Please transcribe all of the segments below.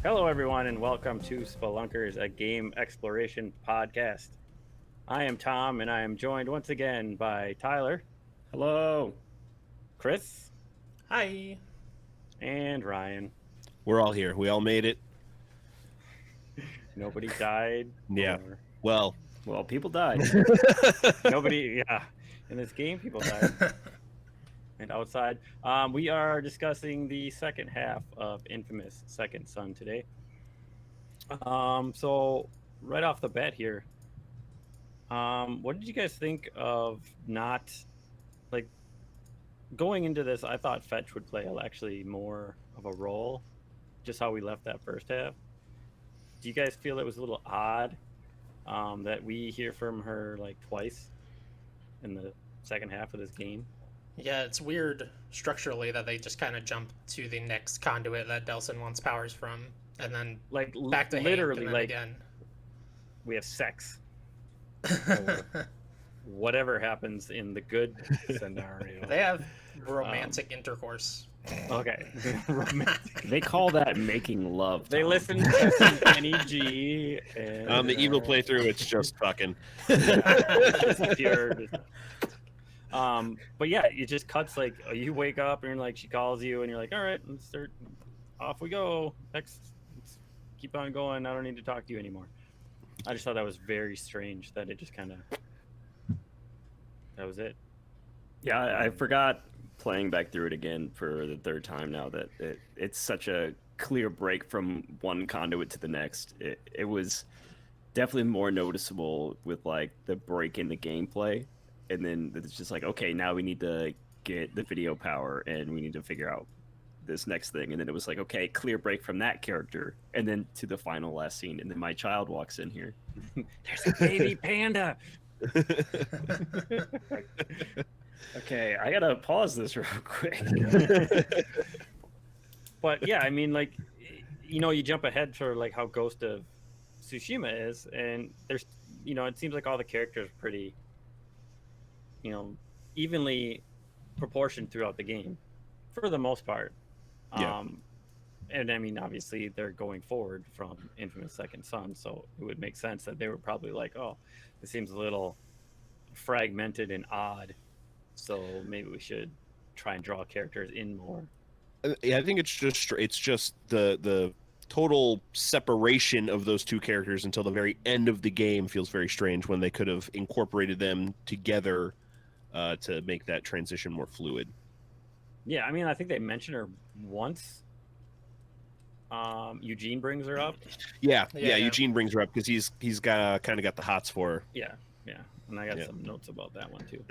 Hello, everyone, and welcome to Spelunkers, a game exploration podcast. I am Tom, and I am joined once again by Tyler, Hello. Chris, Hi. and Ryan. We're all here. We all made it. Nobody died. Yeah. or- Well, Well, people died. Nobody, yeah. In this game, people died. And outside, we are discussing the second half of Infamous Second Son today. So right off the bat here, what did you guys think of not like going into this? I thought Fetch would play actually more of a role, just how we left that first half. Do you guys feel it was a little odd that we hear from her like twice in the second half of this game? Yeah, it's weird structurally that they just kind of jump to the next conduit that Delson wants powers from, and then Like back to Hank, literally, and then like again. we have sex. Or whatever happens in the good scenario. They have romantic intercourse. Okay. Romantic. They call that making love. They Tom. listen to some Kenny G. And, on the evil playthrough, it's just fucking. just pure. But yeah, it just cuts like you wake up and like she calls you and you're like, all right, let's start. Off we go. Next, let's keep on going. I don't need to talk to you anymore. I just thought that was very strange that it just kind of. That was it. Yeah, I forgot playing back through it again for the third time now that it's such a clear break from one conduit to the next. It was definitely more noticeable with like the break in the gameplay. And then it's just like, okay, now we need to get the video power and we need to figure out this next thing. And then it was like, okay, clear break from that character. And then to the final last scene. And then my child walks in here. There's a baby panda. Okay, I gotta pause this real quick. But yeah, I mean, like, you jump ahead for like how Ghost of Tsushima is, and there's, it seems like all the characters are pretty, evenly proportioned throughout the game, for the most part. Yeah. And I mean, obviously, they're going forward from Infamous Second Son, so it would make sense that they were probably like, oh, this seems a little fragmented and odd, so maybe we should try and draw characters in more. Yeah, I think it's just the total separation of those two characters until the very end of the game feels very strange when they could have incorporated them together to make that transition more fluid. Yeah, I mean, I think they mentioned her once. Eugene brings her up. Yeah, Yeah. Eugene brings her up because he's got kind of got the hots for her. Yeah, and I got Yeah. some notes about that one too.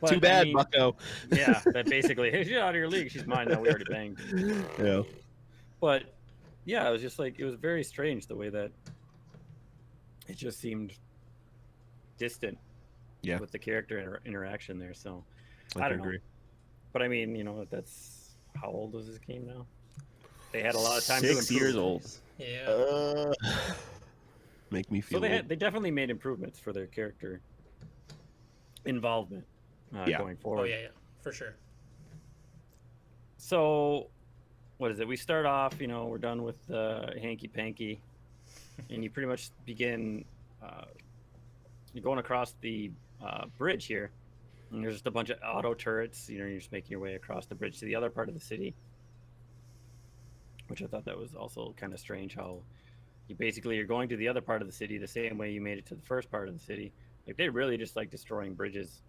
Too bad, I mean, Bucko. yeah, that basically, hey, she's out of your league. She's mine now. We already banged. Yeah. But yeah, it was just like it was very strange the way that it just seemed distant. Yeah. With the character interaction there, so I don't agree. know. But I mean, that's how old is this game now? They had a lot of time to 6 improve. years old. Yeah. Make me So feel. they definitely made improvements for their character involvement Yeah. going Oh, forward. yeah, for sure. So, what is it? We start off, we're done with hanky panky, and you pretty much begin. You're going across the bridge here, and there's just a bunch of auto turrets. You're just making your way across the bridge to the other part of the city, which I thought that was also kind of strange. How you're going to the other part of the city the same way you made it to the first part of the city. Like they really just like destroying bridges.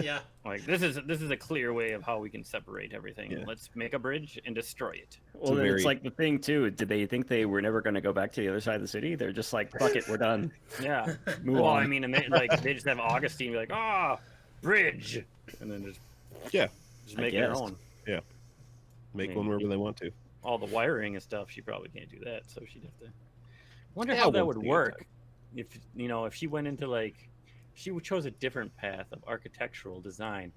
Yeah. Like this is a clear way of how we can separate everything. Yeah. Let's make a bridge and destroy it. Well, very- it's like the thing too. Did they think they were never going to go back to the other side of the city? They're just like, fuck it, we're done. Yeah. Move Well, on. I mean, and they just have Augustine be like, bridge, and then just Yeah. make their guess. own. Make one wherever they want to. All the wiring and stuff, she probably can't do that, so she'd have to. Wonder Yeah, how that once would they get work. If she went into like, she chose a different path of architectural design.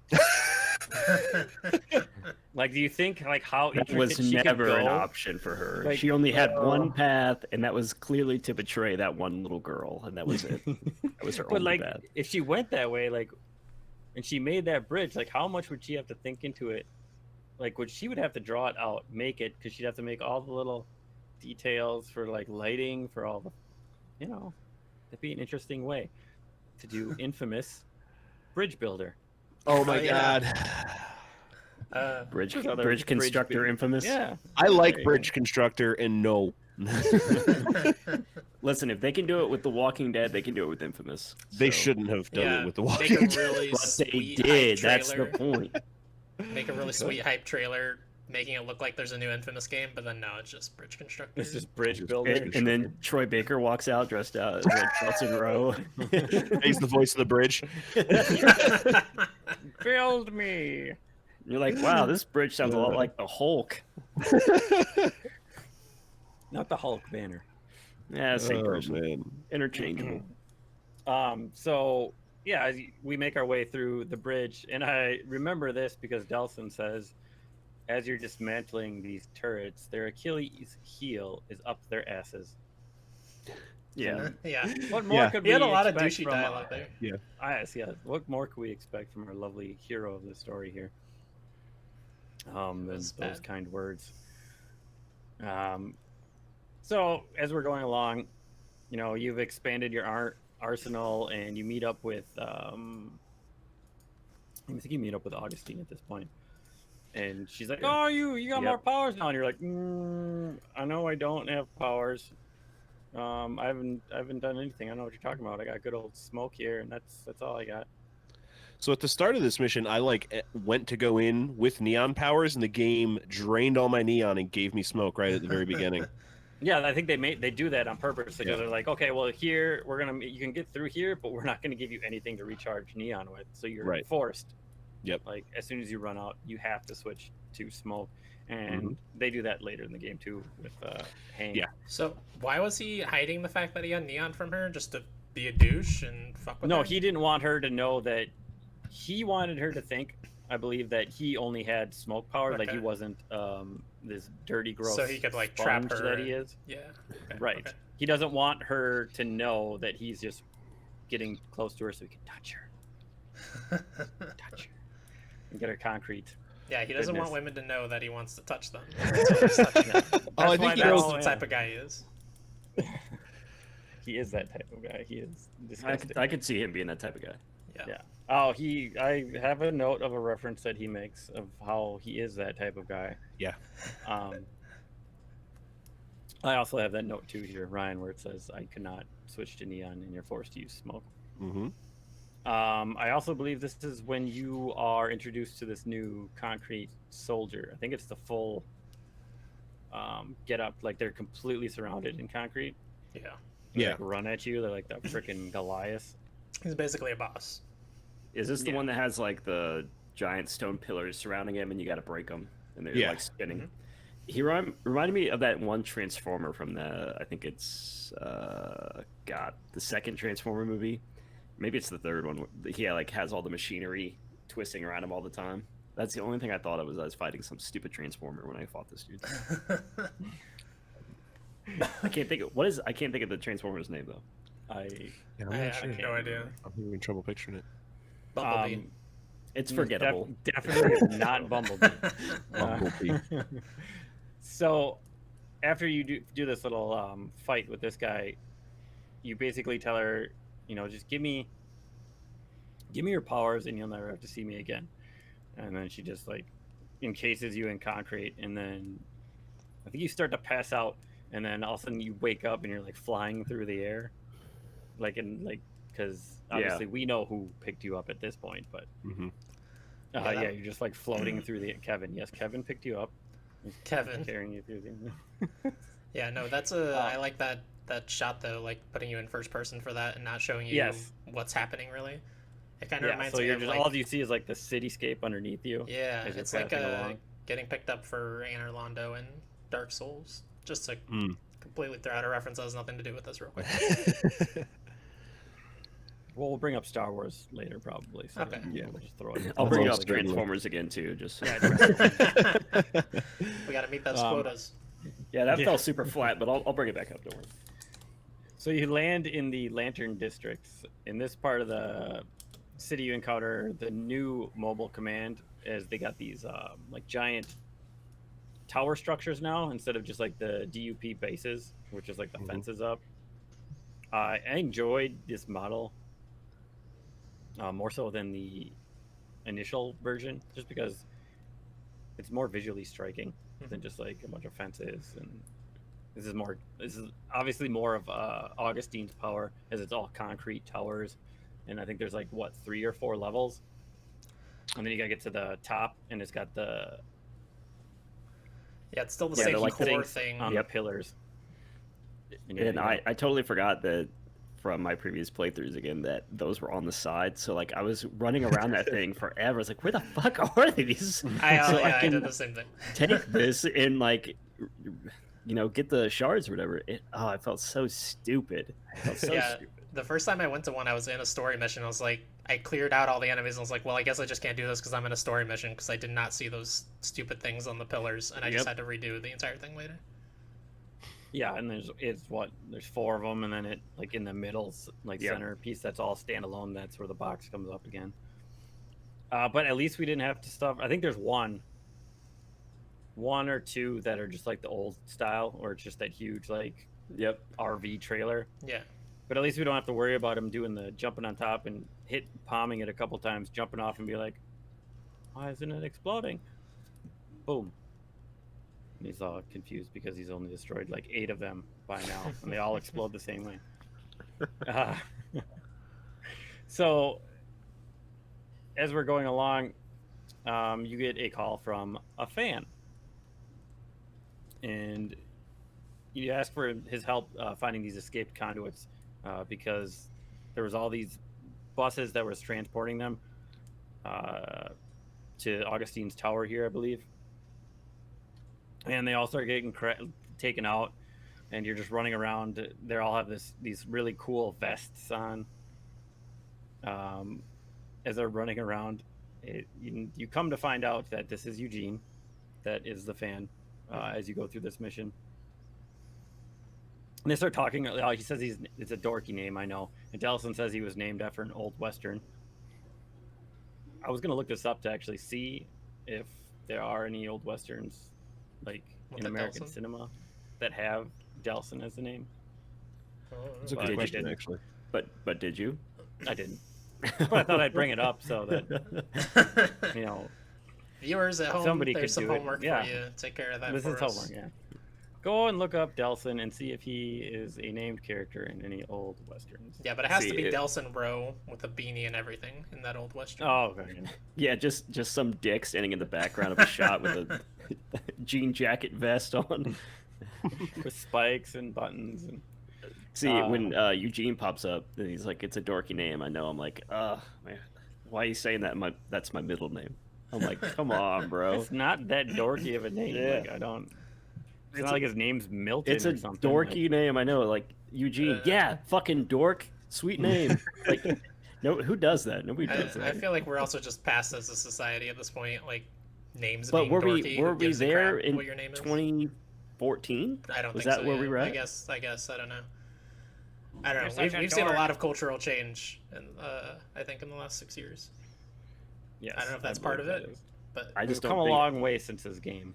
Like, do you think like how That intricate was she never could an go? option for her. Like, She only had one path, and that was clearly to betray that one little girl, and that was it. That was her But only like, path. if she went that way, like, and she made that bridge, like, how much would she have to think into it like what she would have to draw it out, make it, because she'd have to make all the little details for like lighting for all the, you know, that'd be an interesting way to do infamous bridge builder. Oh my yeah. god. Bridge There's other bridge constructor bridge- infamous. Yeah, I there like you Bridge Constructor, and no. Listen, if they can do it with The Walking Dead, they can do it with Infamous. They So- shouldn't have done Yeah, it with the make Walking a Dead. really But they sweet did. hype That's the trailer. point. Make a really sweet hype trailer, making it look like there's a new Infamous game, but then no, it's just Bridge Constructor. it's just bridge Just builder. And then Troy Baker walks out dressed out as like Nelson Rowe. He's the voice of the bridge. Build me. You're like, wow, this bridge sounds a lot like the Hulk. Not the Hulk banner. Yeah, same Oh, person. man. Interchangeable. So yeah, as we make our way through the bridge, and I remember this because Delson says, as you're dismantling these turrets, their Achilles heel is up their asses. Yeah. Yeah. What more Yeah. could He we had a lot of expect douchey from, dialogue there. Yes. What more could we expect from our lovely hero of the story here? Than was those bad. kind words. So as we're going along, you know, you've expanded your arsenal, and you meet up with. I think you meet up with Augustine at this point, and she's like, "Oh, you got more powers now," and you're like, "I know I don't have powers. I haven't done anything. I don't know what you're talking about. I got good old smoke here, and that's all I got." So at the start of this mission, I went to go in with neon powers, and the game drained all my neon and gave me smoke right at the very beginning. Yeah, I think they do that on purpose because Yeah. they're like, okay, well here you can get through here, but we're not gonna give you anything to recharge neon with, so you're Right. forced. Yep. Like as soon as you run out, you have to switch to smoke, and they do that later in the game too with Hank. Yeah. So why was he hiding the fact that he had neon from her? Just to be a douche and fuck with No, her? he didn't want her to know that. He wanted her to think, I believe, that he only had smoke power, like he Okay. wasn't this dirty, gross. So he could, like, trap sponge her that he and- is. Yeah. Okay, Right. okay. He doesn't want her to know that he's just getting close to her so he can touch her, and get her concrete. Yeah, he doesn't want Goodness. women to know that he wants to touch them. That's why he's touching them. That's I why think he That's knows- the type of guy he is. He is that type of guy. He is I disgusting. could, I could see him being that type of guy. Yeah. Oh, I have a note of a reference that he makes of how he is that type of guy. Yeah. I also have that note too here, Ryan, where it says I could not switch to neon and you're forced to use smoke. Mm-hmm. I also believe this is when you are introduced to this new concrete soldier. I think it's the full get up, like they're completely surrounded in concrete. Yeah. They, Yeah. like, run at you. They're like the freaking Goliath. He's basically a boss. Is this the Yeah. one that has like the giant stone pillars surrounding him and you got to break them and they're Yeah. like spinning? He reminded me of that one Transformer from I think it's the second Transformer movie. Maybe it's the third one. He like has all the machinery twisting around him all the time. That's the only thing I thought of was I was fighting some stupid Transformer when I fought this dude. I can't think of the Transformer's name though. I Yeah, I'm I not have sure. no idea. I'm having trouble picturing it. Bumblebee. It's forgettable. Definitely not Bumblebee. Bumblebee. So, after you do this little fight with this guy, you basically tell her, just give me your powers, and you'll never have to see me again. And then she just like encases you in concrete, and then I think you start to pass out, and then all of a sudden you wake up and you're like flying through the air, because obviously we know who picked you up at this point, but Mm-hmm. Yeah, you're just like floating through the Kevin. Yes, Kevin picked you up. He's Kevin. carrying you through the. Yeah, no, that's I like that shot though, like putting you in first person for that and not showing you Yes. what's happening really. It kind of Yeah, reminds so me you're of just like, all you see is like the cityscape underneath you. yeah, as you're it's like passing along. getting picked up for Anor Londo and Dark Souls. Just to Mm. completely throw out a reference that has nothing to do with this real quick. Well, we'll bring up Star Wars later, probably. So Okay. Yeah. we'll just throw it. I'll bring That's up certainly- Transformers again too. Just We gotta meet those Um, quotas. yeah, that Yeah. fell super flat, but I'll bring it back up. Don't worry. So you land in the Lantern districts. In this part of the city you encounter, the new mobile command is they got these like giant tower structures now instead of just like the DUP bases, which is like the fences up. I enjoyed this model more so than the initial version, just because it's more visually striking than just like a bunch of fences. And this is obviously more of Augustine's power, as it's all concrete towers, and I think there's like what 3 or 4 levels, and then you gotta get to the top, and it's got the it's still the Yeah, same they're like core things thing. on the pillars. And I totally forgot that from my previous playthroughs again that those were on the side. So like I was running around that thing forever. I was like, where the fuck are these? I did the same thing. Take this and like get the shards or whatever. I felt so stupid. I felt so stupid. The first time I went to one, I was in a story mission. I was like, I cleared out all the enemies, and I was like, well, I guess I just can't do this because I'm in a story mission, because I did not see those stupid things on the pillars, and I just had to redo the entire thing later. Yeah, and there's 4 of them, and then it like in the middle center piece that's all standalone. That's where the box comes up again. But at least we didn't have to stuff. I think there's one or two that are just like the old style, or it's just that huge like RV trailer. Yeah. But at least we don't have to worry about him doing the jumping on top and palming it a couple times, jumping off and be like, why isn't it exploding? Boom. And he's all confused because he's only destroyed like 8 of them by now, and they all explode the same way. So as we're going along, you get a call from a fan, and you ask for his help finding these escaped conduits, because there was all these buses that was transporting them to Augustine's tower here, I believe. And they all start getting taken out, and you're just running around. They all have these really cool vests on. As they're running around, you come to find out that this is Eugene, that is the fan, as you go through this mission. And they start talking. He says it's a dorky name, I know. And Delson says he was named after an old Western. I was going to look this up to actually see if there are any old Westerns like in American Delson? cinema that have Delson as the name. That's a But good I question, didn't. actually. But did you? I didn't. But I thought I'd bring it up so that, Viewers at home, somebody there's could some do it. homework Yeah. for you. Take care of that this for is us. homework, yeah. Go and look up Delson and see if he is a named character in any old Westerns. Yeah, but it has See, to be Delson Rowe with a beanie and everything in that old Western. Oh, okay. Yeah, just some dick standing in the background of a shot with a jean jacket vest on. With spikes and buttons. And See, when Eugene pops up, and he's like, "It's a dorky name." I know. I'm like, man, why are you saying that? That's my middle name. I'm like, come on, bro. it's not that dorky of a name. Yeah. Like, I don't. It's not like his name's Milton It's a or something. dorky name. I know. Like Eugene. Yeah, fucking dork. Sweet name. Like, no, who does that? Nobody does I that. feel like we're also just past as a society at this point. Like names But being were dorky. we who gives a there crap in what your name is? 2014? I don't Was think that so. where yeah. we were at? I guess. I don't know. I don't You're know. such a We've seen a dork. lot of cultural change, I think, in the last 6 years. Yes, I don't know if that's part of believe it. that is. But I We've just come don't a think. long way since this game.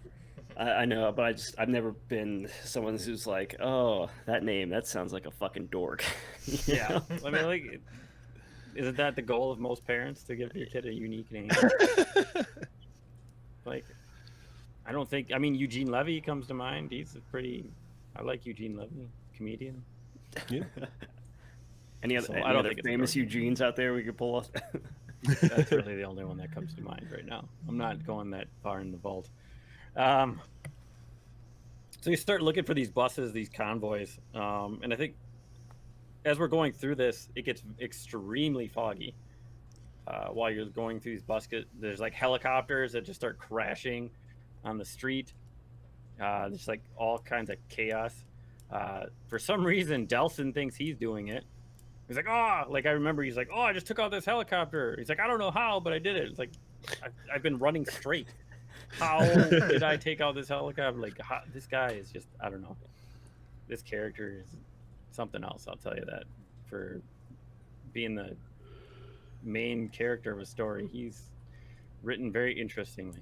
I know, but I've never been someone who's like, oh, that name, that sounds like a fucking dork. You Yeah, know? I mean, like, isn't that the goal of most parents, to give your kid a unique name? Like, I don't think. I mean, Eugene Levy comes to mind. He's a pretty. I like Eugene Levy, comedian. Any other, So, any I don't other think it's famous dorky. Eugenes out there we could pull off? That's really the only one that comes to mind right now. I'm not going that far in the vault. So you start looking for these buses, these convoys, and I think as we're going through this, it gets extremely foggy. While you're going through these buses, there's like helicopters that just start crashing on the street. There's like all kinds of chaos. For some reason, Delson thinks he's doing it. He's like, oh, like I remember he's like, oh, I just took out this helicopter. He's like, I don't know how, but I did it. It's like, I've been running straight. How did I take out this helicopter? Like, this guy is just, I don't know. This character is something else, I'll tell you that. For being main character of a story. He's written very interestingly.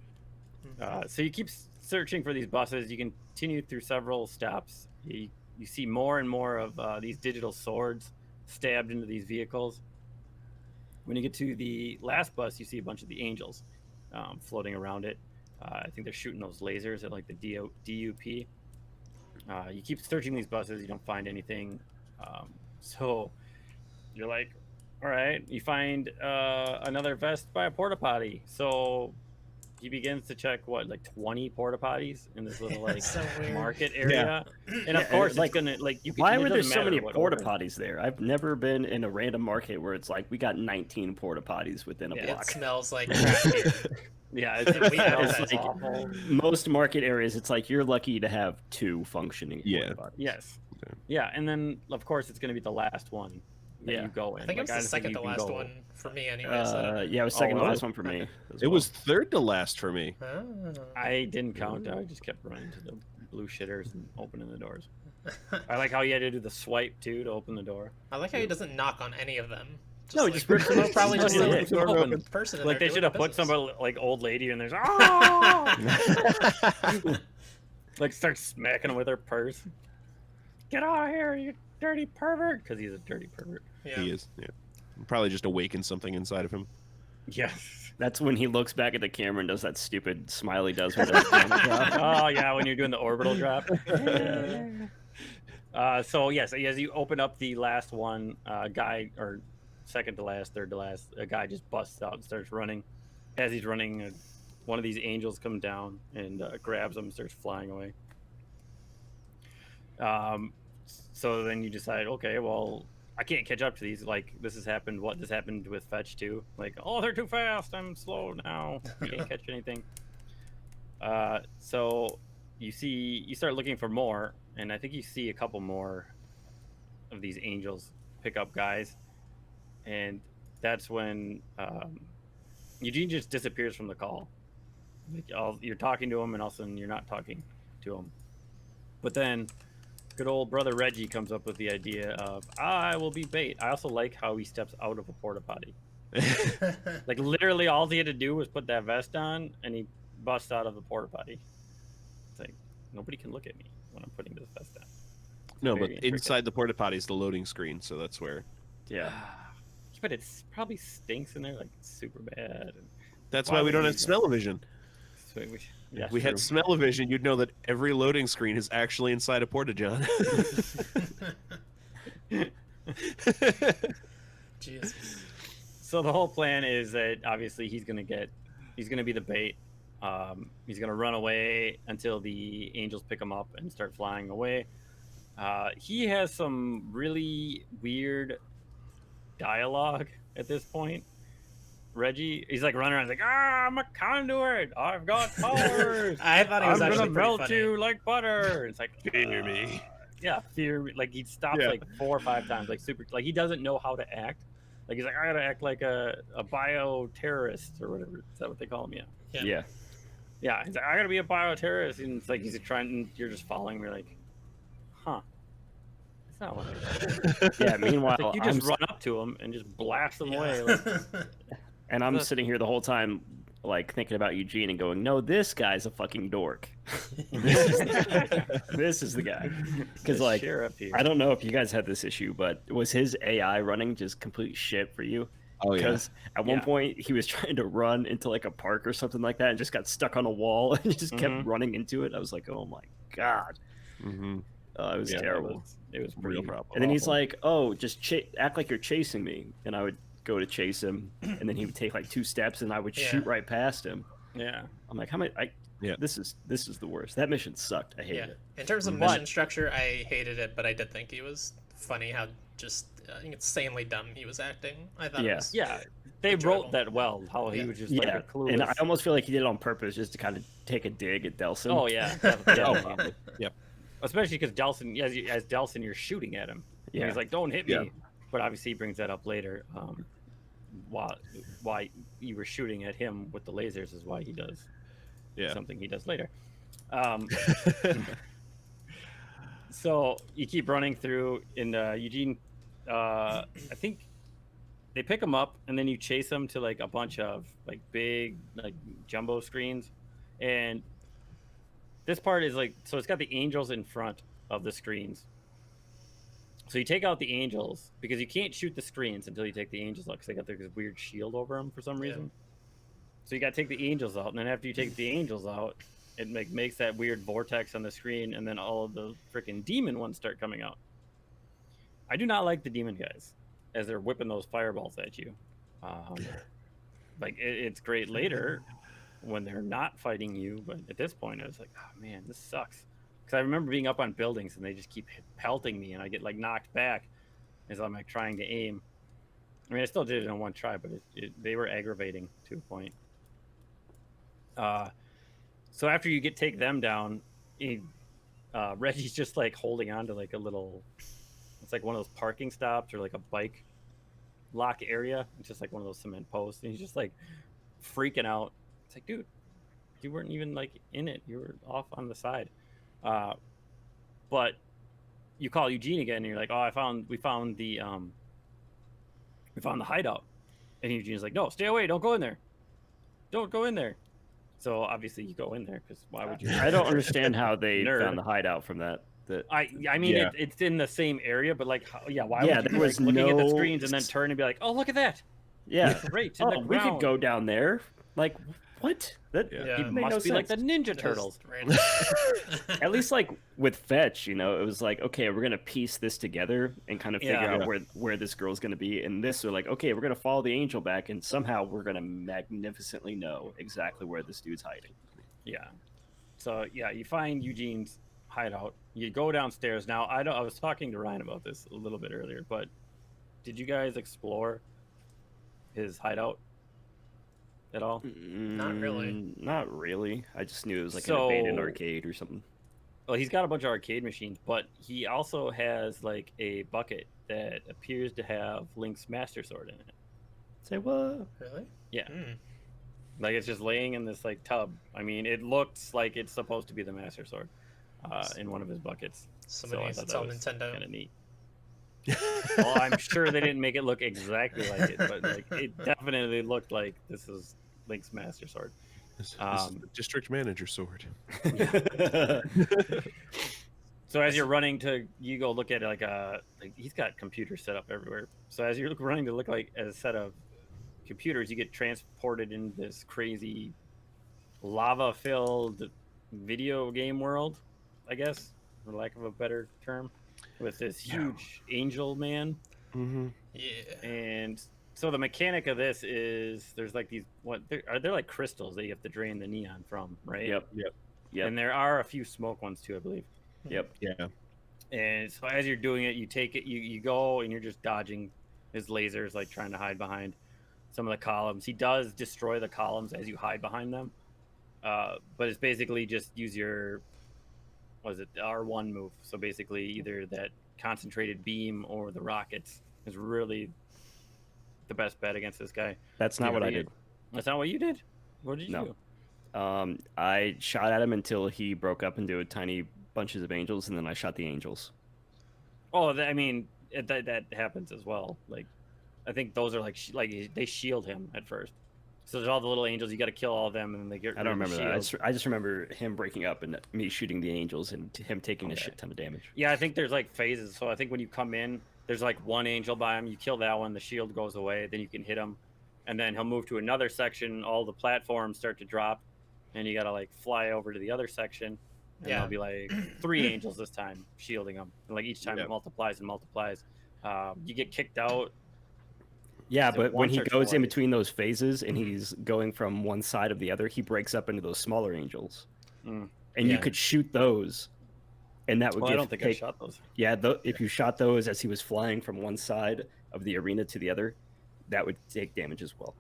So you keep searching for these buses. You continue through several stops. You see more and more of these digital swords stabbed into these vehicles. When you get to the last bus, you see a bunch of the angels floating around it. I think they're shooting those lasers at like the DUP. You keep searching these buses. You don't find anything. So you're like, all right. You find another vest by a porta potty. So he begins to check like 20 porta potties in this little like So weird. market area. And of course, like, it's gonna like you. Why it were there doesn't so matter many what porta order. potties there? I've never been in a random market where it's like we got 19 porta potties within a It block. smells like crap here. Yeah, it's It's like- awful. Most market areas, it's like you're lucky to have 2 functioning porta potties. Yes. Okay. Yeah, and then of course it's going to be the last one that Yeah. you go in. I think it was the don't second you to can last go- one for me, anyway. So I don't know. Yeah, it was second to really? last one for me. as It well. was third to last for me. Oh. I didn't count. I just kept running to the blue shitters and opening the doors. I like how you had to do the swipe too to open the door. I like how he doesn't knock on any of them. No, like, just rips them open. probably just Yeah. like Door open. person. In Like there they doing should have put business. some like old lady and there's oh! Like starts smacking him with her purse. Get out of here, you dirty pervert! Because he's a dirty pervert. Yeah. He is. Yeah. Probably just awakened something inside of him. Yes. That's when he looks back at the camera and does that stupid smile he does with his camera drop. Oh yeah, when you're doing the orbital drop. So yes, as you open up the last one, guy or second to last, third to last, a guy just busts out and starts running. As he's running, one of these angels comes down and grabs him and starts flying away. So then you decide, okay, well, I can't catch up to these. Like this has happened. This happened with Fetch too. Like, oh, they're too fast. I'm slow now. Can't catch anything. So you start looking for more, and I think you see a couple more of these angels pick up guys, and that's when Eugene just disappears from the call. Like you're talking to him, and all of a sudden you're not talking to him. But then good old brother Reggie comes up with the idea of I will be bait. I also like how he steps out of a porta potty. Like literally all he had to do was put that vest on, and he busts out of the porta potty. It's like nobody can look at me when I'm putting this vest on. No, but Very intricate. inside the porta potty is the loading screen, so that's where. Yeah. But it's probably stinks in there like super bad. That's Why why we would don't you have do smell-o-vision. So yeah, If we had true. smell-o-vision, you'd know that every loading screen is actually inside a porta john. Jesus. So the whole plan is that obviously he's gonna be the bait. He's gonna run away until the angels pick him up and start flying away. He has some really weird dialogue at this point. Reggie, he's like running around, he's like, I'm a conduit. I've got powers. I thought he I'm was gonna actually pretty melt funny. you like butter. It's like Fear me. Yeah, fear me. Like he stops Yeah. like 4 or 5 times, like super. Like he doesn't know how to act. Like he's like, I gotta act like a bioterrorist or whatever. Is that what they call him? Yeah. Yeah. Yeah. He's like, I gotta be a bioterrorist, and it's like he's trying. And you're just following. We're like, huh? It's not what I did. Yeah. Meanwhile, Like you just run up to him and just blast him away. Like, and I'm Look. sitting here the whole time, like thinking about Eugene and going, "No, this guy's a fucking dork. This is the guy." Because the like, sheriff here. I don't know if you guys had this issue, but was his AI running just complete shit for you? Oh yeah. Because at one Yeah. point he was trying to run into like a park or something like that and just got stuck on a wall and just kept Mhm. running into it. I was like, oh my god, Mm-hmm. it was Yeah, terrible. It was Real pretty problem. And then he's awful. like, oh, just act like you're chasing me, and I would go to chase him, and then he would take like 2 steps, and I would Yeah. shoot right past him. yeah. I'm like, how am I? Yeah. This is the worst. That mission sucked. I hated Yeah. it. In terms of But- mission structure, I hated it, but I did think he was funny how just insanely dumb he was acting. I thought Yeah. it was Yeah, they enjoyable. wrote that well. How he Yeah. was just like Yeah, a clueless. and I almost feel like he did it on purpose just to kind of take a dig at Delson. Oh yeah, Oh, definitely. probably. Yep. Especially because Delson, as Delson, you're shooting at him. Yeah. Yeah. He's like, "Don't hit me," Yeah. but obviously he brings that up later. Why you were shooting at him with the lasers is why he does Yeah. something he does later. So you keep running through, and Eugene, I think they pick them up, and then you chase them to like a bunch of like big like jumbo screens, and this part is like, so it's got the angels in front of the screens. So you take out the angels because you can't shoot the screens until you take the angels out because they got this weird shield over them for some reason. So you got to take the angels out, and then after you take the angels out, it makes that weird vortex on the screen, and then all of the freaking demon ones start coming out. I do not like the demon guys as they're whipping those fireballs at you. Like it's great later when they're not fighting you, but at this point I was like, oh man, this sucks. Because I remember being up on buildings and they just keep pelting me, and I get like knocked back as I'm like trying to aim. I mean, I still did it in one try, but they were aggravating to a point. So after you take them down, Reggie's just like holding on to like a little, it's like one of those parking stops or like a bike lock area. It's just like one of those cement posts, and he's just like freaking out. It's like, dude, you weren't even like in it. You were off on the side. But you call Eugene again, and you're like, oh, we found the hideout. And Eugene's like, no, stay away. Don't go in there. Don't go in there. So obviously you go in there because why would you? I don't understand how they Nerd. found the hideout from that. I mean, Yeah. it's in the same area, but like, why Yeah, would you there be was like, looking at the no- screens and then turn and be like, oh, look at that. Yeah. It's right in the Oh, we could ground. go down there. Like, what? That Yeah. Yeah. He it made must no be like the sense. Ninja That is Turtles. random. At least like with Fetch, you know, it was like, okay, we're gonna piece this together and kind of figure Yeah. out where this girl's gonna be. And this, we're like, okay, we're gonna follow the angel back, and somehow we're gonna magnificently know exactly where this dude's hiding. Yeah. So yeah, you find Eugene's hideout. You go downstairs. Now I was talking to Ryan about this a little bit earlier, but did you guys explore his hideout at all? Not really. Not really. I just knew it was like So- an abandoned arcade or something. Well, he's got a bunch of arcade machines, but he also has like a bucket that appears to have Link's Master Sword in it. Say what? Really? Yeah. Hmm. Like it's just laying in this like tub. I mean, it looks like it's supposed to be the Master Sword in one of his buckets. Somebody So I needs to thought tell that was Nintendo. kind of neat. Well, I'm sure they didn't make it look exactly like it, but like it definitely looked like this is Link's Master Sword. This is the district manager sword. So as you're running you go look at like he's got computers set up everywhere. So as you're running to look like at a set of computers, you get transported in this crazy lava-filled video game world, I guess, for lack of a better term, with this huge angel man. Mm-hmm. Yeah. And so the mechanic of this is there's like these they're like crystals that you have to drain the neon from, right? Yep. And there are a few smoke ones too, I believe. Yep. Yeah. And so as you're doing it, you take it, you go and you're just dodging his lasers, like trying to hide behind some of the columns. He does destroy the columns as you hide behind them. But it's basically just use your, the R1 move. So basically either that concentrated beam or the rockets is really the best bet against this guy. That's not what I did. That's not what you did? What did you No. do? I shot at him until he broke up into tiny bunches of angels, and then I shot the angels. Oh, I mean, that happens as well. Like, I think those are like they shield him at first. So there's all the little angels. You got to kill all of them, and then they get. I don't rid of the remember that. shield. I just remember him breaking up and me shooting the angels and him taking a Okay. shit ton of damage. Yeah, I think there's like phases. So I think when you come in, there's like one angel by him. You kill that one, the shield goes away. Then you can hit him, and then he'll move to another section. All the platforms start to drop, and you got to like fly over to the other section. And Yeah. there'll be like 3 angels this time shielding them, and like each time Yeah. it multiplies and multiplies. You get kicked out. Yeah, Is it but when once he or goes in twice? between those phases and he's going from one side of the other, he breaks up into those smaller angels, Mm. and you Yeah. could shoot those, and that would Well, I give don't think I shot those. Yeah, if you shot those as he was flying from one side of the arena to the other, that would take damage as well.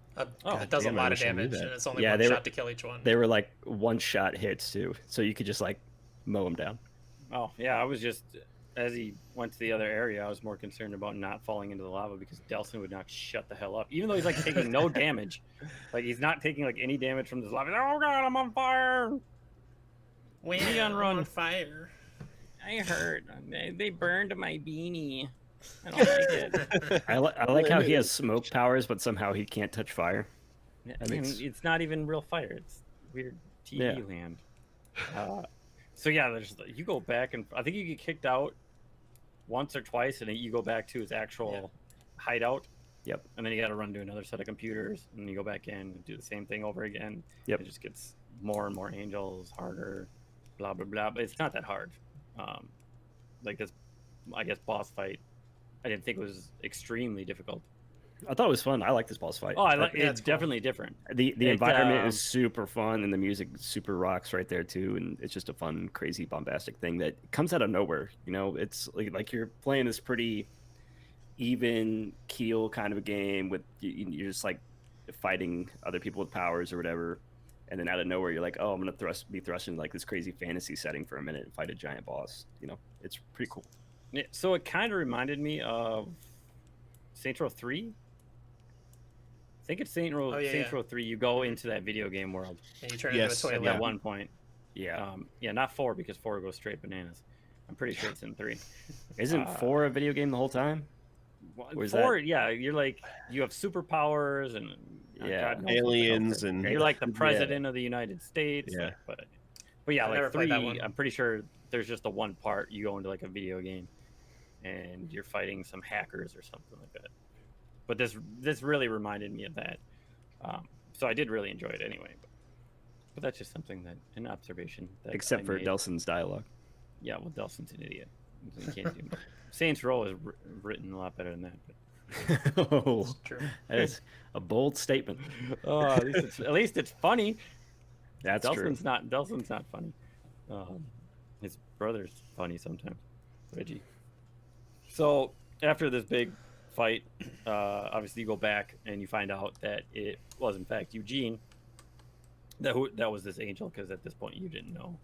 Oh, It does damn, a I lot of wish I knew damage, that. and it's only Yeah, one they were- shot to kill each one. They were like one-shot hits too, so you could just like mow them down. Oh, yeah, I was just, as he went to the other area, I was more concerned about not falling into the lava because Delson would not shut the hell up. Even though he's like taking no damage. Like, he's not taking like any damage from this lava. He's like, oh god, I'm on fire! When Neon run. on fire. I hurt. They burned my beanie. I don't like it. I like how he has smoke powers, but somehow he can't touch fire. Yeah, That and makes- it's not even real fire. It's weird TV Yeah. land. So yeah, there's you go back and I think you get kicked out once or twice, and then you go back to his actual hideout. Yep. And then you got to run to another set of computers, and you go back in and do the same thing over again. Yep. It just gets more and more angels, harder, blah blah blah. But it's not that hard. Like this, I guess boss fight, I didn't think it was extremely difficult. I thought it was fun. I like this boss fight. Oh, I like Yeah, it's it's cool. definitely different. The It, environment is super fun, and the music super rocks right there too. And it's just a fun, crazy, bombastic thing that comes out of nowhere. You know, it's like you're playing this pretty even keel kind of a game with you're just like fighting other people with powers or whatever, and then out of nowhere you're like, oh, I'm gonna be thrust into like this crazy fantasy setting for a minute and fight a giant boss. You know, it's pretty cool. Yeah, so it kind of reminded me of Saints Row 3. I think it's Saints Row 3. You go into that video game world And you turn Yes, into a toilet. at one point. Yeah, Yeah, not 4 because 4 goes straight bananas. I'm pretty sure it's in 3. isn't 4 a video game the whole time? Or is 4, yeah, you're like you have superpowers and Yeah. God knows what the Aliens hell. and You're like the president of the United States. Yeah. like, but yeah, I like never played that 3. one. I'm pretty sure there's just the one part you go into like a video game, and you're fighting some hackers or something like that. But this really reminded me of that. So I did really enjoy it anyway. But that's just something that an observation. That Except I for made. Delson's dialogue. Yeah, well, Delson's an idiot. So you can't do much. Saints Row is written a lot better than that. But... Oh, It's true. that is a bold statement. Oh, at least it's funny. That's true. Delson's not funny. His brother's funny sometimes, Reggie. So after this big fight, obviously you go back and you find out that it was in fact Eugene. That was this angel, because at this point you didn't know.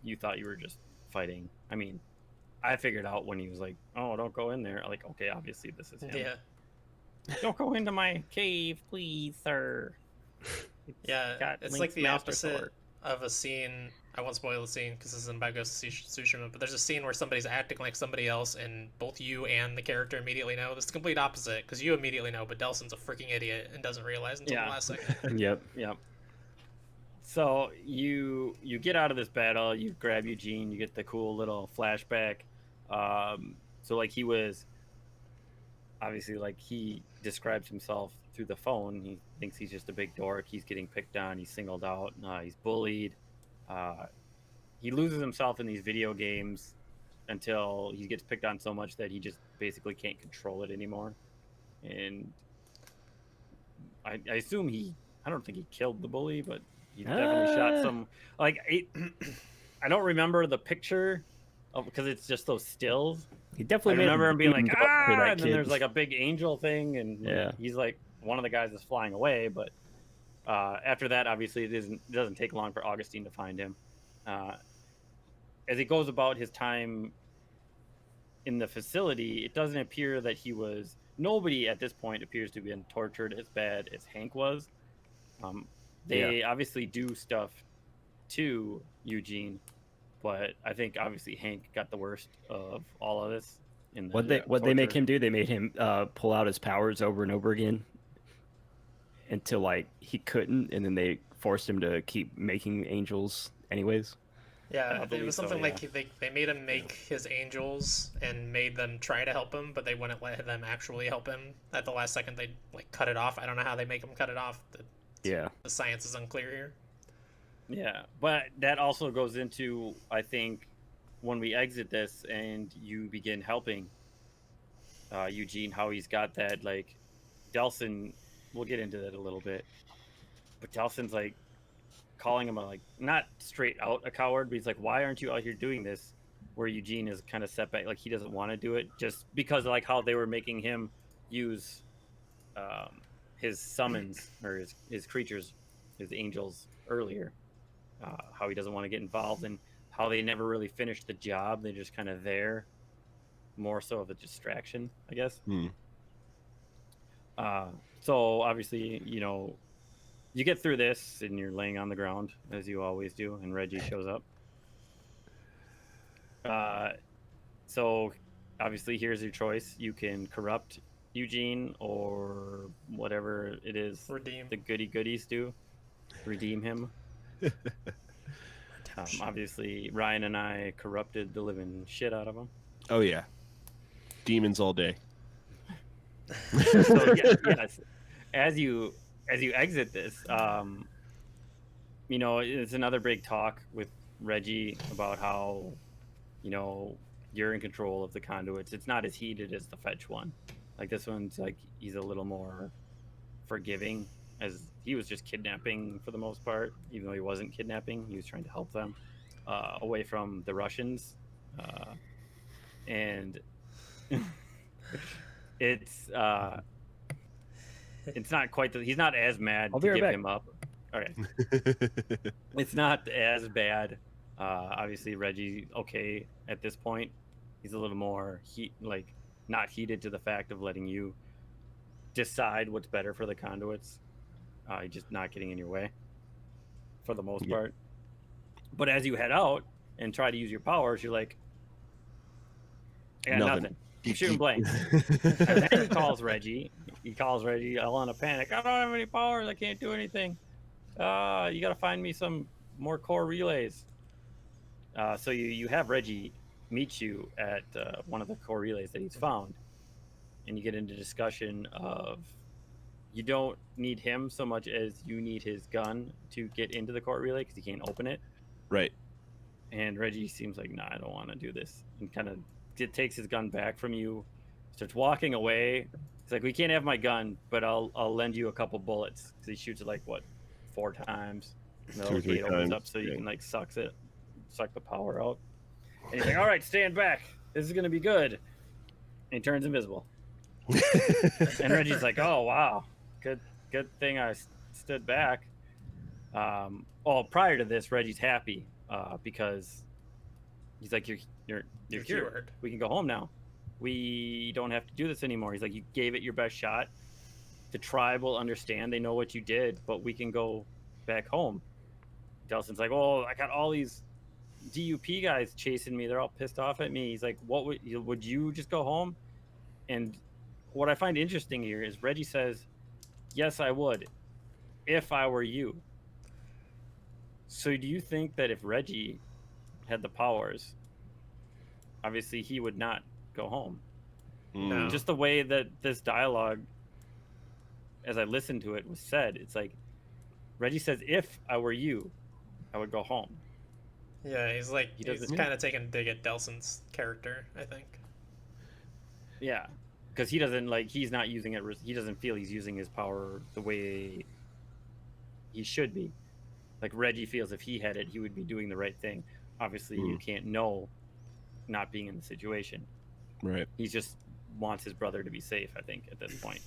You thought you were just fighting. I mean, I figured out when he was like, "Oh, don't go in there." I'm like, okay, obviously this is him. Yeah. Don't go into my cave, please, sir. Yeah, got it's Link's like the master opposite sword. of a scene. I won't spoil the scene because this isn't about Ghost of Tsushima, but there's a scene where somebody's acting like somebody else, and both you and the character immediately know. This is the complete opposite, because you immediately know, but Delson's a freaking idiot and doesn't realize until the last second. Yep. Yep. So you get out of this battle, you grab Eugene, you get the cool little flashback. So like he was obviously, like, he describes himself through the phone. He thinks he's just a big dork. He's getting picked on. He's singled out. He's bullied. He loses himself in these video games until he gets picked on so much that he just basically can't control it anymore. And I assume I don't think he killed the bully, but he definitely shot some. Like, I don't remember the picture because it's just those stills. He I definitely remember him being like, for that and then kid. there's like a big angel thing, and Yeah. he's like one of the guys is flying away. But after that, obviously, it doesn't take long for Augustine to find him. As he goes about his time in the facility, it doesn't appear that nobody at this point appears to have been tortured as bad as Hank was. They obviously do stuff to Eugene, but I think obviously Hank got the worst of all of this. What they make him do? They made him pull out his powers over and over again until like he couldn't, and then they forced him to keep making angels anyways. Yeah, I it believe was so, something yeah. like they made him make his angels and made them try to help him, but they wouldn't let them actually help him. At the last second, they like cut it off. I don't know how they make him cut it off. Yeah. The science is unclear here. Yeah, but that also goes into, I think, when we exit this and you begin helping Eugene, how he's got that, like, Delson, we'll get into that a little bit, but Delson's, like, calling him, not straight out a coward, but he's like, why aren't you out here doing this? Where Eugene is kind of set back, like, he doesn't want to do it, just because of, like, how they were making him use his summons, or his creatures, his angels, earlier. How he doesn't want to get involved, and how they never really finished the job. They're just kind of there, more so of a distraction, I guess. So obviously, you get through this and you're laying on the ground as you always do, and Reggie shows up. So obviously, here's your choice. You can corrupt Eugene or whatever it is Redeem. the goody goodies do. Redeem him. Obviously, Ryan and I corrupted the living shit out of him. Oh yeah, demons all day. So yes, as you exit this, you know, it's another big talk with Reggie about how, you know, you're in control of the conduits. It's not as heated as the fetch one. Like this one's like he's a little more forgiving, as he was just kidnapping for the most part. Even though he wasn't kidnapping, he was trying to help them away from the Russians, and it's not quite he's not as mad I'll to be right give back. him up. Okay. It's not as bad. Obviously, Reggie, okay, at this point, he's a little more not heated to the fact of letting you decide what's better for the conduits. He's just not getting in your way for the most part. But as you head out and try to use your powers, you're like, I got nothing. You're shooting blanks. And then he calls Reggie. He calls Reggie all in a panic. I don't have any powers. I can't do anything. You got to find me some more core relays. So you have Reggie meet you at one of the core relays that he's found, and you get into discussion of you don't need him so much as you need his gun to get into the core relay because he can't open it. Right. And Reggie seems like, nah, I don't want to do this, and kind of takes his gun back from you, starts walking away. He's like, we can't have my gun, but I'll lend you a couple bullets, because he shoots it like 4 times. And the little gate opens up so you can like suck the power out. And he's like, all right, stand back. This is gonna be good. And he turns invisible. And Reggie's like, oh wow, good thing I stood back. Prior to this, Reggie's happy because he's like, you're cured. We can go home now. We don't have to do this anymore. He's like, you gave it your best shot. The tribe will understand. They know what you did, but we can go back home. Delson's like, oh, I got all these DUP guys chasing me. They're all pissed off at me. He's like, what would you just go home? And what I find interesting here is Reggie says, yes, I would, if I were you. So do you think that if Reggie had the powers, obviously he would not go home? No. Just the way that this dialogue, as I listened to it, was said, it's like Reggie says, if I were you, I would go home. Yeah, he's like, he's doesn't- kind of taking a dig at Delson's character, I think. Yeah, because he doesn't he's not using it. He doesn't feel he's using his power the way he should be. Like Reggie feels if he had it, he would be doing the right thing. Obviously, you can't know, not being in the situation. Right. He just wants his brother to be safe, I think, at this point.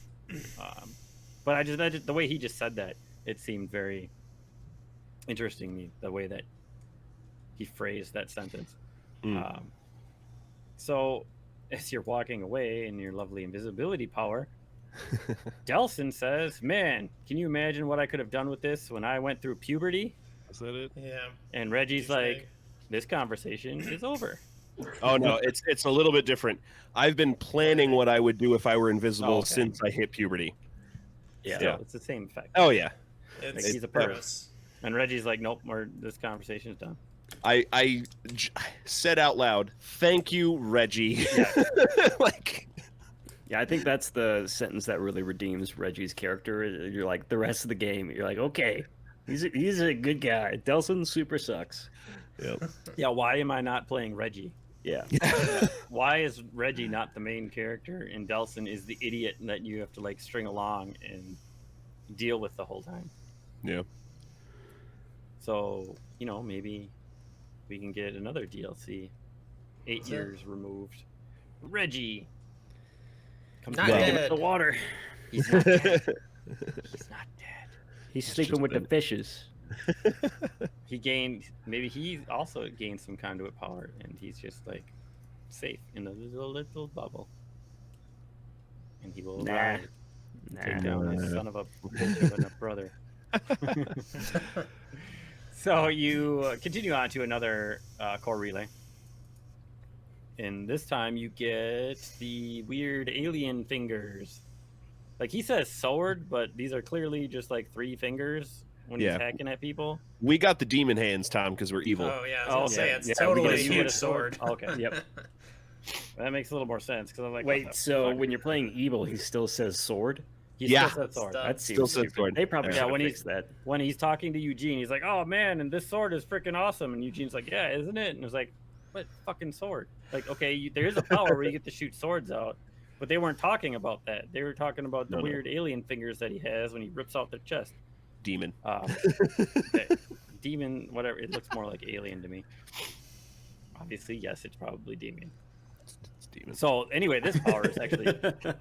But I just the way he just said that, it seemed very interesting to me, the way that he phrased that sentence. So as you're walking away in your lovely invisibility power, Delson says, man, can you imagine what I could have done with this when I went through puberty? Is that it? Yeah. And Reggie's Douchebag. like, this conversation is over. Oh no, it's a little bit different. I've been planning what I would do if I were invisible Oh, okay. since I hit puberty. Yeah, it's the same effect. Oh yeah. It's he's a gross. And Reggie's like, nope, this conversation's done. I said out loud, "Thank you, Reggie." Yeah, I think that's the sentence that really redeems Reggie's character. You're like, the rest of the game, you're like, okay, he's a good guy. Delson super sucks. Yep. Yeah, why am I not playing Reggie? Yeah. Why is Reggie not the main character and Delson is the idiot that you have to string along and deal with the whole time? Yeah. So, maybe we can get another DLC. 8 years removed. Reggie comes Not back dead. into the water. He's not dead. He's not dead. He's sleeping with the fishes. Maybe he also gained some conduit power and he's just safe in a little bubble. And he will arrive, take down his son of a bitch of a brother. So you continue on to another core relay. and this time you get the weird alien fingers. Like he says sword, but these are clearly just like 3 fingers when he's Yeah. hacking at people. We got the demon hands, Tom, because we're evil. Oh yeah, I was Oh, gonna say yeah. it's Yeah, totally a because you huge get a sword. sword. Okay. Yep. That makes a little more sense because I'm like, what Wait, the so fuck? when you're playing evil, he still says sword? He Yeah. still says sword. That's That Still seems says stupid. sword. They probably Yeah. should Yeah, have when fixed that. When he's talking to Eugene, he's like, "Oh man, and this sword is freaking awesome." And Eugene's like, "Yeah, isn't it?" And it's like, "What fucking sword?" Like, okay, there is a power where you get to shoot swords out, but they weren't talking about that. They were talking about the No. weird alien fingers that he has when he rips out their chest. Demon. Demon, whatever. It looks more like alien to me. Obviously, yes, it's probably demon. It's demon. So anyway, this power is actually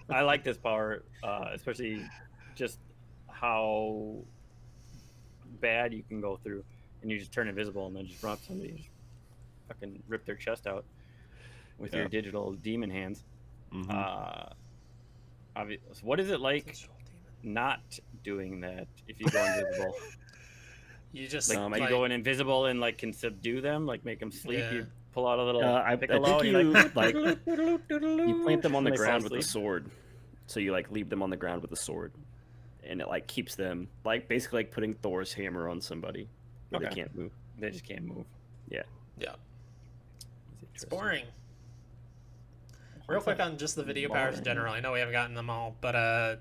I like this power, especially just how bad you can go through, and you just turn invisible and then just run up to somebody and just fucking rip their chest out with your Yeah. digital demon hands. Mhm. So what is it like not doing that if you go invisible? You just Like, you go in invisible and like can subdue them, like make them sleep. Yeah. You pull out a little I piccolo. think and you you're like you plant them on the and they fall ground with a asleep. sword. So you like leave them on the ground with a sword, and it like keeps them like basically like putting Thor's hammer on somebody where Okay. they can't move. They just can't move. yeah, It's it's boring. Real quick on just the video powers in general. I know we haven't gotten them all, but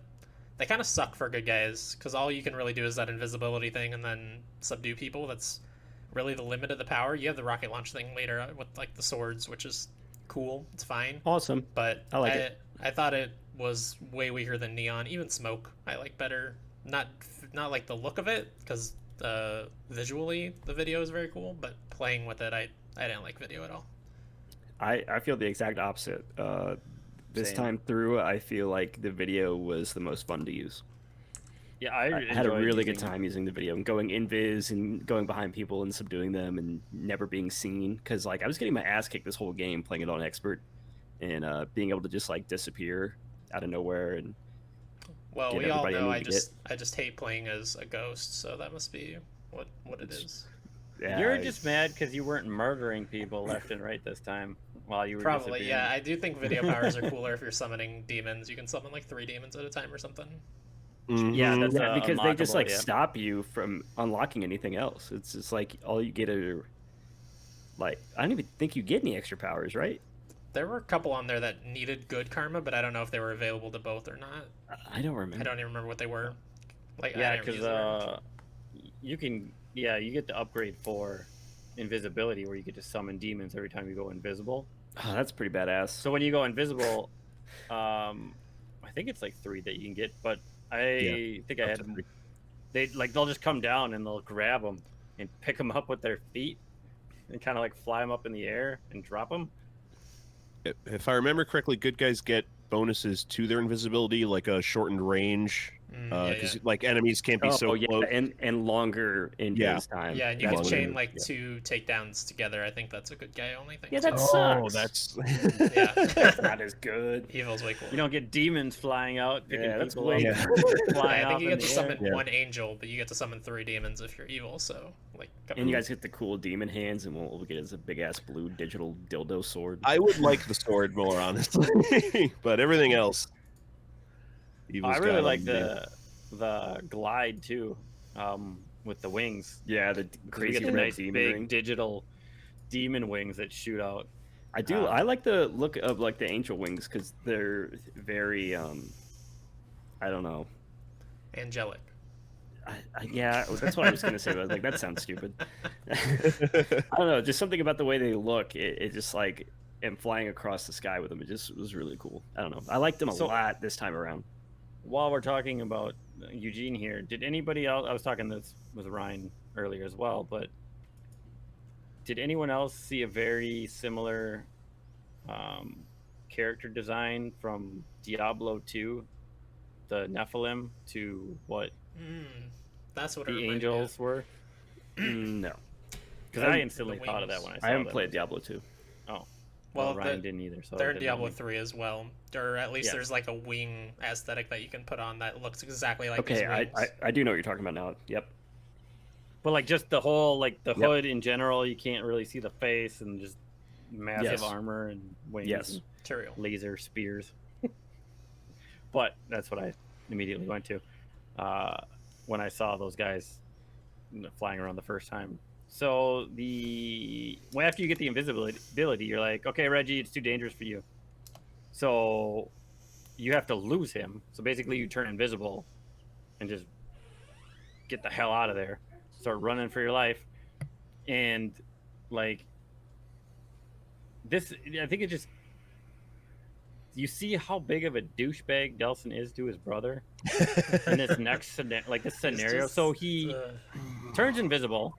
they kind of suck for good guys because all you can really do is that invisibility thing and then subdue people. That's really the limit of the power. You have the rocket launch thing later with like the swords, which is cool. It's fine, Awesome. but I like it. I thought it was way weaker than Neon. Even Smoke, I like better. Not like the look of it because visually the video is very cool, but playing with it, I didn't like video at all. I feel the exact opposite. This Same. time through, I feel like the video was the most fun to use. Yeah, I had a enjoyed really good using- time using the video and going invis and going behind people and subduing them and never being seen. Because like I was getting my ass kicked this whole game playing it on expert, and being able to just like disappear out of nowhere and Well, get we all everybody I know need to I just hate playing as a ghost, so that must be what it is. yeah, You're just mad because you weren't murdering people left and right this time while you were Probably, disappearing. yeah. I do think video powers are cooler if you're summoning demons. You can summon like 3 demons at a time or something. Mhm. Yeah, that's yeah, because they just unlockable, like yeah. stop you from unlocking anything else. It's just like all you get are like I don't even think you get any extra powers, right? There were a couple on there that needed good karma, but I don't know if they were available to both or not. I don't remember. I don't even remember what they were. Like, I Yeah, didn't use because it very much. you get the upgrade for invisibility where you get to summon demons every time you go invisible. Oh, that's pretty badass. So when you go invisible, I think it's like 3 that you can get, but I think I Up had to 3. they'll just come down and they'll grab them and pick them up with their feet and kind of like fly them up in the air and drop them. If I remember correctly, good guys get bonuses to their invisibility, like a shortened range, because like enemies can't be so yeah, close. and longer in Yeah. his time. Yeah, and you That's can what it chain is, like yeah. 2 takedowns together. I think that's a good guy only thing. Yeah, too. that Oh, sucks. that's Yeah. That's not as good. Evil's way cool. You don't get demons flying out, picking Yeah, that's people way up, Yeah. flying I think off you in get to the summon air. Yeah. 1 angel, but you get to summon 3 demons if you're evil. So like, And you guys get the cool demon hands, and what we'll get is a big ass blue digital dildo sword. I would like the sword more, honestly, but everything else. Evil's I really got like them, the glide too, with the wings. Yeah, the 'Cause we crazy get the red nice demon big ring. digital demon wings that shoot out. I do. I like the look of like the angel wings because they're very. I don't know. angelic. Yeah, that's what I was gonna say. But I was like, that sounds stupid. I don't know. Just something about the way they look. It just like and flying across the sky with them. It just was really cool. I don't know. I liked them a So- lot this time around. While we're talking about Eugene here, did anybody else? I was talking this with Ryan earlier as well, but did anyone else see a very similar character design from Diablo 2, the Nephilim, to what That's what it the reminded me of. angels were? No, Because I instantly the thought of that wings. when I saw I haven't that. played Diablo 2. Well, Well, Ryan didn't either. So they're I in didn't Diablo know. 3 as well. Or at least Yes. there's like a wing aesthetic that you can put on that looks exactly like Okay, these wings. I do know what you're talking about now. Yep. But like just the whole like the Yep. hood in general, you can't really see the face, and just massive Yes. armor and wings Yes. and Material. laser spears. But that's what I immediately went to when I saw those guys flying around the first time. So after you get the invisibility, you're like, okay, Reggie, it's too dangerous for you. So you have to lose him. So basically, you turn invisible and just get the hell out of there. Start running for your life, and like this, I think it just. You see how big of a douchebag Delson is to his brother in this next this scenario. So he turns invisible,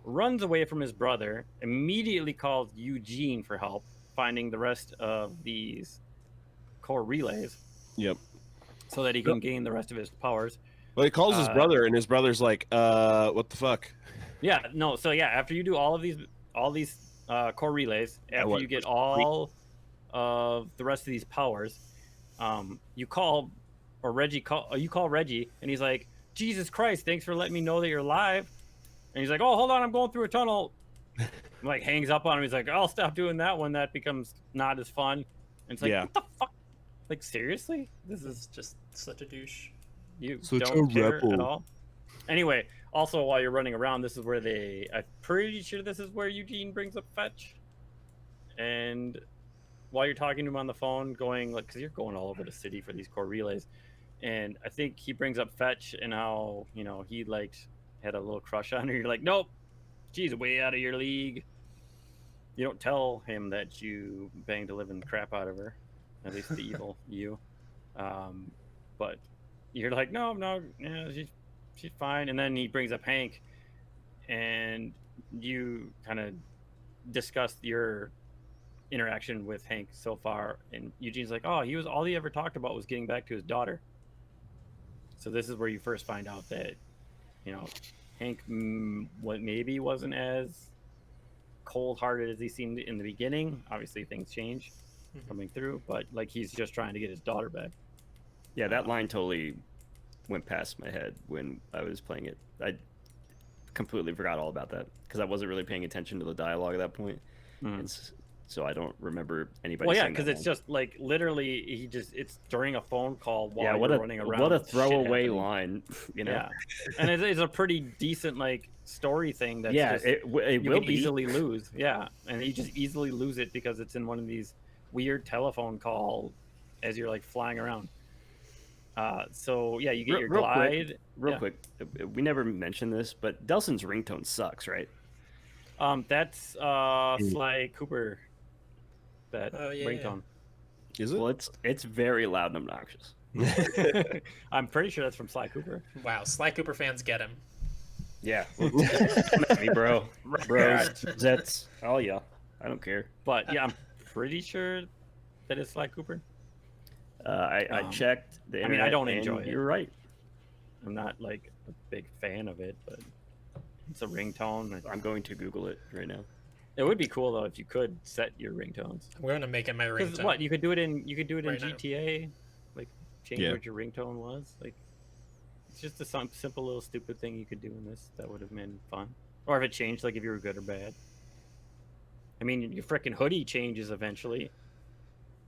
runs away from his brother, immediately calls Eugene for help, finding the rest of these core relays. Yep. So that he can gain the rest of his powers. Well, he calls his brother, and his brother's like, what the fuck? Yeah, no. So yeah, after you do all these core relays, after you get all of the rest of these powers, you call Reggie, and he's like, Jesus Christ, thanks for letting me know that you're alive. And he's like, oh, hold on, I'm going through a tunnel. Like hangs up on him. He's like, I'll stop doing that when that becomes not as fun. And it's like, what the fuck? Like, seriously? This is just such a douche. You Such don't a care rebel. at all. Anyway, also while you're running around, this is where I'm pretty sure this is where Eugene brings up Fetch. And while you're talking to him on the phone, going like, because you're going all over the city for these core relays, and I think he brings up Fetch and how he had a little crush on her. You're like, nope, she's way out of your league. You don't tell him that you banged the living crap out of her, at least the evil you. But you're like, no, yeah, she's fine. And then he brings up Hank, and you kind of discuss your interaction with Hank so far, and Eugene's like, oh, all he ever talked about was getting back to his daughter. So this is where you first find out that Hank maybe wasn't as cold-hearted as he seemed in the beginning. Obviously things change coming through, but like he's just trying to get his daughter back. Yeah, that line totally went past my head when I was playing it. I completely forgot all about that because I wasn't really paying attention to the dialogue at that point. So I don't remember anybody. Well, yeah, saying because it's just like literally it's during a phone call while you're running around. What a with shit throwaway happening. line, Yeah, and it's a pretty decent like story thing that it you will can be easily lose. Yeah, and you just easily lose it because it's in one of these weird telephone call as you're like flying around. So yeah, you get your glide. Real quick, we never mentioned this, but Delson's ringtone sucks, right? That's Sly Cooper. That ringtone. Is it? Well, it's very loud and obnoxious. I'm pretty sure that's from Sly Cooper. Wow, Sly Cooper fans get him. Yeah, well, come at me, bro. Bros, Zets, all y'all. I don't care. But yeah, I'm pretty sure that it's Sly Cooper. I checked the internet. I mean, I don't enjoy it. You're right. I'm not like a big fan of it, but it's a ringtone. I'm going to Google it right now. It would be cool though if you could set your ringtones. I'm going to make it my Because ringtone. what you could do it in Right now. GTA, like change what your ringtone was. Like it's just a simple little stupid thing you could do in this that would have been fun. Or if it changed, like if you were good or bad. I mean, your freaking hoodie changes eventually.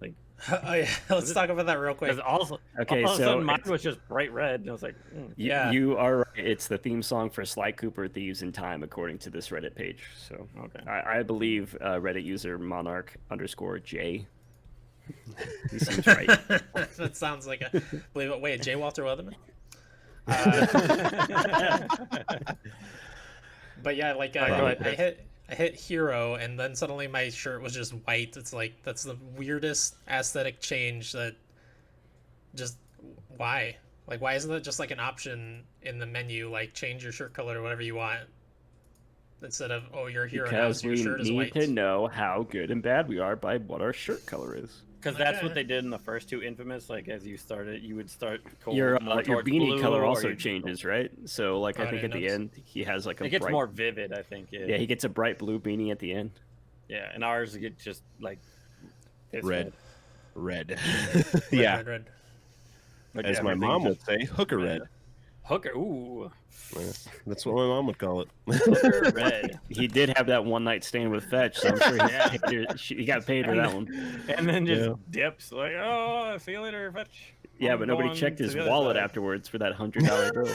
Like, Oh yeah, let's talk about that real quick. because all of a sudden mine was just bright red, and I was like, Yeah. You are right. It's the theme song for Sly Cooper Thieves in Time, according to this Reddit page. So okay. I believe Reddit user Monarch_J. He seems right. That sounds like wait, J. Walter Weatherman? But yeah, like I hit hero, and then suddenly my shirt was just white. It's like that's the weirdest aesthetic change. That just why? Like, why isn't that just like an option in the menu? Like, change your shirt color to whatever you want, instead of you're a hero now, Because so your we shirt is need white. to know how good and bad we are by what our shirt color is. Because that's what they did in the first two Infamous. Like as you started, you would start Your more towards beanie blue, color or also you'd- changes, right? So like I think at the end he has like a It gets bright, more vivid, I think. yeah, he gets a bright blue beanie at the end. Yeah, and ours get just like this Red. Red, Yeah. red. Like As my everything mom would just- say, hooker red. Hooker. Ooh. Yeah, that's what my mom would call it. Hooker red. He did have that one night stand with Fetch, so I'm sure he got paid for that one. And then just Yeah. dips like, oh, see you later, Fetch. Yeah, I'm but nobody going checked to his the other wallet side." afterwards for that $100 bill.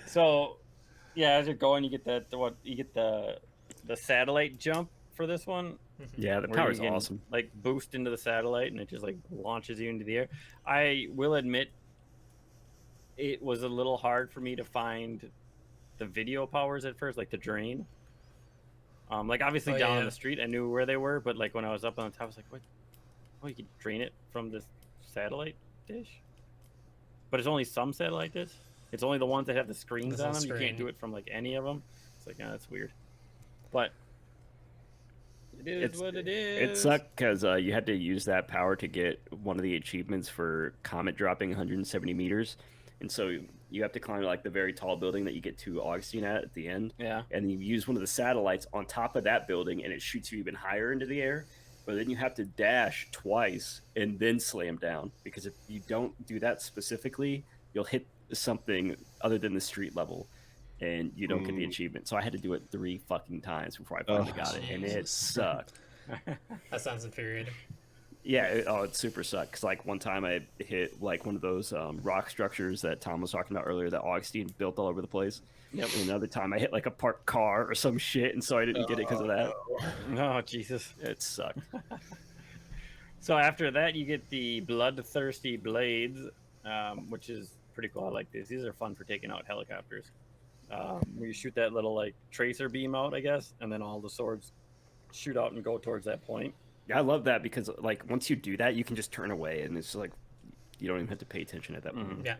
So, yeah, as you're going, you get the satellite jump for this one. Yeah, the where power's you can, awesome. Like boost into the satellite, and it just like launches you into the air. I will admit, it was a little hard for me to find the video powers at first, like the drain. Like obviously down on the street, I knew where they were, but like when I was up on the top, I was like, "What? Oh, you can drain it from this satellite dish?" But it's only some satellite dish. It's only the ones that have the screens There's no on them. You can't screen. do it from like any of them. It's like, that's weird. But it is what it is. It sucked because you had to use that power to get one of the achievements for comet dropping 170 meters, and so you have to climb like the very tall building that you get to Augustine at the end. Yeah. And you use one of the satellites on top of that building, and it shoots you even higher into the air. But then you have to dash twice and then slam down, because if you don't do that specifically, you'll hit something other than the street level, and you don't get the achievement. So I had to do it 3 fucking times before I finally got it, and it Jesus. sucked. That sounds infuriating. Yeah, it super sucked. Cause like one time I hit like one of those rock structures that Tom was talking about earlier that Augustine built all over the place. Yep. And another time I hit like a parked car or some shit, and so I didn't get it because of that. Oh, Jesus. It sucked. So after that, you get the bloodthirsty blades, which is pretty cool. I like these. These are fun for taking out helicopters. Where you shoot that little like tracer beam out, I guess, and then all the swords shoot out and go towards that point. Yeah, I love that because like once you do that, you can just turn away, and it's like you don't even have to pay attention at that point. Yeah.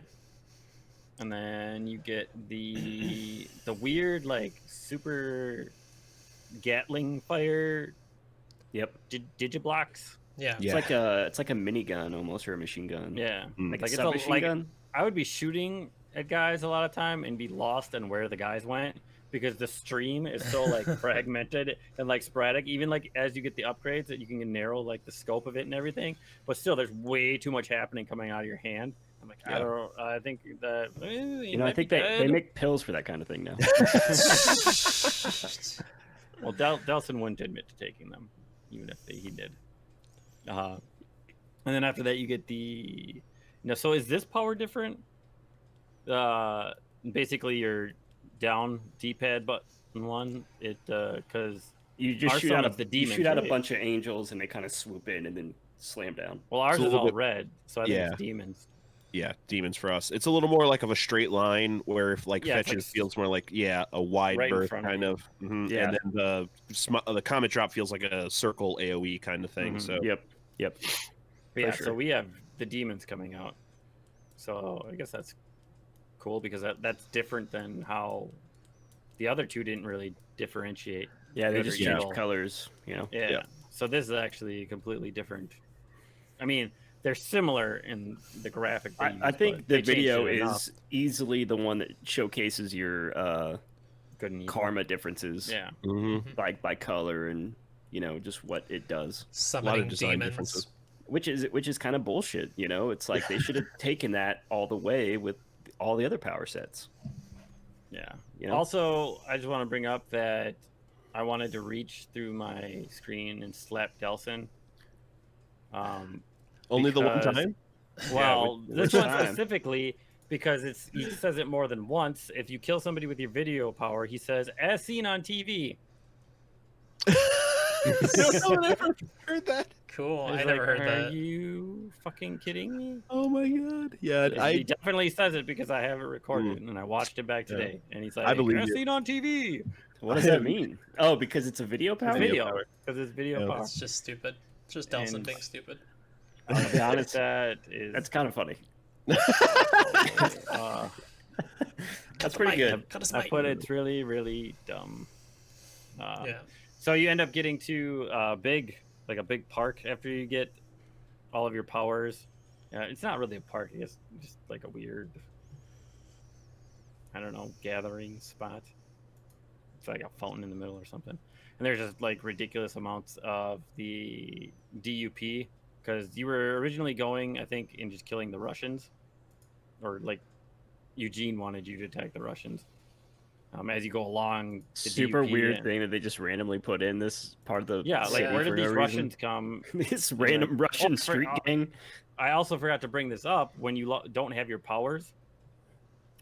And then you get the weird like super Gatling fire. Yep. Digiblocks. Yeah. It's like a minigun almost, or a machine gun. Yeah. Like a it's submachine gun. I would be shooting at guys a lot of time and be lost in where the guys went, because the stream is so like fragmented and like sporadic. Even like as you get the upgrades, that you can narrow like the scope of it and everything, but still there's way too much happening coming out of your hand. I'm like, I think that I think they make pills for that kind of thing now. Well, Delson wouldn't admit to taking them, even if he did. And then after that, you get the. So is this power different? Basically, your down D-pad button one. It because you just shoot out the demons. You shoot out a right? bunch of angels, and they kind of swoop in and then slam down. Well, ours It's a is little all bit- red, so I think it's demons. Yeah, demons for us. It's a little more like of a straight line, where if like Yeah, it's fetches like feels more like a wide right in berth front of kind you. of. Mhm. Yeah. And then the comet drop feels like a circle AOE kind of thing. Mhm. So Yep. But yeah, sure. so we have the demons coming out. So I guess that's cool, because that's different than how the other two didn't really differentiate. Yeah, they Good just or change evil. colors. Yeah. Yeah. So this is actually completely different. I mean, they're similar in the graphic. they I use, think but the they changed video it is enough. easily the one that showcases your Good and evil. karma differences. Yeah. mhm. By color and just what it does, Summoning design demons. differences. which is kind of bullshit. It's like they should have taken that all the way with all the other power sets. Yeah. You know? Also, I just want to bring up that I wanted to reach through my screen and slap Delson. Only the one because- time. Well, which this one time? specifically, because he says it more than once. If you kill somebody with your video power, he says, "as seen on TV." No one ever heard that. Cool. It's I never like, heard Are that. you fucking kidding me? Oh my god. Yeah, He definitely says it, because I have it recorded and I watched it back Yeah. today. And he's like, I believe "as you. seen on TV." What does that mean? Oh, because it's a video It's power. video, power. because it's video Yeah. power. It's just stupid. It's just Delson And- being stupid. I'll be honest, that is That's kind of funny. uh, That's pretty good. Cut a I smite. put it's really, really dumb. Yeah. So you end up getting to a big park after you get all of your powers. It's not really a park; it's just like a weird, I don't know, gathering spot. It's like a fountain in the middle or something. And there's just like ridiculous amounts of the DUP because you were originally going, I think, in just killing the Russians, or like Eugene wanted you to attack the Russians. As you go along, the Super DUP weird and- thing that they just randomly put in this part of the Yeah, like city where did for these no Russians come? reason. This random Russian Oh, street gang. I also forgot to bring this up. When you don't have your powers,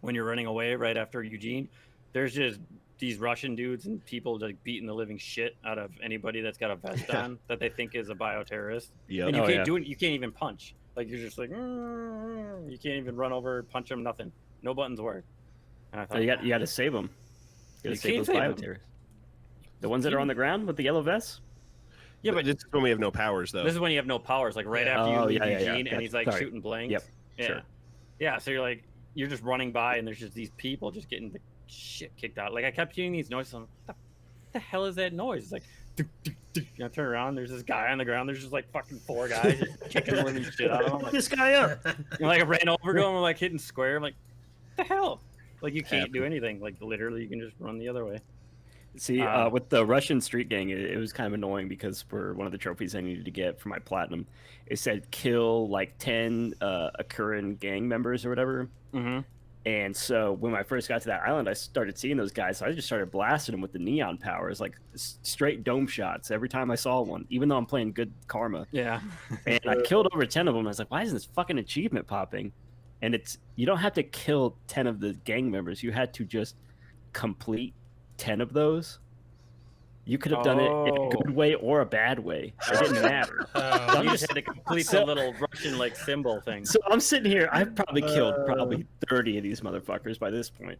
when you're running away right after Eugene, there's just these Russian dudes and people like beating the living shit out of anybody that's got a vest on that they think is a bioterrorist. Yep. And you Oh, can't yeah. do it. You can't even punch. Like you're just like, you can't even run over, punch them, nothing. No buttons work. And I So thought, you got to save them. You got You to save can't those save 'em. bioterrorists. The ones that are on the ground with the yellow vests. yeah, but this is when we have no powers, though. this is when you have no powers. Like right Yeah. after you Oh, leave yeah, yeah, yeah. Eugene, and he's like Sorry. shooting blanks. Yep. Yeah. Sure. Yeah. So you're like, you're just running by, and there's just these people just getting the shit kicked out. Like I kept hearing these noises. I'm like, what the hell is that noise? It's like, "Duk, duk, duk." I turn around. There's this guy on the ground. There's just like fucking 4 guys just kicking the living shit out of him. Like, This guy up. like I ran over to him, like hitting square. I'm like, what the hell? Like you can't Happened. do anything. Like literally, you can just run the other way. See, with the Russian street gang, it was kind of annoying because for one of the trophies I needed to get for my platinum, it said kill like 10 occurring gang members or whatever. Mm-hmm. And so when I first got to that island, I started seeing those guys. So I just started blasting them with the neon powers, like straight dome shots every time I saw one, even though I'm playing good karma. Yeah. And I killed over 10 of them. I was like, why isn't this fucking achievement popping? And you don't have to kill 10 of the gang members. You had to just complete 10 of those. You could have done it in Oh. a good way or a bad way. It didn't matter. Oh, You just had to complete the little Russian like symbol thing. So I'm sitting here. I've probably killed probably 30 of these motherfuckers by this point.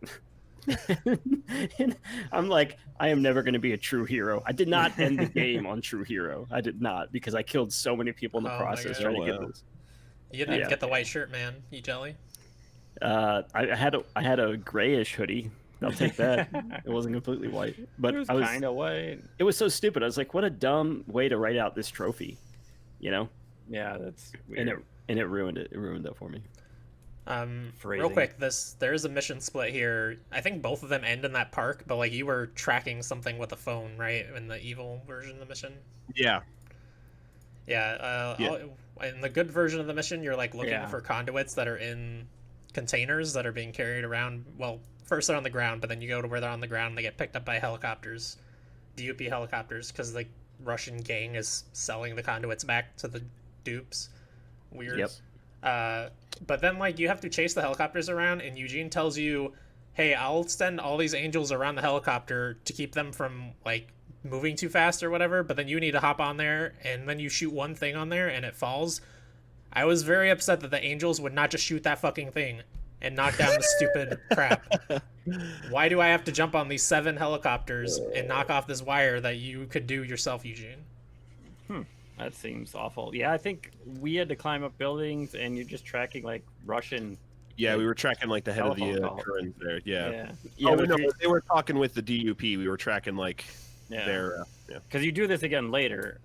And I'm like, I am never going to be a true hero. I did not end the game on true hero. I did not, because I killed so many people in the Oh my process God. trying to Oh, get wow. this. you didn't even Yeah. get the white shirt, man. You jelly? I had a grayish hoodie. I'll take that. It wasn't completely white, but it was I was. kind of white. It was so stupid. I was like, what a dumb way to write out this trophy, you know? Yeah, that's weird. And it ruined it. It ruined that for me. Real Phrasing. quick, there's a mission split here. I think both of them end in that park, but like you were tracking something with a phone, right? In the evil version of the mission. Yeah. Yeah. Yeah. In the good version of the mission, you're like looking Yeah. for conduits that are in containers that are being carried around. Well, first they're on the ground, but then you go to where they're on the ground and they get picked up by helicopters, DUP helicopters, because the Russian gang is selling the conduits back to the dupes. Weird. Yep. But then like you have to chase the helicopters around, and Eugene tells you, "Hey, I'll send all these angels around the helicopter to keep them from like moving too fast or whatever, but then you need to hop on there, and then you shoot one thing on there and it falls." I was very upset that the angels would not just shoot that fucking thing and knock down the stupid crap. Why do I have to jump on these 7 helicopters and knock off this wire that you could do yourself, Eugene? That seems awful. Yeah, I think we had to climb up buildings, and you're just tracking like Russian. Yeah, we were tracking like the head of the Telephone call. current there. Yeah. Yeah, Yeah, Oh but no, if you- they were talking with the DUP. We were tracking like yeah. their. Yeah. Because you do this again later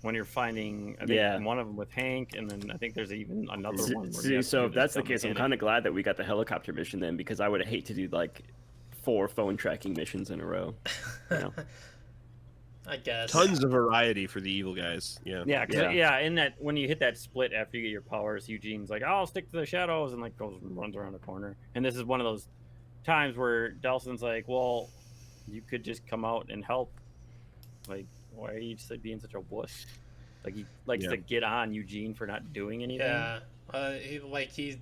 when you're finding. I think Yeah. one of them with Hank, and then I think there's even another one. Where you See, have to so do if this that's the dumb case, I'm mechanic. kind of glad that we got the helicopter mission then, because I would hate to do like 4 phone tracking missions in a row. You know? I guess. Tons of variety for the evil guys. Yeah. Yeah, 'cause, Yeah. yeah. In that, when you hit that split after you get your powers, Eugene's like, "I'll stick to the shadows," and like goes and runs around the corner. And this is one of those times where Delson's like, "Well, you could just come out and help. Like, why are you just like, being such a wuss?" Like he likes Yeah. to get on Eugene for not doing anything. Yeah. He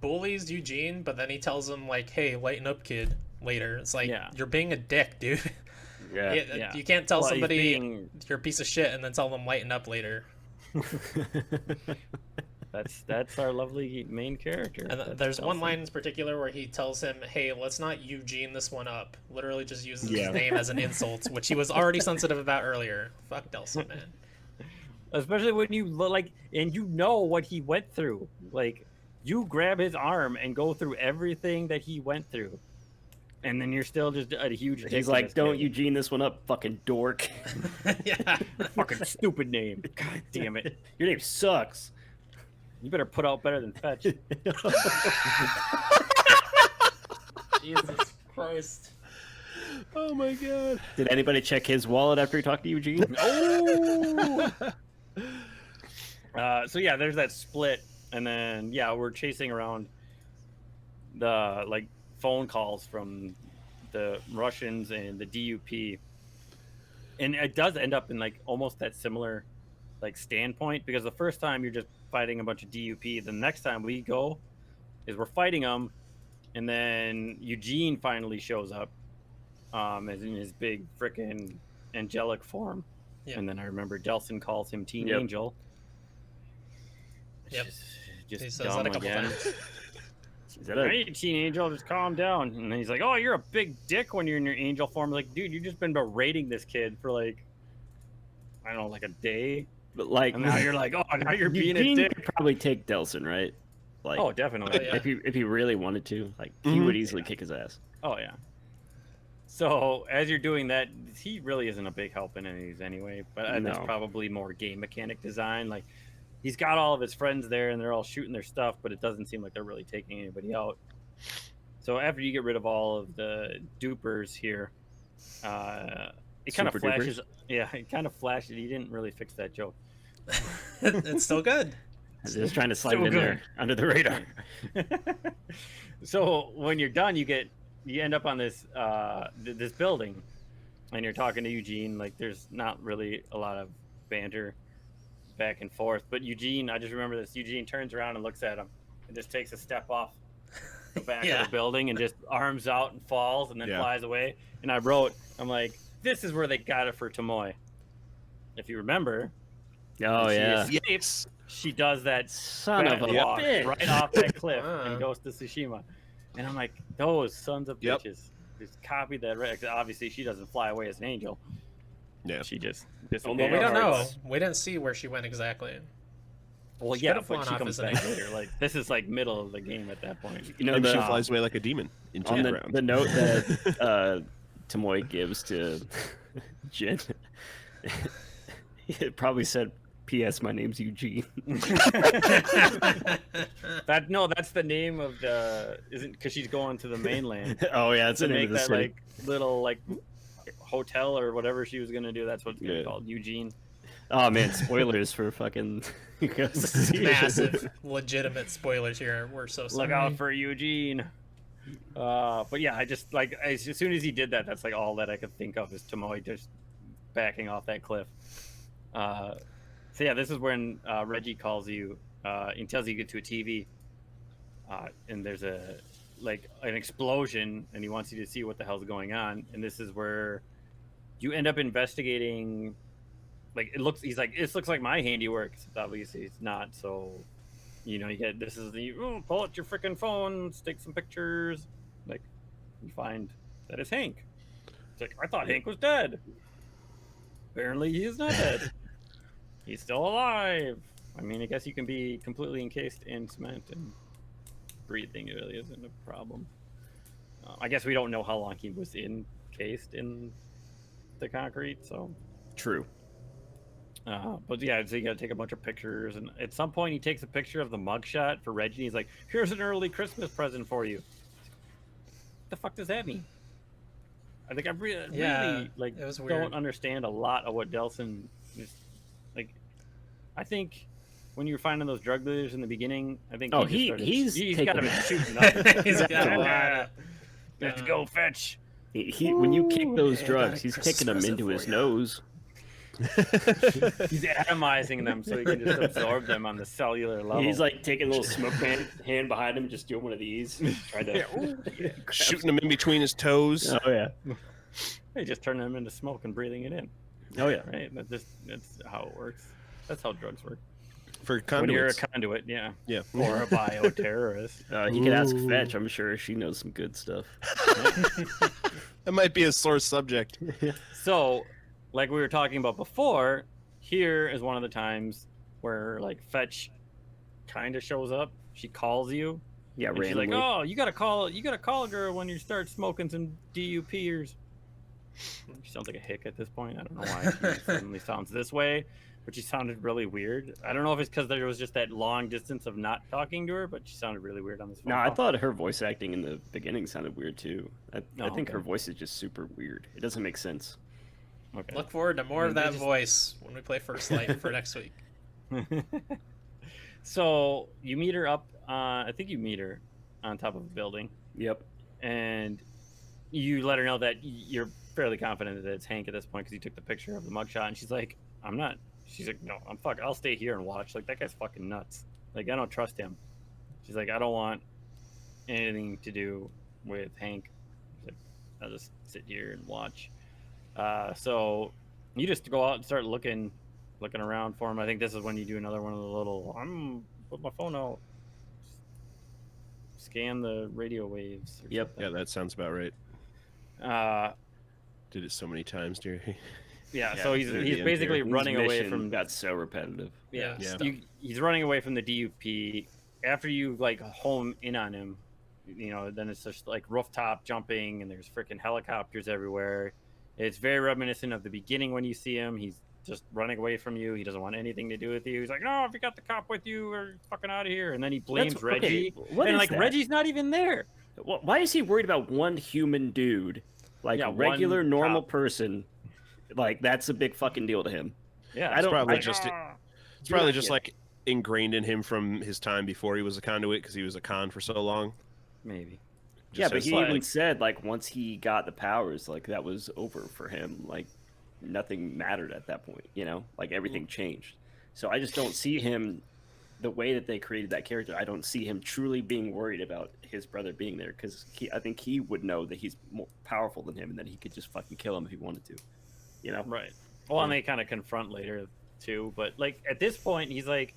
bullies Eugene, but then he tells him like, "Hey, lighten up, kid." Later, it's like, Yeah. you're being a dick, dude. Yeah. Yeah, you can't tell Well, he's somebody being- you're a piece of shit and then tell them lighten up later. That's our lovely main character. And That's there's one Delson. line in particular where he tells him, "Hey, let's not Eugene this one up." Literally just uses Yeah. his name as an insult, which he was already sensitive about earlier. Fuck Delson, man. Especially when you like, and you know what he went through. Like, you grab his arm and go through everything that he went through, and then you're still just a huge. dick He's to like, this don't kid. Eugene this one up, fucking dork. Yeah. Fucking stupid name. God damn it. Your name sucks. You better put out better than fetch. Jesus Christ. Oh my god. Did anybody check his wallet after he talked to Eugene? Oh. So yeah, there's that split, and then yeah, we're chasing around the like phone calls from the Russians and the DUP, and it does end up in like almost that similar like standpoint, because the first time you're just fighting a bunch of DUP, the next time we go is we're fighting them, and then Eugene finally shows up, as in his big freaking angelic form, Yep. and then I remember Delson calls him Teen Yep. Angel. It's Yep. just He says dumb that a couple again. times. Is that Hey, Teen Angel, just calm down. And then he's like, "Oh, you're a big dick when you're in your angel form." Like, dude, you've just been berating this kid for like, I don't know, like a day, But like, and now you're like, "Oh, now you're being a Eugene dick." could probably take Delson, right? Like, Oh, definitely. Oh, yeah. if he really wanted to, like, he would easily kick his ass. Oh yeah. So as you're doing that, he really isn't a big help in any of these anyway. But there's No. probably more game mechanic design. Like, he's got all of his friends there, and they're all shooting their stuff, but it doesn't seem like they're really taking anybody out. So after you get rid of all of the dupers here, it kind of Super flashes. Yeah, it kind of flashes. You didn't really fix that joke. It's still good. Just trying to slide So it in good. there under the radar. So when you're done, you end up on this this building, and you're talking to Eugene. Like, there's not really a lot of banter back and forth, but Eugene, I just remember this. Eugene turns around and looks at him, and just takes a step off the back Yeah. of the building and just arms out and falls and then Yeah. flies away. And I'm like, this is where they got it for Tomoe. If you remember, Oh, when yeah. she escapes, she does that Son of a walk bitch. right off that cliff Wow. and goes to Tsushima. And I'm like, those sons of Yep. bitches just copied that. Right? 'Cause obviously, she doesn't fly away as an angel. Yeah. She just Well, we don't know. disappears. We didn't see where she went exactly. Well, She yeah, could've but flown she off comes as an back angel. later. Like, this is like middle of the game at that point. You know, Maybe she the, flies away like a demon into on the the, ground. the note that Tomoe gives to Jin, it probably said, P.S. My name's Eugene. That's the name of the isn't because she's going to the mainland Oh, yeah, it's to the name make of the that city. like little like hotel or whatever she was gonna do. That's what it's gonna be Yeah. called, Eugene. Oh, man, spoilers for fucking... Massive, legitimate spoilers here. We're so sorry. Look out for Eugene. But yeah, I just like as soon as he did that, that's like all that I could think of is Tomoe just backing off that cliff. So yeah, this is when Reggie calls you and tells you to get to a TV, and there's an explosion, and he wants you to see what the hell's going on. And this is where you end up investigating. Like, he's like, this looks like my handiwork. Except obviously it's not. So, you get this is the pull out your freaking phone, take some pictures. Like, you find that it's Hank. It's like, I thought Hank was dead. Apparently, he is not dead. He's still alive. I mean, I guess you can be completely encased in cement, and breathing really isn't a problem. I guess we don't know how long he was encased in the concrete, so. True. But yeah, so you gotta take a bunch of pictures, and at some point he takes a picture of the mugshot for Reggie. He's like, "Here's an early Christmas present for you." What the fuck does that mean? I think I Yeah, really like it was weird. don't understand a lot of what Delson is like. I think when you were finding those drug dealers in the beginning, I think Oh, he's he's got taking- him shooting up. He's got a lot of- Let's go fetch. He when you kick those yeah, drugs, got a he's Christmas kicking them present into for his ya. nose. He's atomizing them so he can just absorb them on the cellular level. He's like taking a little smoke hand behind him, just doing one of these, trying to Shooting him in between his toes. Oh yeah, They just turn them into smoke and breathing it in, oh yeah. right? That's how it works. That's how drugs work. For When you're a conduits. conduit, yeah, Yeah. or a bioterrorist. He could ask Ooh. Fetch. I'm sure she knows some good stuff. That might be a sore subject. So, like we were talking about before, here is one of the times where like Fetch kind of shows up. She calls you. Yeah, And she's randomly. like, "Oh, you gotta call a girl when you start smoking some DUPers." She sounds like a hick at this point. I don't know why she suddenly sounds this way, but she sounded really weird. I don't know if it's because there was just that long distance of not talking to her, but she sounded really weird on this phone No, I call. thought her voice acting in the beginning sounded weird too. I Oh, think okay. her voice is just super weird. It doesn't make sense. Okay. Look forward to more of They that just- voice when we play First Light for next week. So you meet her up. I think you meet her on top of a building, Yep. and you let her know that you're fairly confident that it's Hank at this point because you took the picture of the mugshot, and she's like, "I'm not." She's like, "No, I'll stay here and watch. Like that guy's fucking nuts. Like I don't trust him." She's like, "I don't want anything to do with Hank." She's like, "I'll just sit here and watch." So you just go out and start looking around for him. I think this is when you do another one of the little. I'm put my phone out. Scan the radio waves. Or Yep. Yeah, that sounds about right. something. Did it so many times, Jerry. Yeah, Yeah, so he's the basically His running away mission from got so repetitive. yeah. Yeah. He's running away from the DUP. After you like home in on him, you know, then it's just like rooftop jumping and there's freaking helicopters everywhere. It's very reminiscent of the beginning when you see him. He's just running away from you. He doesn't want anything to do with you. He's like, "No, if you got the cop with you, we're fucking out of here." And then he blames Okay, Reggie. what and is like that? Reggie's not even there. Why is he worried about one human dude, like Yeah, a regular one normal cop. person? Like that's a big fucking deal to him. Yeah, I don't. probably I- just- "Ah." It's You're probably not just kidding. like ingrained in him from his time before he was a conduit because he was a con for so long. Maybe. Yeah, Just but has, he like- even said like once he got the powers, like that was over for him. Like nothing mattered at that point. You know, like everything changed. So I just don't see him the way that they created that character. I don't see him truly being worried about his brother being there because I think he would know that he's more powerful than him and that he could just fucking kill him if he wanted to. You know? Right. Well, and they kind of confront later too. But like at this point, he's like,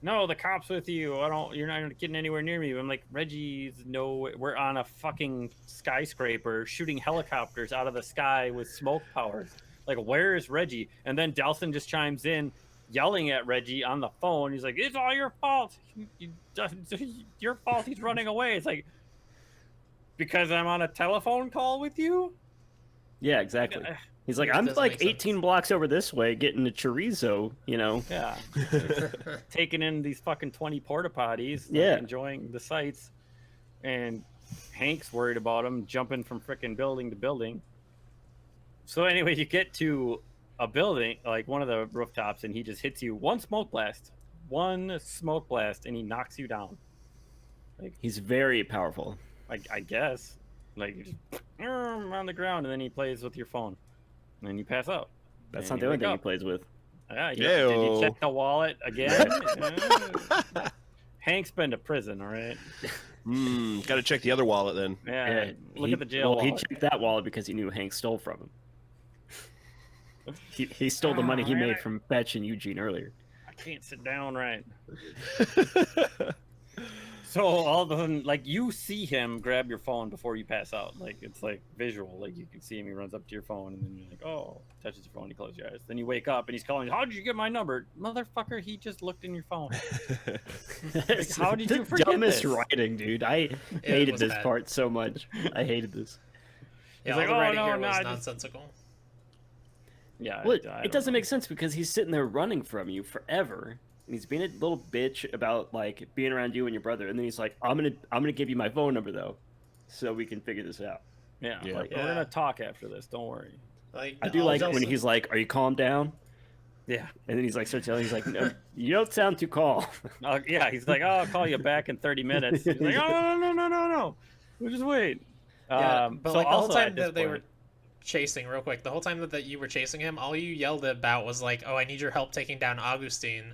"No, the cops with you. You're not getting anywhere near me." I'm like, "Reggie's no. We're on a fucking skyscraper shooting helicopters out of the sky with smoke powers. Like, where is Reggie?" And then Delson just chimes in, yelling at Reggie on the phone. He's like, "It's all your fault. Your fault. He's running away." It's like, because I'm on a telephone call with you. Yeah, exactly. He's like, It I'm doesn't like make sense. 18 blocks over this way getting a chorizo, you know? Yeah. Taking in these fucking 20 porta potties, like, Yeah. enjoying the sights, and Hank's worried about him jumping from freaking building to building. So anyway, you get to a building, like one of the rooftops, and he just hits you one smoke blast, and he knocks you down. He's very powerful. I guess, like you just on the ground, and then he plays with your phone, and then you pass out. That's And not the only wake thing he up. plays with. Yeah, did you Ew. check the wallet again? Hank's been to prison, all right? Got to check the other wallet then. Yeah, look at the jail Well, he wallet. checked that wallet because he knew Hank stole from him. He stole the money he man, made from Fetch and Eugene earlier. I can't sit down right. So all of a sudden, like, you see him grab your phone before you pass out. Like, it's like visual. Like, you can see him. He runs up to your phone, and then you're like, "Oh," touches your phone. You close your eyes. Then you wake up, and he's calling. "How did you get my number, motherfucker?" He just looked in your phone. It's how did the you forget dumbest this? writing, dude. I hated was this bad. part so much. I hated this. Yeah, He's all like, the "Oh, writing no, here no, was I just- nonsensical. Yeah, Well, I it don't doesn't know. make sense because he's sitting there running from you forever. And he's being a little bitch about like being around you and your brother, and then he's like, I'm gonna give you my phone number though, so we can figure this out." Yeah, Yeah. like, we're Yeah. gonna talk after this. Don't worry. Like I do all like when Delson- he's like, "Are you calm down?" Yeah. And then he's like, starts telling, he's like, "No, you don't sound too calm." Yeah, he's like, "Oh, I'll call you back in 30 minutes." He's like, "Oh, no. We'll just wait." Yeah, but so like the whole also time at this that they were point- chasing, real quick, the whole time that you were chasing him, all you yelled about was like, "Oh, I need your help taking down Augustine."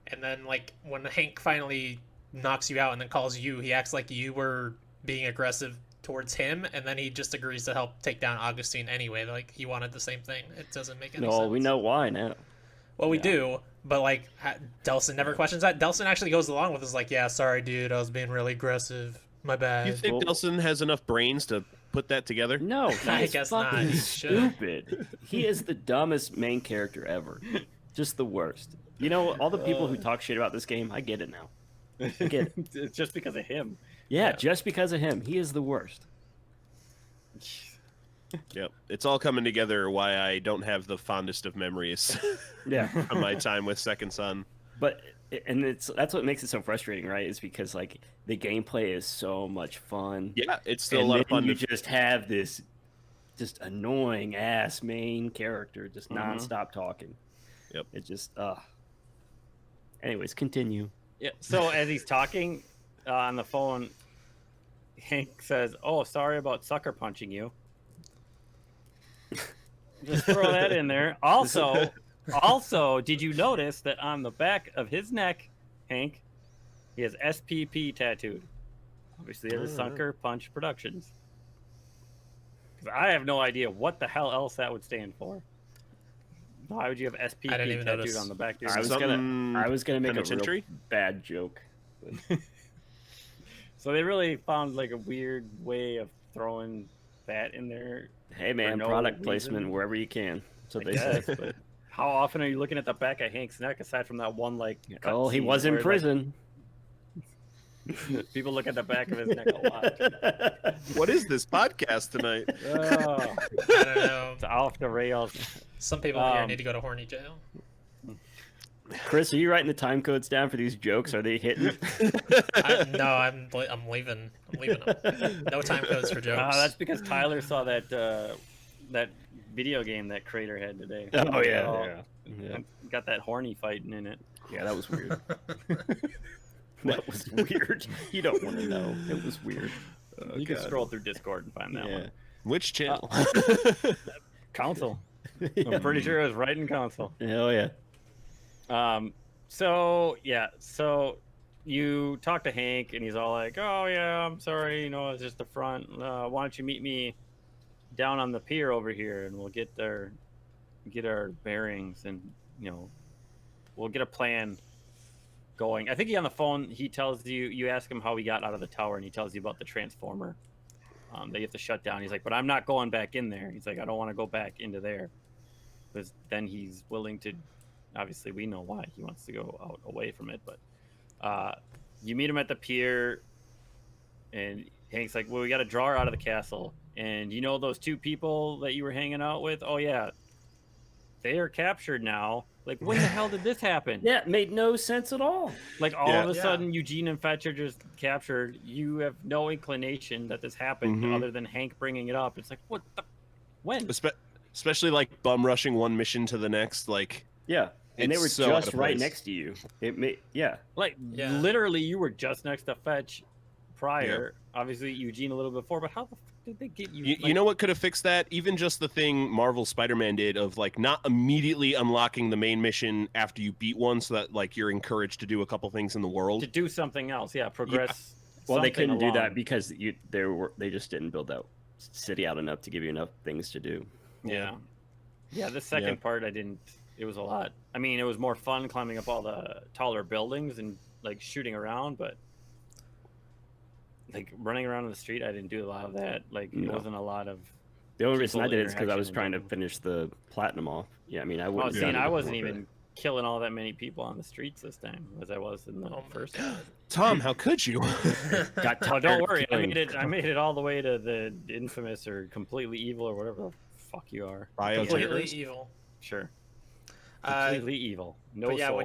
And then like when Hank finally knocks you out and then calls you, he acts like you were being aggressive towards him, and then he just agrees to help take down Augustine anyway. Like he wanted the same thing. It doesn't make any sense. No, we know why now. Well, we Yeah. do, but like Delson never questions that. Delson actually goes along with us, like, "Yeah, sorry, dude, I was being really aggressive. My bad." You think Well- Delson has enough brains to put that together? No, I he's guess not. fucking He should. stupid. He is the dumbest main character ever. Just the worst. You know, all the people who talk shit about this game, I get it now. I get it. It's just because of him. Yeah, Yeah. just because of him, he is the worst. Yep. It's all coming together why I don't have the fondest of memories Yeah, from my time with Second Son. but that's what makes it so frustrating, right? Is because like the gameplay is so much fun. Yeah, it's still and a lot of then fun. you To... just have this just annoying ass main character just Mhm. nonstop talking. Yep. It just Anyways, continue. Yeah. So as he's talking on the phone, Hank says, "Oh, sorry about sucker punching you." Just throw that in there. Also, did you notice that on the back of his neck, Hank, he has SPP tattooed? Obviously, it is Sucker Punch Productions. 'Cause I have no idea what the hell else that would stand for. Why would you have SPP I didn't even tattooed notice. on the back of your I was neck? gonna make a real penitentiary? bad joke. So they really found like a weird way of throwing that in there. Hey man, no product reason. placement wherever you can. So I they guess, say. but how often are you looking at the back of Hank's neck aside from that one like? Oh, he cutscene was in where, like, prison. people look at the back of his neck a lot. What is this podcast tonight? Oh, I don't know. it's off the rails. Some people here need to go to horny jail. Chris, are you writing the time codes down for these jokes? Are they hitting? No, I'm leaving. I'm leaving them. No time codes for jokes. That's because Tyler saw that that video game that Crater had today. Oh yeah. Got that horny fighting in it. Yeah, that was weird. That was weird. You don't want to know. It was weird. You can scroll through Discord and find that one. Which channel? Console. I'm pretty sure it was right in console. Hell yeah. So you talk to Hank and he's all like, "Oh yeah, I'm sorry, it's just the front. Why don't you meet me down on the pier over here and we'll get our bearings and we'll get a plan going." I think on the phone he tells you ask him how he got out of the tower and he tells you about the transformer that you have to shut down. He's like, "But I'm not going back in there." He's like, "I don't want to go back into there," because then he's willing to. Obviously, we know why he wants to go out away from it, but you meet him at the pier, and Hank's like, "Well, we got to draw her out of the castle." And those two people that you were hanging out with? Oh yeah, they are captured now. Like, when the hell did this happen? Yeah, it made no sense at all. Like, all of a Yeah. sudden, Eugene and Fetch are just captured. You have no inclination that this happened Mhm. other than Hank bringing it up. It's like, what the? When? Especially like bum rushing one mission to the next. Like, Yeah, and they It's were so out just of right place. next to you. It made Like, Yeah. literally, you were just next to Fetch prior. Obviously, Eugene a little before, but how the fuck did they get you? you know what could have fixed that? Even just the thing Marvel Spider-Man did of like not immediately unlocking the main mission after you beat one, so that like you're encouraged to do a couple things in the world. to do something else. Yeah, progress. Well, they something couldn't do that along. because they just didn't build that city out enough to give you enough things to do. Yeah. The second part, I didn't. It was a lot. I mean, it was more fun climbing up all the taller buildings and like shooting around, but like running around in the street, I didn't do a lot of that. Like, it No. wasn't a lot of. The only reason I People did it is because I was interaction trying to and- finish the platinum off. Yeah, I mean, I Oh, wouldn't. see, have and done it I wasn't before, even killing all that many people on the streets this time as I was in the Oh my first. God. Tom, how could you? but got Oh, tired don't of worry, I killing- made it all the way to the infamous or completely evil or whatever the fuck you are. Completely Bioterrorist? evil. Sure. Uh, Completely evil. No but yeah, soul.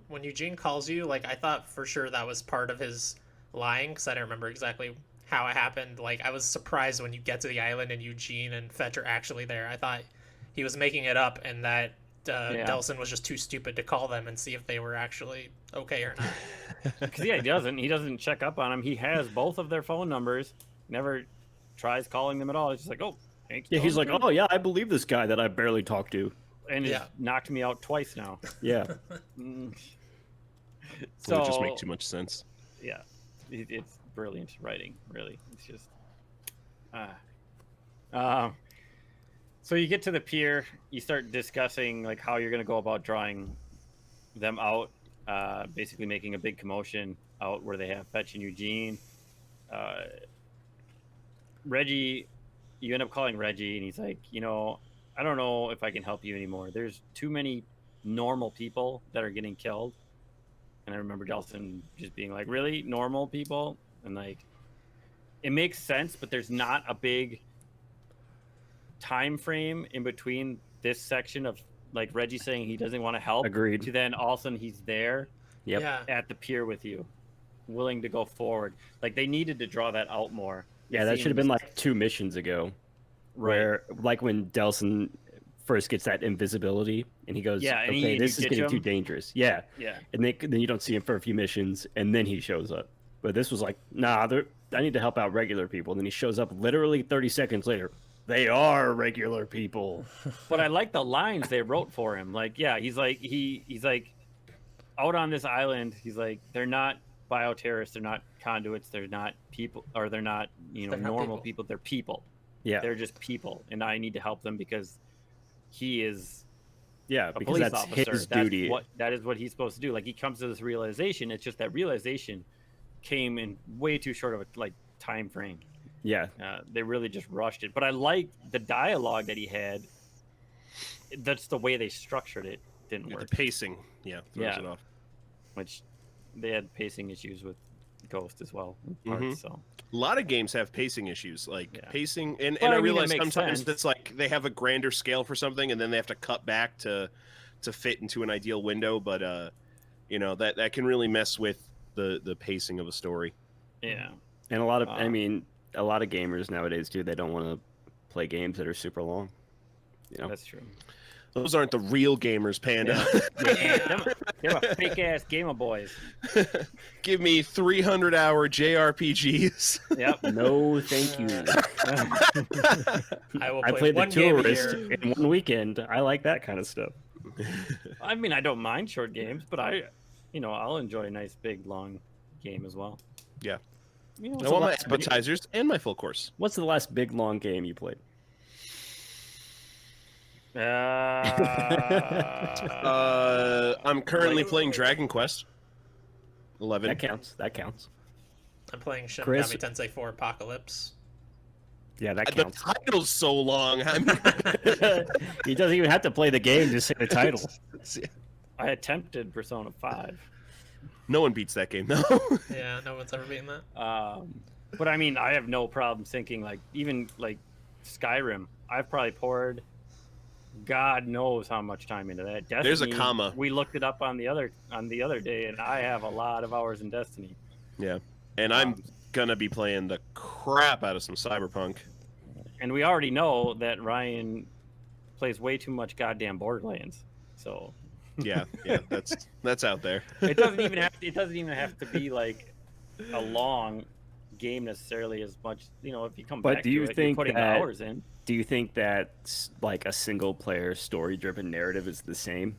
when Eugene calls you, like, I thought for sure that was part of his lying because I don't remember exactly how it happened. Like, I was surprised when you get to the island and Eugene and Fetch are actually there. I thought he was making it up and that Delson was just too stupid to call them and see if they were actually okay or not. Because he doesn't check up on them. He has both of their phone numbers. Never tries calling them at all. He's just like, "Oh, Hank's Yeah, he's calling like, me?" oh yeah, I believe this guy that I barely talked to. and Yeah. it's knocked me out twice now. Yeah, Mm. So it just make too much sense. Yeah, it's brilliant writing. Really, it's just. So you get to the pier, you start discussing like how you're gonna go about drawing them out. Basically, making a big commotion out where they have Fetch and Eugene. Reggie, you end up calling Reggie, and he's like, I don't know if I can help you anymore. There's too many normal people that are getting killed. And I remember Delson just being like, really? Normal people? And like, it makes sense, but there's not a big time frame in between this section of like Reggie saying he doesn't want to help agreed. to then all of a sudden he's there Yep. Yeah. at the pier with you, willing to go forward. Like, they needed to draw that out more. Yeah, that should have been like 2 missions ago, where like when Delson first gets that invisibility, and he goes, Yeah, and "Okay, you this is ditch getting too him? dangerous." Yeah, Yeah. and then you don't see him for a few missions, and then he shows up. But this was like, nah, I need to help out regular people. And then he shows up literally 30 seconds later. They are regular people. But I like the lines they wrote for him. Like, yeah, he's like he's like out on this island. He's like, they're not bioterrorists, they're not conduits, they're not people, or they're not They're not normal people. people. They're people. Yeah, They're just people, and I need to help them because he is yeah, a because police that's officer. his That's duty. that is what he's supposed to do. Like, he comes to this realization. It's just that realization came in way too short of a time frame. Yeah, They really just rushed it. But I liked the dialogue that he had. That's the way they structured it. Didn't The work. pacing, throws Yeah. it off. Which they had pacing issues with Ghost as well. In parts, Mhm. So A lot of games have pacing issues, like Yeah. pacing, and But, I I mean, it realize makes sometimes sense. it's like they have a grander scale for something, and then they have to cut back to fit into an ideal window. But that can really mess with the pacing of a story. yeah, and a lot of a lot of gamers nowadays too. They don't want to play games that are super long. that's true. Those aren't the real gamers, Panda. They're a fake ass Game of Boys. Give me 300-hour JRPGs. Yep. No, thank you. I will I play played the one game a Tourist year. in one weekend. I like that kind of stuff. I mean, I don't mind short games, but I'll enjoy a nice big long game as well. Yeah. You know, I it's a want my lot- appetizers and my full course. What's the last big long game you played? I'm currently playing Dragon Quest 11. That counts. That counts. I'm playing Shin Chris? Megami Tensei 4 Apocalypse. Yeah, that The counts. title's so long. I mean, He doesn't even have to play the game to say the title. I attempted Persona 5. No one beats that game, though. Yeah, no one's ever beaten that. But I mean, I have no problem thinking even Skyrim. I've probably poured God knows how much time into that. Destiny, There's a comma. We looked it up on the other day, and I have a lot of hours in Destiny. Yeah. And I'm going to be playing the crap out of some Cyberpunk. And we already know that Ryan plays way too much goddamn Borderlands. So Yeah, that's out there. it doesn't even have to be like a long game necessarily as much. If you come But back do to you it, you're think putting that- the hours in. Do you think that like a single player story driven narrative is the same?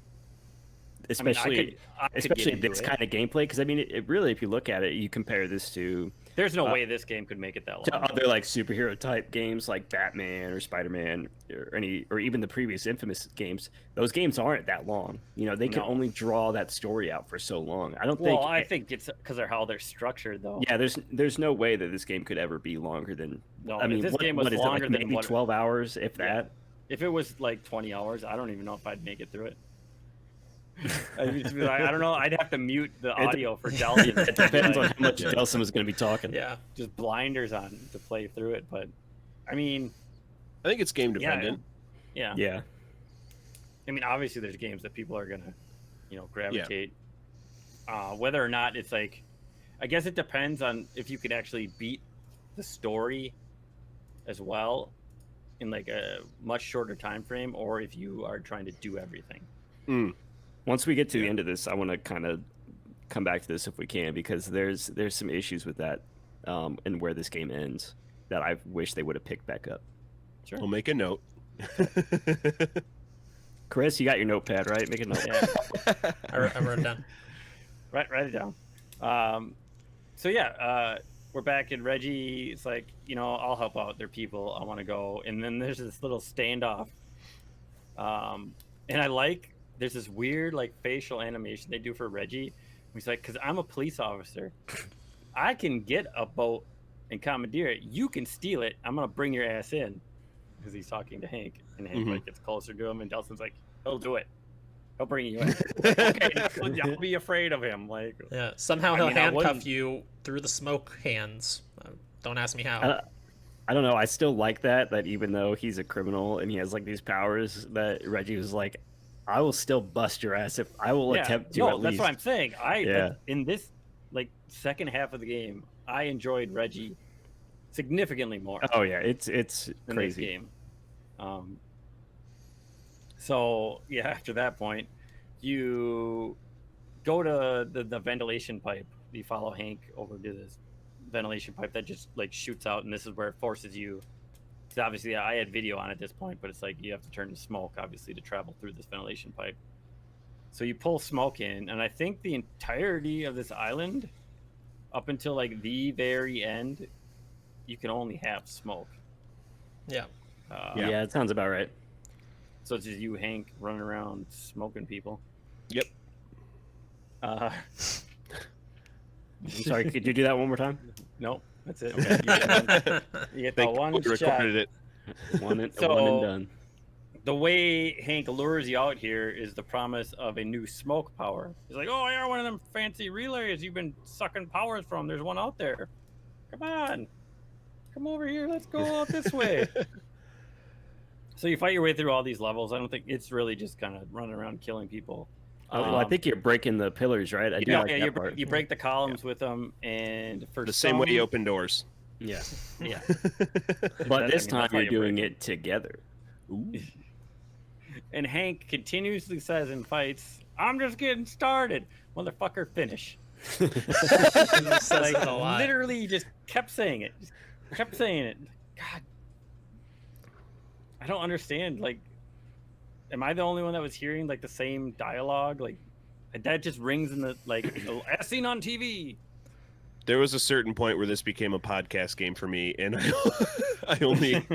Especially I could especially get into this it. kind of gameplay, because I mean, it really, if you look at it, you compare this to There's no way this game could make it that to long. other like superhero type games like Batman or Spider-Man or even the previous infamous games. Those games aren't that long. They can No. only draw that story out for so long. I don't Well, think. I think it's because of how they're structured, though. Yeah, there's no way that this game could ever be longer than. No, I if mean, this what, game was what is it, longer like than maybe what- 12 hours, if Yeah. that. If it was like 20 hours, I don't even know if I'd make it through it. I don't know. I'd have to mute the audio for Delson. It depends on how much Delson is going to be talking. Yeah. Just blinders on to play through it. But I mean, I think it's game Yeah. dependent. yeah. Yeah. I mean, obviously, there's games that people are gonna, gravitate. Whether or not it's like, I guess it depends on if you could actually beat the story as well in like a much shorter time frame, or if you are trying to do everything. Once we get to the end of this, I want to kind of come back to this if we can, because there's some issues with that and where this game ends that I wish they would have picked back up. Sure. We'll make a note. Chris, you got your notepad, right? Make a note. Yeah. I wrote it down. Write it down. So yeah, we're back in Reggie. It's like, I'll help out. They're people. I want to go. And then there's this little standoff. And I like, there's this weird like facial animation they do for Reggie. He's like, because I'm a police officer. I can get a boat and commandeer it. You can steal it. I'm going to bring your ass in. Because he's talking to Hank. And Hank like gets closer to him. And Delson's like, he'll do it. He'll bring you in. Okay, I'll be afraid of him. Like, Yeah. Somehow I he'll mean, I handcuff wouldn't- you through the smoke hands. Don't ask me how. I don't know. I still like that even though he's a criminal and he has like these powers, that Reggie was like, I will still bust your ass if I will attempt to no, at that's least. what I'm saying. Yeah. In this like second half of the game, I enjoyed Reggie significantly more Oh yeah, it's in this crazy. game. So yeah, after that point, you go to the ventilation pipe. You follow Hank over to this ventilation pipe that just like shoots out, and this is where it forces you. Because obviously, I had video on at this point, but it's like you have to turn to smoke, obviously, to travel through this ventilation pipe. So you pull smoke in, and I think the entirety of this island, up until like the very end, you can only have smoke. Yeah. Yeah, it sounds about right. So it's just you, Hank, running around smoking people. Yep. Uh, I'm sorry, could you do that one more time? nope, that's it. Okay. You get the Thank one you. We shot. recorded it. One and So- done. The way Hank lures you out here is the promise of a new smoke power. He's like, "Oh, yeah, one of them fancy relays you've been sucking powers from. There's one out there. Come on, come over here. Let's go out this way." So you fight your way through all these levels. I don't think it's really just kind of running around killing people. Well, I think you're breaking the pillars, right? I do like that part. you break the columns with them, and for The same way you open doors. Yeah. Yeah. But this time that's how you're you doing break it together. Ooh. And Hank continuously says in fights, "I'm just getting started." Motherfucker, finish. He says Like, it a lot. literally, he just kept saying it. Just kept saying it. God, I don't understand. Like, am I the only one that was hearing like the same dialogue? Like, that just rings in the like as seen on TV. There was a certain point where this became a podcast game for me, and I only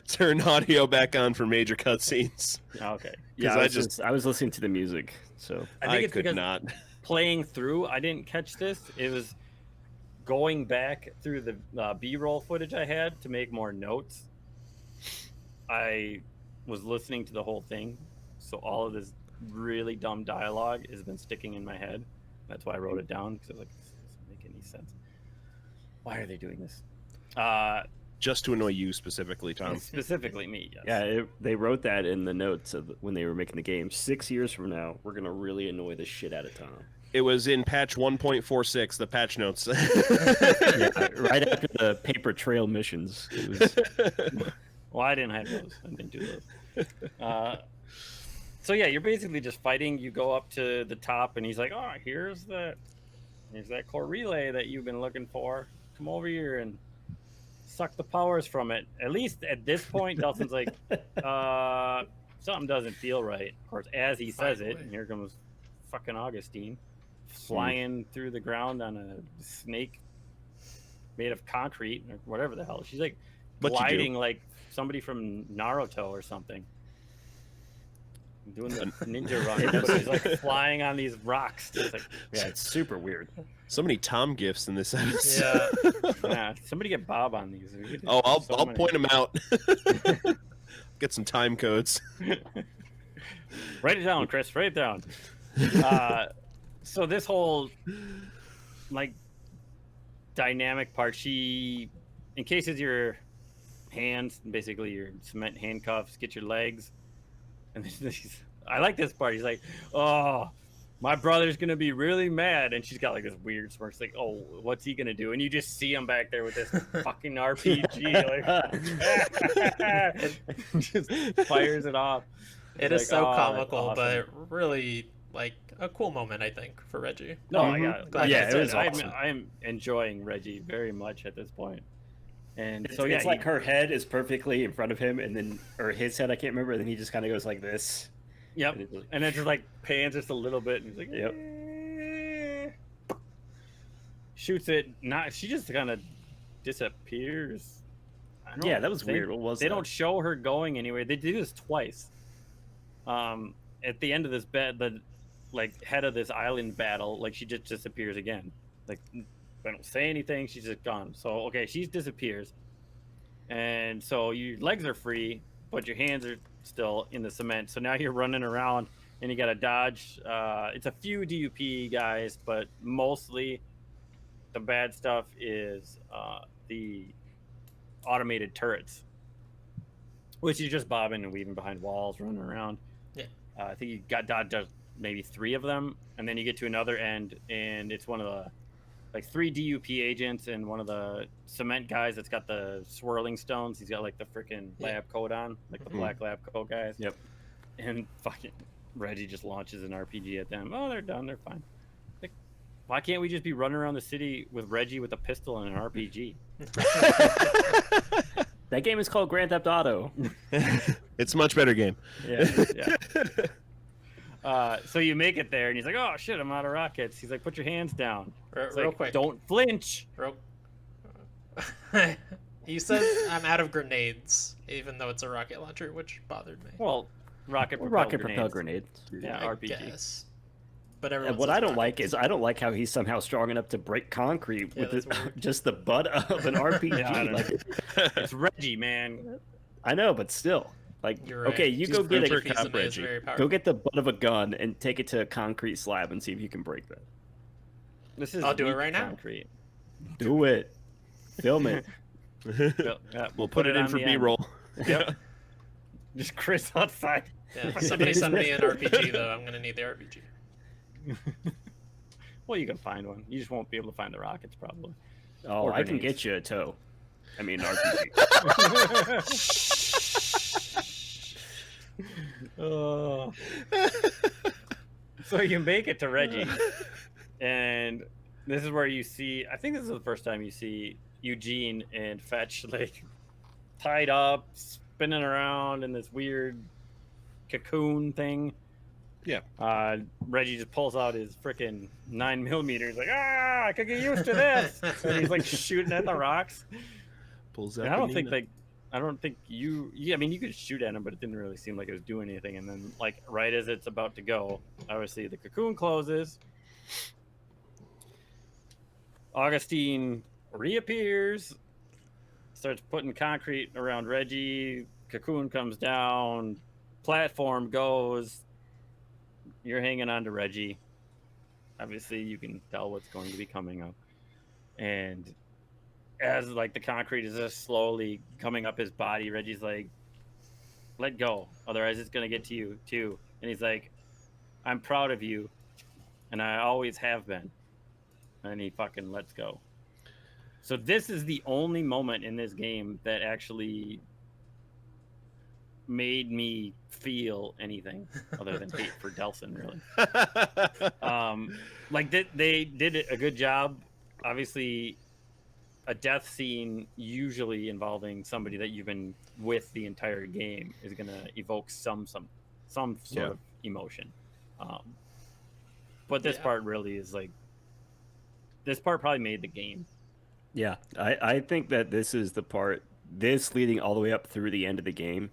turned audio back on for major cutscenes. Okay. Yeah, I I was listening to the music, so I think it's could because not. playing through, I didn't catch this. It was going back through the B-roll footage I had to make more notes. I was listening to the whole thing, so all of this really dumb dialogue has been sticking in my head. That's why I wrote it down, because I was like, this doesn't make any sense. Why are they doing this? Just to annoy you specifically, Tom. Specifically me, yes. yeah, they wrote that in the notes of when they were making the game. 6 years from now, we're gonna really annoy the shit out of Tom. It was in patch 1.46, the patch notes. Yeah, right after the paper trail missions. It was, Well, I didn't have those. I didn't do those. So yeah, you're basically just fighting. You go up to the top, and he's like, "Oh, here's that core relay that you've been looking for. Come over here and suck the powers from it." At least at this point, Delson's like, something doesn't feel right. Of course, as he says it, and here comes fucking Augustine flying through the ground on a snake made of concrete or whatever the hell. She's like What you do? gliding like somebody from Naruto or something. Doing the ninja run, but she's like flying on these rocks. It's like, yeah, it's super weird. So many Tom gifts in this episode. Yeah. yeah, somebody get Bob on these. We could Oh, do so I'll many. point them out. Get some time codes. Write it down, Chris. Write it down. So this whole like dynamic part, she encases your hands, basically your cement handcuffs, get your legs, and then I like this part. He's like, "Oh, my brother's gonna be really mad," and she's got like this weird smirk. She's like, "Oh, what's he gonna do?" And you just see him back there with this fucking RPG, like just fires it off. It It's is like, so "Oh, that's comical, awesome." but really like a cool moment, I think, for Reggie. No, Mhm. like Yeah, I it said, was awesome. I'm enjoying Reggie very much at this point. And It's, so yeah, it's like her head is perfectly in front of him, and then or his head, I can't remember. And then he just kind of goes like this. yep, And it's like- and then just like pans just a little bit, and he's like, Yep. "Eh." Shoots it. Not she just kind of disappears. I don't Yeah, that was think- weird. What was They that? don't show her going anywhere. They do this twice. At the end of this the like head of this island battle, like she just disappears again. Like they don't say anything. She's just gone. So okay, she disappears, and so your legs are free, but your hands are still in the cement. So now you're running around, and you got to dodge. It's a few DUP guys, but mostly the bad stuff is the automated turrets, which you just bobbing and weaving behind walls, running around. Yeah. I think you got dodged maybe 3 of them, and then you get to another end, and it's one of the like 3 DUP agents and one of the cement guys that's got the swirling stones. He's got like the freaking Yeah. lab coat on, like the Mhm. black lab coat guys. Yep. And fucking Reggie just launches an RPG at them. Oh, they're done. They're fine. Like, why can't we just be running around the city with Reggie with a pistol and an RPG? That game is called Grand Theft Auto. It's a much better game. Yeah. So you make it there, and he's like, "Oh shit, I'm out of rockets." He's like, "Put your hands down." It's Real like, quick. don't flinch. He says I'm out of grenades, even though it's a rocket launcher, which bothered me. Well, rocket Propelled grenades. Yeah, I RPG. guess. But And everyone what says I don't rockets. like is I don't like how he's somehow strong enough to break concrete Yeah, with that's it, weird. just the butt of an RPG. Yeah, I don't like, It's Reggie, man. I know, but still, like, You're right. okay, you He's go get super a, cop is Reggie. very powerful. go get the butt of a gun and take it to a concrete slab and see if you can break that. This is I'll do it weak right now. concrete. Do it. Film it. We'll put it in on for the end. B-roll. Yep. Just Chris outside. Yeah, somebody send me an RPG though. I'm gonna need the RPG. Well, you can find one. You just won't be able to find the rockets, probably. Oh, Or I can grenades. get you a tow. I mean, RPG. Oh. So you make it to Reggie, and this is where you see. I think this is the first time you see Eugene and Fetch like tied up, spinning around in this weird cocoon thing. Yeah. Reggie just pulls out his freaking 9mm. He's like, "Ah, I could get used to this." And he's like shooting at the rocks. Pulls And out I don't the think Nina. like, I don't think you. Yeah, I mean, you could shoot at him, but it didn't really seem like it was doing anything. And then, like, right as it's about to go, obviously the cocoon closes. Augustine reappears, starts putting concrete around Reggie. Cocoon comes down, platform goes. You're hanging on to Reggie. Obviously, you can tell what's going to be coming up, and as like the concrete is just slowly coming up his body, Reggie's like, "Let go, otherwise it's gonna get to you too." And he's like, "I'm proud of you, and I always have been." And he fucking lets go. So this is the only moment in this game that actually made me feel anything other than hate for Delson, really. Like they did a good job. Obviously, a death scene usually involving somebody that you've been with the entire game is going to evoke some sort Yeah. of emotion. But this Yeah. part really is like, this part probably made the game. Yeah, I think that this is the part, this leading all the way up through the end of the game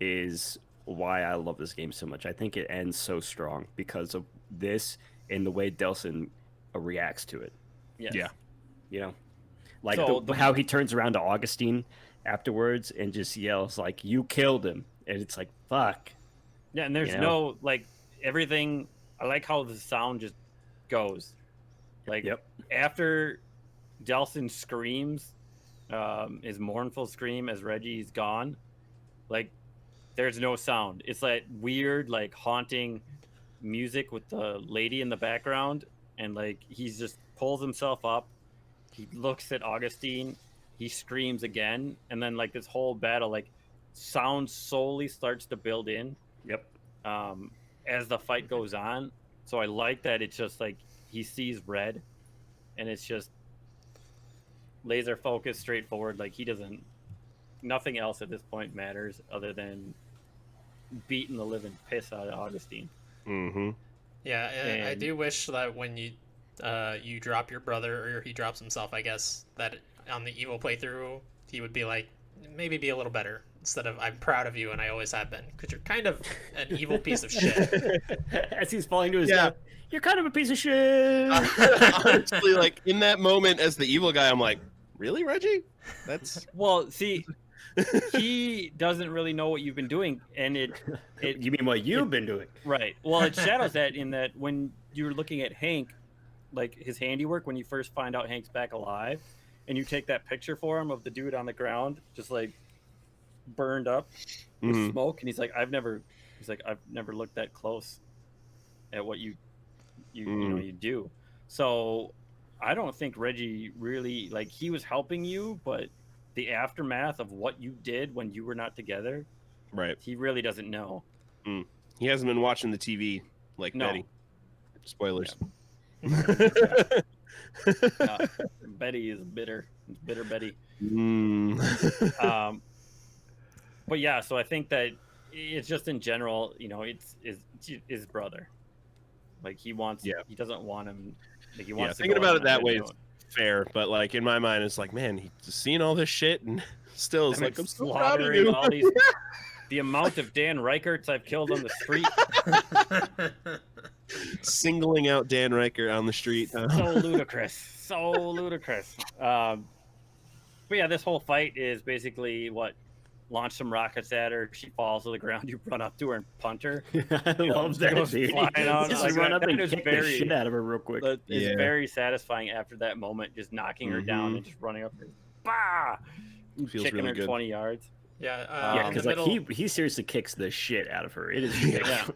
is why I love this game so much. I think it ends so strong because of this and the way Delson reacts to it. Yes. Yeah. You know, like So how he turns around to Augustine afterwards and just yells like, "You killed him," and it's like, "Fuck." Yeah, and there's You know? no like everything. I like how the sound just goes. Like Yep. after Delson screams, his mournful scream as Reggie's gone, like there's no sound. It's that weird, like haunting music with the lady in the background, and like he's just pulls himself up. He looks at Augustine. He screams again, and then like this whole battle, like sound slowly starts to build in. Yep. As the fight goes on. So I like that it's just like he sees red, and it's just laser focused, straightforward. Like he doesn't, nothing else at this point matters other than beating the living piss out of Augustine. Mm-hmm. Yeah, and I And- do wish that when you you drop your brother, or he drops himself, I guess, that on the evil playthrough he would be like, maybe be a little better instead of "I'm proud of you and I always have been," because you're kind of an evil piece of shit. As he's falling to his Yeah. death, "You're kind of a piece of shit." Honestly, like in that moment as the evil guy, I'm like, really, Reggie? That's Well, see, he doesn't really know what you've been doing, and it You mean what you've been doing? right. Well, it shadows that in that when you're looking at Hank, like his handiwork, when you first find out Hank's back alive, and you take that picture for him of the dude on the ground, just like burned up with Mhm. smoke, and he's like, I've never looked that close at what you know you do. So I don't think Reggie really, like, he was helping you, but the aftermath of what you did when you were not together, right. he really doesn't know. He hasn't been watching the TV like No. Betty. Spoilers. Betty is bitter. It's bitter Betty. Mm. But yeah, so I think that it's just in general, you know, it's his brother. Like he doesn't want him. Like he wants to thinking go about on it a that good way is note. fair, but like in my mind, it's like, man, he's seeing all this shit and still is I mean, like, I'm so proud of slaughtering you. all these. The amount of Dan Reicherts I've killed on the street, Singling out Dan Riker on the street. so ludicrous, so ludicrous. But yeah, this whole fight is basically launch some rockets at her. She falls to the ground. You run up to her and punt her. I love that, goes dude. flying out. Just Like, run up that and is kick the very- shit out of her real quick. But it's Yeah. very satisfying after that moment, just knocking her down Mhm. and just running up and bah, It feels kicking really her good. 20 yards. Yeah, Yeah, in because the like middle, he seriously kicks the shit out of her. It is Yeah.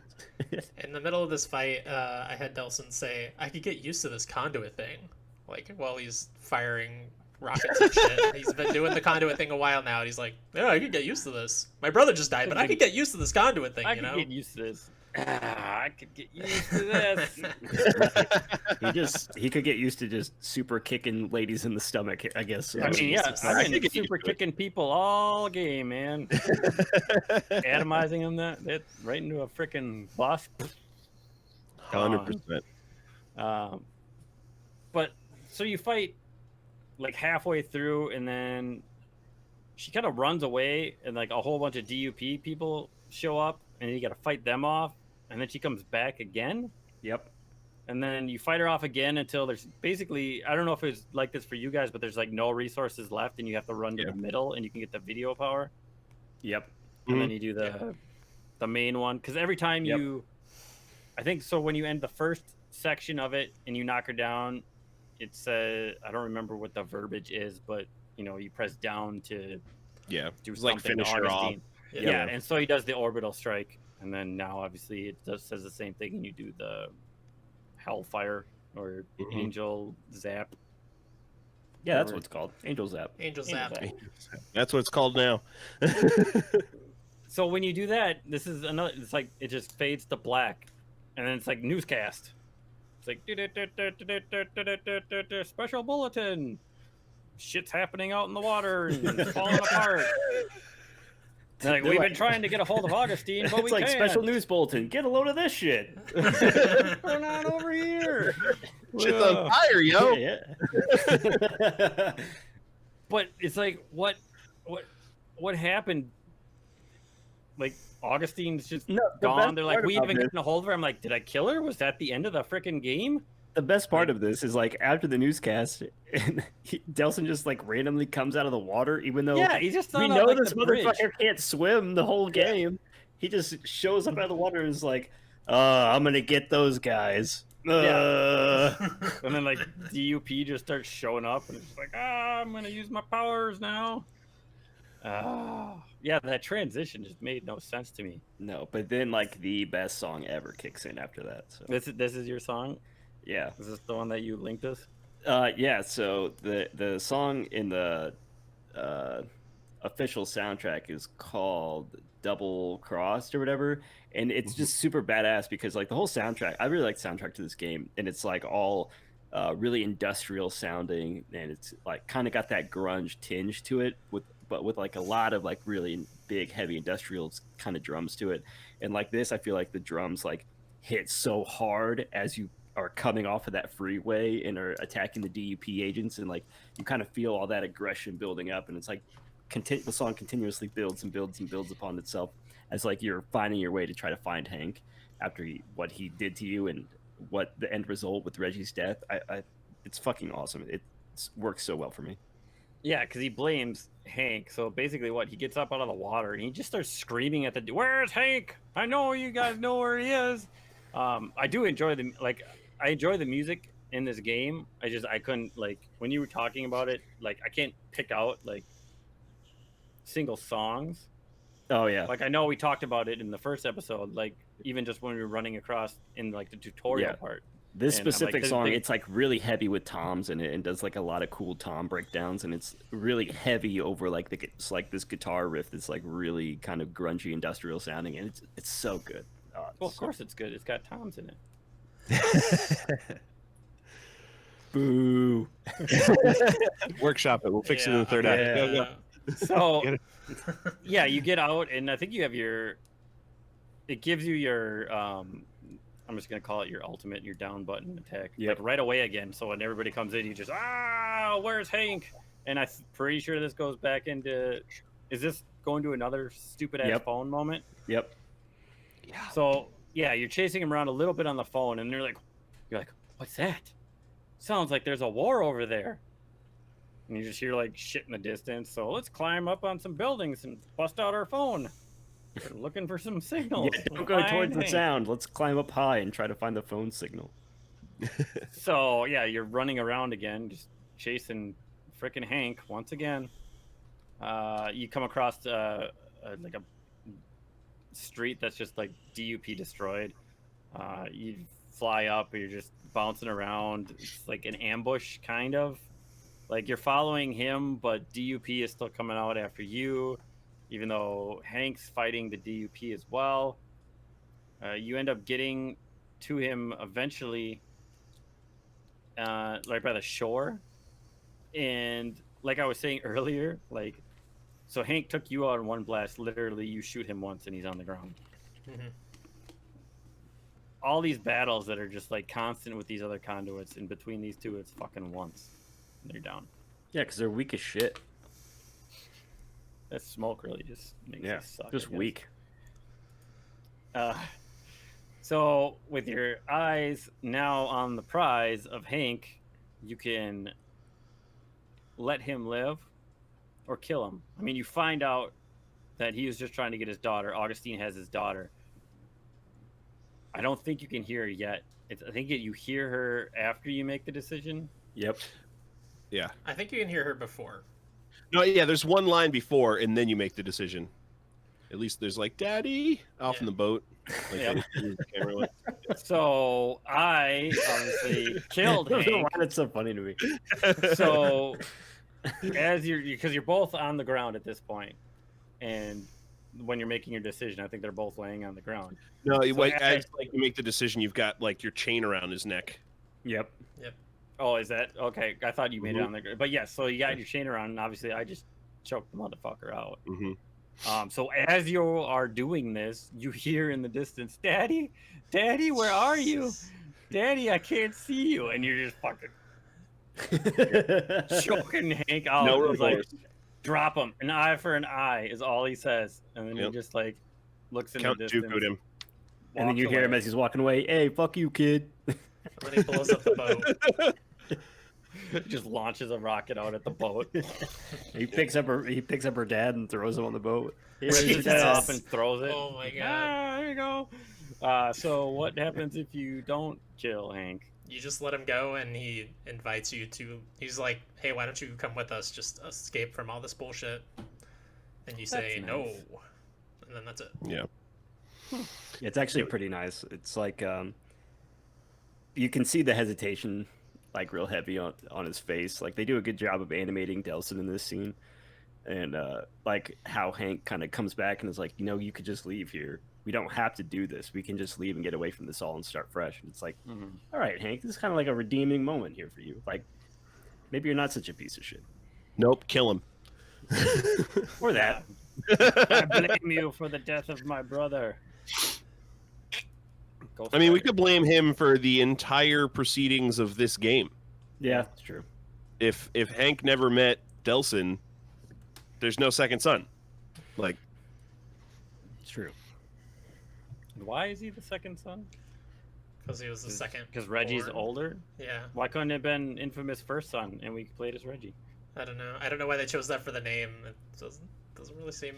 in the middle of this fight, I had Delson say, "I could get used to this conduit thing." Like while he's firing rockets and shit, he's been doing the conduit thing a while now, and he's like, "Yeah, I could get used to this. My brother just died, but I could get used to this conduit thing." I You could know? get used to this. I could get used to this. he could get used to just super kicking ladies in the stomach, I guess. I mean, yeah, I I've could been get super used to it. kicking people all game, man. Atomizing them that right into a freaking boss. 100%. But so you fight like halfway through, and then she kind of runs away, and like a whole bunch of DUP people show up, and you got to fight them off, and then she comes back again. Yep. And then you fight her off again until there's basically, I don't know if it's like this for you guys, but there's like no resources left, and you have to run to the middle, and you can get the video power. Yep. And then you do the main one, because every time I think so when you end the first section of it and you knock her down, it's I don't remember what the verbiage is, but you know, you press down to Yeah. do Like something finish to her off. Augustine. Yeah, and so he does the orbital strike, and then now obviously it says the same thing, and you do the Hellfire or Angel Zap. Yeah, that's what it's called. Angel Zap. Angel Zap. That's what it's called now. So when you do that, this is another. It's like it just fades to black, and then it's like newscast. It's like special bulletin. Shit's happening out in the water and it's falling apart. Like we've been trying to get a hold of Augustine, but we It's like can't. special news bulletin. Get a load of this shit. What's going on over here? Shit's on fire, yo. Yeah. But it's like what happened? Like Augustine's just No, the gone. best They're like, part we about haven't this- gotten a hold of her. I'm like, did I kill her? Was that the end of the freaking game? The best part of this is like after the newscast, and Delson just like randomly comes out of the water, even though Yeah, he's just we on know like, this the bridge. motherfucker can't swim the whole game. He just shows up out of the water and is like, I'm gonna get those guys. Yeah. And then like DUP just starts showing up, and it's like, I'm gonna use my powers now. Yeah, that transition just made no sense to me. No, but then like the best song ever kicks in after that. So This is your song? yeah, Is this the one that you linked us? yeah. So the song in the official soundtrack is called Double Crossed or whatever, and it's just super badass because like the whole soundtrack, I really like the soundtrack to this game, and it's like all really industrial sounding, and it's like kind of got that grunge tinge to it but with like a lot of like really big heavy industrial kind of drums to it. And like this, I feel like the drums like hit so hard as you are coming off of that freeway and are attacking the DUP agents, and like you kind of feel all that aggression building up, and it's like the song continuously builds and builds and builds upon itself as like you're finding your way to try to find Hank after what he did to you and what the end result with Reggie's death. It's fucking awesome. It works so well for me. Yeah, because he blames Hank. So basically, he gets up out of the water and he just starts screaming at the. Where's Hank? I know you guys know where he is. I do enjoy I enjoy the music in this game. I couldn't when you were talking about it. Like I can't pick out like single songs. Oh yeah. Like I know we talked about it in the first episode. Like even just when we were running across in like the tutorial part. This And I'm like, specific this song, thing- it's like really heavy with toms in it, and does like a lot of cool tom breakdowns, and it's really heavy over like it's like this guitar riff that's like really kind of grungy industrial sounding, and it's so good. Well, of course it's good. It's got Toms in it. Boo. Workshop it. We'll fix it in the third act. yeah. Go, go. So, Get it. yeah, you get out, and I think you have your. It gives you your. I'm just gonna call it your ultimate, your down button attack. Yep. Like right away again. So when everybody comes in, you just where's Hank? And I'm pretty sure this goes back into. Is this going to another stupid ass phone moment? Yep. Yeah. So yeah, you're chasing him around a little bit on the phone, and you're like, what's that? Sounds like there's a war over there. And you just hear like shit in the distance. So let's climb up on some buildings and bust out our phone. We're looking for some signals. Yeah, don't go towards the sound. Let's climb up high and try to find the phone signal. So yeah, you're running around again, just chasing frickin' Hank once again. You come across like a street that's just like DUP destroyed. You fly up, you're just bouncing around. It's like an ambush kind of. Like you're following him, but DUP is still coming out after you, even though Hank's fighting the DUP as well. You end up getting to him eventually, right by the shore. And like I was saying earlier, like, so Hank took you out in one blast. Literally, you shoot him once and he's on the ground. Mm-hmm. All these battles that are just like constant with these other conduits, and between these two, it's fucking once. They're down. Yeah, because they're weak as shit. That smoke really just makes Yeah, it suck. just I guess. weak. So with your eyes now on the prize of Hank, you can let him live or kill him. I mean, you find out that he was just trying to get his daughter. Augustine has his daughter. I don't think you can hear her yet. I think you hear her after you make the decision. Yep. Yeah. I think you can hear her before. No, yeah, there's one line before, and then you make the decision. At least there's like, Daddy, off in the boat. Like, Yep. the camera went. So I obviously killed I don't know Hank. why that's so funny to me. So as because you're both on the ground at this point, and when you're making your decision, I think they're both laying on the ground. No, So as like you make the decision, you've got like your chain around his neck. Yep. Oh, is that okay? I thought you made it on the ground, but yes. So you got your chain around, and obviously I just choked the motherfucker out. Mm-hmm. So as you are doing this, you hear in the distance, "Daddy, Daddy, where are you? Daddy, I can't see you," and you're just fucking choking Hank out. No He's like, remorse. drop him. An eye for an eye is all he says, and then he just like looks in Count the distance. Dooku'd him. And then you hear him as he's walking away. Hey, fuck you, kid. And then he blows up the boat. just launches a rocket out at the boat. He picks up her dad and throws him on the boat. Here's your Takes it dad. off and throws it. Oh my god. There you go. So what happens if you don't kill Hank? You just let him go, and he invites you to. He's like, "Hey, why don't you come with us? Just escape from all this bullshit." And you say That's no, nice. and then that's it. Yeah. It's actually pretty nice. It's like you can see the hesitation, like real heavy on his face. Like they do a good job of animating Delson in this scene, and like how Hank kind of comes back and is like, you could just leave here. We don't have to do this. We can just leave and get away from this all and start fresh. And it's like, all right, Hank, this is kind of like a redeeming moment here for you. Like maybe you're not such a piece of shit. Nope, kill him. Or that. I blame you for the death of my brother. Go I mean, we for it. could blame him for the entire proceedings of this game. Yeah, it's true. If Hank never met Delson, there's no second son. Like, It's true. Why is he the second son? Because he was the second. Because Reggie's born. older. Yeah, Why couldn't it have been infamous first son and we played as Reggie? I don't know. I don't know why they chose that for the name. It doesn't really seem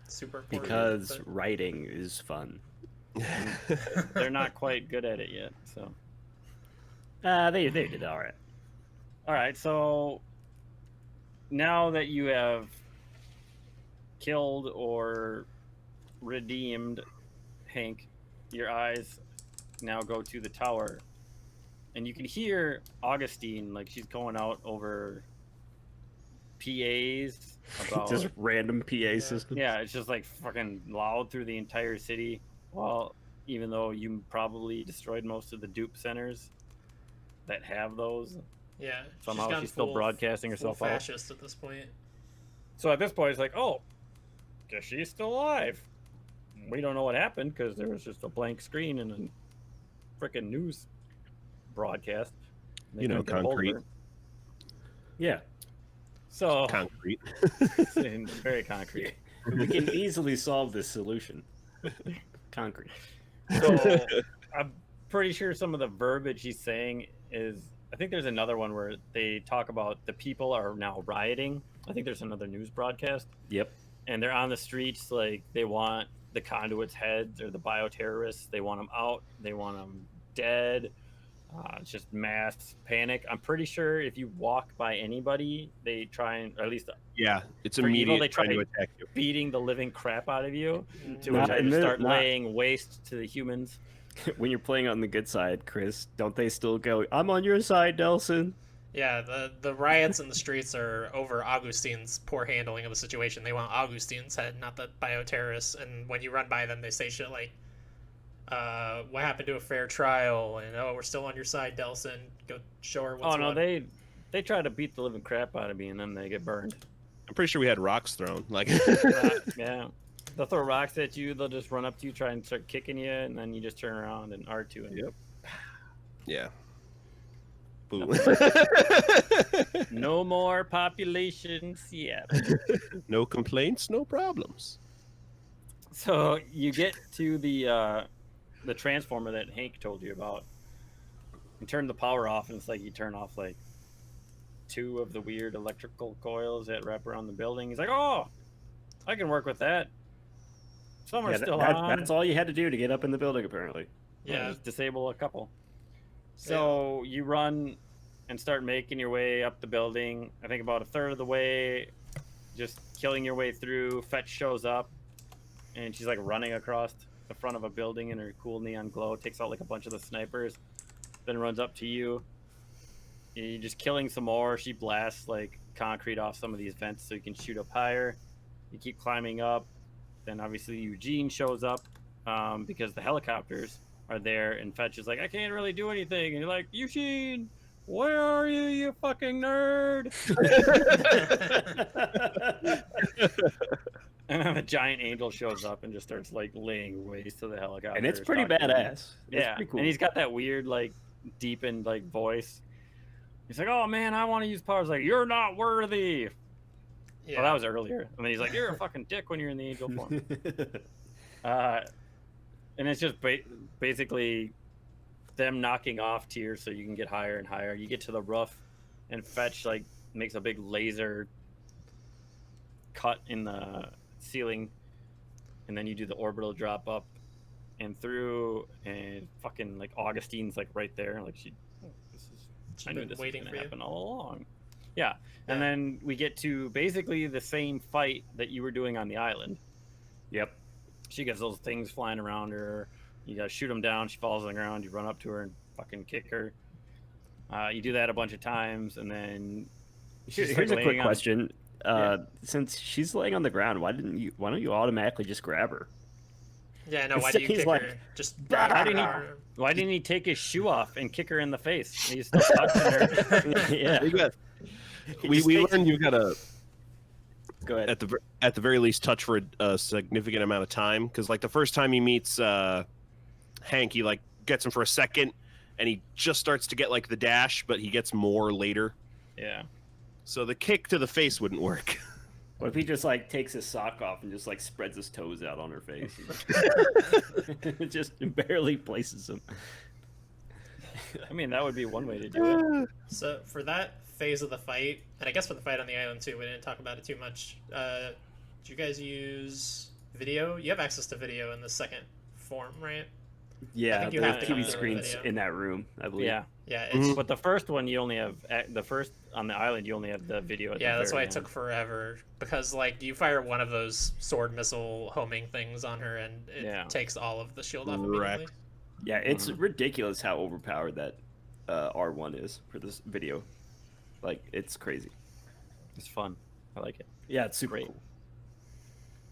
super important. Because writing is fun. They're not quite good at it yet. So They did all right. all right. So now that you have killed or redeemed Hank, your eyes now go to the tower, and you can hear Augustine, like she's going out over PAs about Just random PA system. yeah, it's just like fucking loud through the entire city. Well, even though you probably destroyed most of the dupe centers that have those. Yeah. Somehow gone she's still broadcasting full herself out. fascist at this point. So at this point, it's like, oh, guess she's still alive. We don't know what happened because there was just a blank screen and a freaking news broadcast. They You know, couldn't get a hold of concrete. her. Yeah, So Concrete. very concrete. we can easily solve this solution. Concrete. So I'm pretty sure some of the verbiage he's saying is. I think there's another one where they talk about the people are now rioting. I think there's another news broadcast. Yep. And they're on the streets like they want the conduits' heads or the bioterrorists. They want them out. They want them dead. It's just mass panic. I'm pretty sure if you walk by anybody, they try and, or at least Yeah, it's For evil, immediate they try trying to to- attack you. beating the living crap out of you, to Not which I in just the- start not- laying waste to the humans. When you're playing on the good side, Chris, don't they still go, I'm on your side, Nelson? Yeah, the riots in the streets are over Augustine's poor handling of the situation. They want Augustine's head, not the bioterrorists. And when you run by them, they say shit like, what happened to a fair trial? And, oh, we're still on your side, Delson. Go show her what's Oh no, what. they try to beat the living crap out of me, and then they get burned. I'm pretty sure we had rocks thrown. Like, Yeah, they'll throw rocks at you. They'll just run up to you, try and start kicking you, and then you just turn around and R2 and Yep. yeah. Boo. no more population Seattle. No complaints, no problems. So you get to the transformer that Hank told you about. You turn the power off, and it's like you turn off like 2 of the weird electrical coils that wrap around the building. He's like, "Oh, I can work with that. Some are Yeah, still on. that's all you had to do to get up in the building, apparently. Yeah, Yeah. just disable a couple." So you run and start making your way up the building. I think about a third of the way, just killing your way through. Fetch shows up, and she's like running across the front of a building in her cool neon glow. Takes out like a bunch of the snipers, then runs up to you. You're just killing some more. She blasts like concrete off some of these vents so you can shoot up higher. You keep climbing up. Then obviously Eugene shows up because the helicopters are there, and Fetch is like, I can't really do anything. And you're like, Eugene, where are you, you fucking nerd? And then a giant angel shows up and just starts like laying waste to the helicopter. And it's pretty badass. It's Yeah, pretty cool. and he's got that weird like deepened like voice. He's like, oh man, I want to use powers. Like, you're not worthy. Yeah. Well, that was earlier. And then he's like, you're a fucking dick when you're in the angel form. And it's just basically them knocking off tiers so you can get higher and higher. You get to the roof, and Fetch like makes a big laser cut in the ceiling, and then you do the orbital drop up and through, and fucking like Augustine's like right there. Like I knew been this was waiting gonna for you. happen all along. Yeah, and then we get to basically the same fight that you were doing on the island. Yep. She gets those things flying around her. You gotta shoot them down. She falls on the ground. You run up to her and fucking kick her. You do that a bunch of times, and then she's Here's like a quick laying on- question. Yeah. Since she's laying on the ground, why don't you automatically just grab her? Yeah, no, why do you He's kick like, her? Just Why didn't he- her. Why didn't he take his shoe off and kick her in the face? He's still touching her. Yeah. You got- He we just takes- learned you gotta Go ahead. at the very least touch for a significant amount of time, because like the first time he meets Hank, he like gets him for a second, and he just starts to get like the dash, but he gets more later. Yeah. So the kick to the face wouldn't work. What if he just like takes his sock off and just like spreads his toes out on her face? Just barely places him. I mean, that would be one way to do it. So for that phase of the fight, and I guess for the fight on the island too, we didn't talk about it too much. Did you guys use video? You have access to video in the second form, right? Yeah, think you the have to TV go to screens video. in that room, I believe. Yeah. Yeah, it's But the first one, you only have the first on the island. You only have the video. At yeah, the that's why very it took end. forever, because like you fire one of those sword missile homing things on her, and it Yeah. takes all of the shield off Correct. immediately. Yeah, it's ridiculous how overpowered that R1 is for this video. Like, it's crazy. It's fun. I like it. Yeah, it's super Great.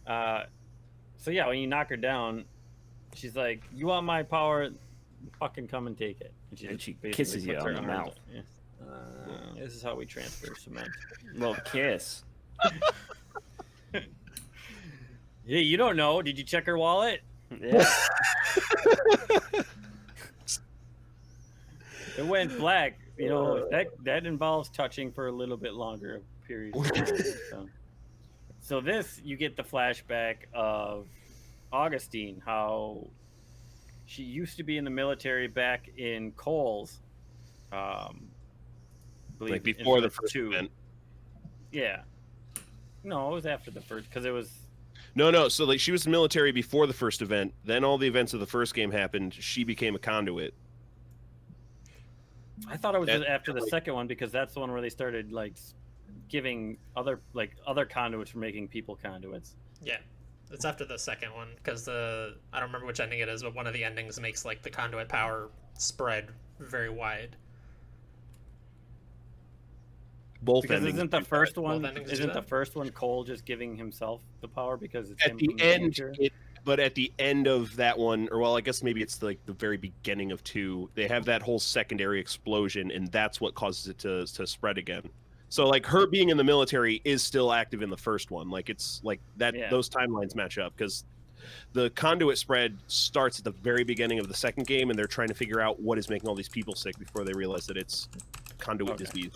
cool. So yeah, when you knock her down, she's like, "You want my power? Fucking come and take it." And And she basically kisses you puts on her the arms- mouth. Yeah. This is how we transfer cement. Well, kiss. Hey, you don't know? Did you check her wallet? Yeah. It went black. You know that involves touching for a little bit longer period of time. So this, you get the flashback of Augustine, how she used to be in the military back in Coles. Believe Like in before the Earth first 2. event. Yeah. No, it was after the first, because it was. No. So like she was in the military before the first event. Then all the events of the first game happened. She became a conduit. I thought it was That- after the second one, because that's the one where they started like giving other conduits for making people conduits. Yeah, it's after the second one because I don't remember which ending it is, but one of the endings makes like the conduit power spread very wide. Both Because endings isn't the do first that. one Both endings do isn't the that? first one Cole just giving himself the power because it's At him the from the end, future? but at the end of that one, or well, I guess maybe it's like the very beginning of 2. They have that whole secondary explosion, and that's what causes it to spread again. So like her being in the military is still active in the first one. Like it's like that. Yeah. Those timelines match up because the conduit spread starts at the very beginning of the second game, and they're trying to figure out what is making all these people sick before they realize that it's conduit Okay. disease.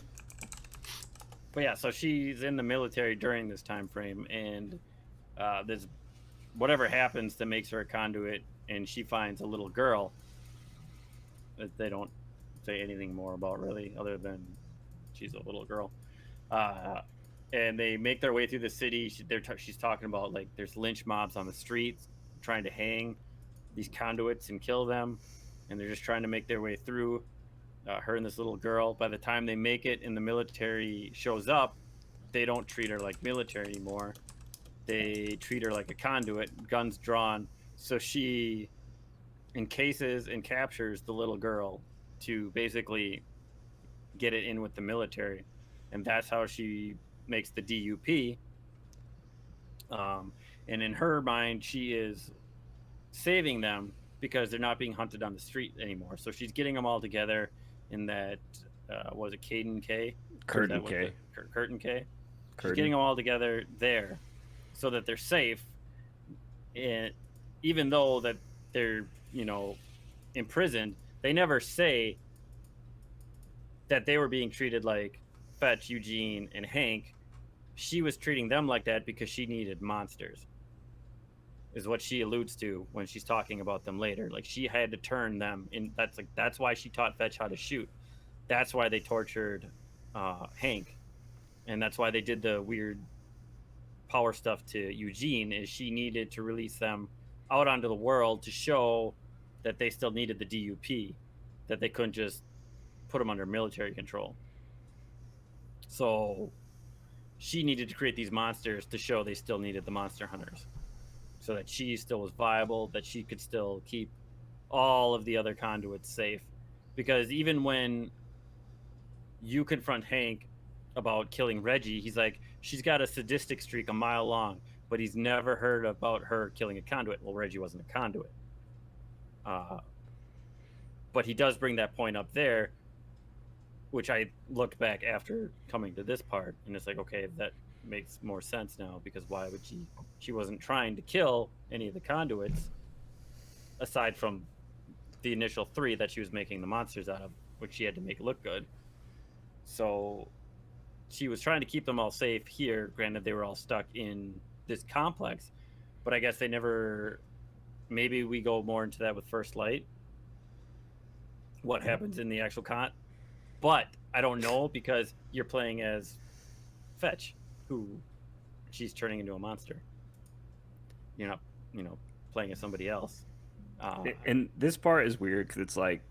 But yeah, so she's in the military during this time frame, and there's whatever happens that makes her a conduit, and she finds a little girl that they don't say anything more about really, other than she's a little girl. And they make their way through the city. She's talking about like there's lynch mobs on the streets trying to hang these conduits and kill them, and they're just trying to make their way through. Her and this little girl. By the time they make it and the military shows up, they don't treat her like military anymore. They treat her like a conduit, guns drawn. So she encases and captures the little girl to basically get it in with the military, and that's how she makes the DUP. And in her mind, she is saving them because they're not being hunted on the street anymore. So she's getting them all together in that was it Caden K? Curtin K. Curtin K. She's Curtin. getting them all together there so that they're safe. And even though that they're, imprisoned, they never say that they were being treated like Fetch, Eugene, and Hank. She was treating them like that because she needed monsters, is what she alludes to when she's talking about them later. Like she had to turn them in. That's why she taught Fetch how to shoot. That's why they tortured Hank, and that's why they did the weird power stuff to Eugene. Is she needed to release them out onto the world to show that they still needed the DUP, that they couldn't just put them under military control. So she needed to create these monsters to show they still needed the monster hunters, so that she still was viable, that she could still keep all of the other conduits safe. Because even when you confront Hank about killing Reggie, he's like, she's got a sadistic streak a mile long, but he's never heard about her killing a conduit. Well, Reggie wasn't a conduit. But he does bring that point up there, which I looked back after coming to this part, and it's like, okay, that makes more sense now, because why would she wasn't trying to kill any of the conduits aside from the initial 3 that she was making the monsters out of, which she had to make look good. So she was trying to keep them all safe here. Granted, they were all stuck in this complex, but I guess they never, maybe we go more into that with First Light, what happens in the actual but I don't know, because you're playing as Fetch, who she's turning into a monster. You're not, playing as somebody else. And this part is weird because it's like,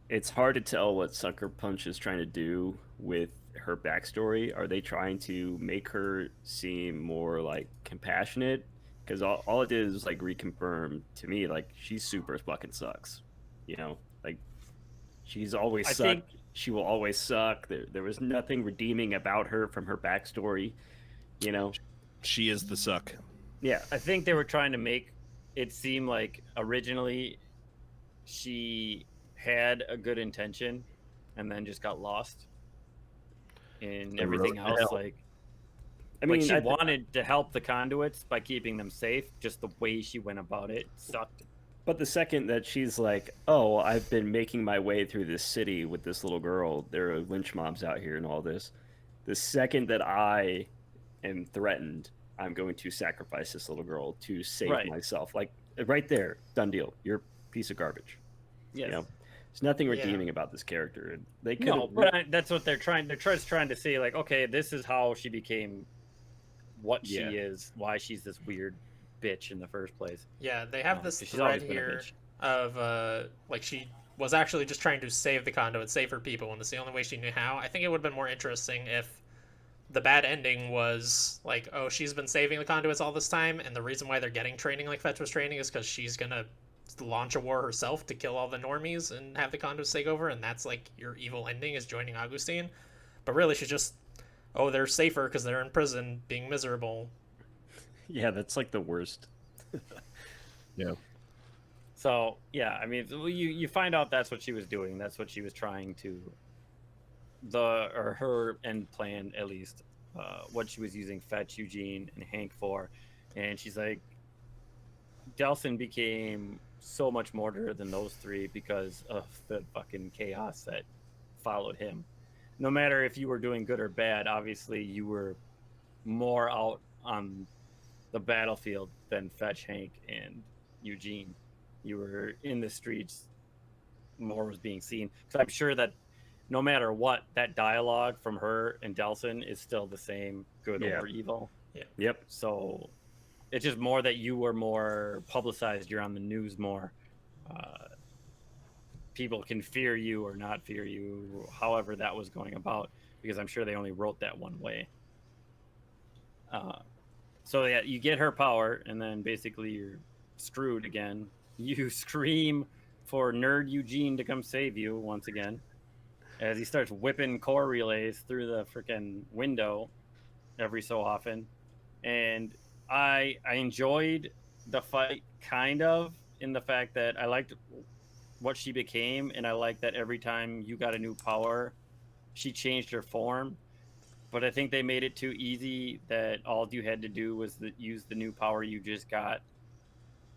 it's hard to tell what Sucker Punch is trying to do with her backstory. Are they trying to make her seem more like compassionate? Because all it did is like reconfirm to me, like, she's super fucking sucks. Like, she's always I sucked. think- She will always suck. There was nothing redeeming about her from her backstory. She is the suck. Yeah. I think they were trying to make it seemed like originally she had a good intention and then just got lost in The road everything to else. hell. I Like mean, she wanted to help the conduits by keeping them safe, just the way she went about it sucked. but the second that she's like, "Oh, I've been making my way through this city with this little girl. There are lynch mobs out here and all this." The second that I am threatened, I'm going to sacrifice this little girl to save Right. myself. Like right there, done deal. You're a piece of garbage. Yes. You know, there's nothing Yeah. redeeming about this character. They could No, but that's what they're trying. They're just trying to say, like, okay, this is how she became what Yeah. she is. Why she's this weird bitch in the first place. Yeah, they have this 'cause she's always thread been a here bitch. of like she was actually just trying to save the conduit, save her people, and it's the only way she knew how. I think it would have been more interesting if the bad ending was like, oh, she's been saving the conduits all this time, and the reason why they're getting training like Fetch was training is because she's gonna launch a war herself to kill all the normies and have the conduits take over, and that's like your evil ending is joining Augustine. But really, she's just, oh, they're safer because they're in prison being miserable. Yeah, that's like the worst. Yeah. So yeah, I mean, you find out that's what she was doing. That's what she was trying to, or her end plan at least, what she was using Fetch, Eugene, and Hank for, and she's like, Delsin became so much mortar than those three because of the fucking chaos that followed him. No matter if you were doing good or bad, obviously you were more out on the battlefield than Fetch, Hank, and Eugene. You were in the streets, more was being seen. So I'm sure that no matter what, that dialogue from her and Delsin is still the same, good Yeah. or evil. Yep. So it's just more that you were more publicized. You're on the news more. People can fear you or not fear you, however that was going about, because I'm sure they only wrote that one way. So yeah, you get her power, and then basically you're screwed again. You scream for Nerd Eugene to come save you once again, as he starts whipping core relays through the freaking window every so often. And I enjoyed the fight, kind of, in the fact that I liked what she became, and I liked that every time you got a new power, she changed her form. But I think they made it too easy that all you had to do was use the new power you just got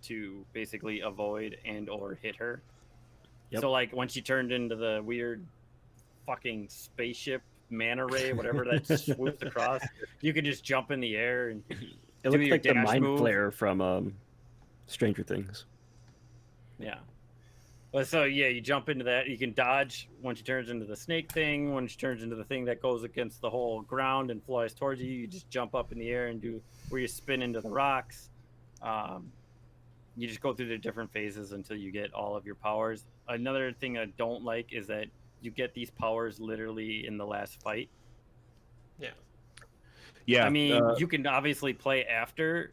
to basically avoid and or hit her. Yep. So like when she turned into the weird fucking spaceship manta ray, whatever that swoops across, you could just jump in the air and It do looked your like the dash mind move. flare from Stranger Things. Yeah. Well, so yeah, you jump into that. You can dodge when she turns into the snake thing. When she turns into the thing that goes against the whole ground and flies towards you, you just jump up in the air and do where you spin into the rocks. You just go through the different phases until you get all of your powers. Another thing I don't like is that you get these powers literally in the last fight. Yeah. I mean, you can obviously play after.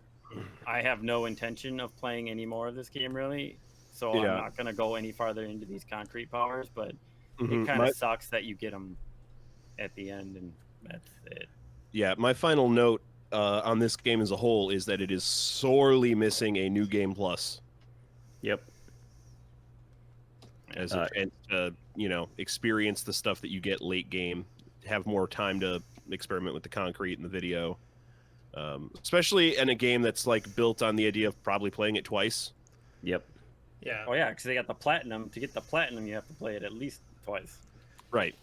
I have no intention of playing any more of this game, really. So Yeah. I'm not going to go any farther into these concrete powers, but Mhm. it kind of sucks that you get them at the end, and that's it. Yeah, my final note on this game as a whole is that it is sorely missing a new game plus Yep. as a chance to, experience the stuff that you get late game, have more time to experiment with the concrete and the video, especially in a game that's like built on the idea of probably playing it twice. Yep. Yeah. Oh yeah, because they got the platinum. To get the platinum, you have to play it at least twice. Right.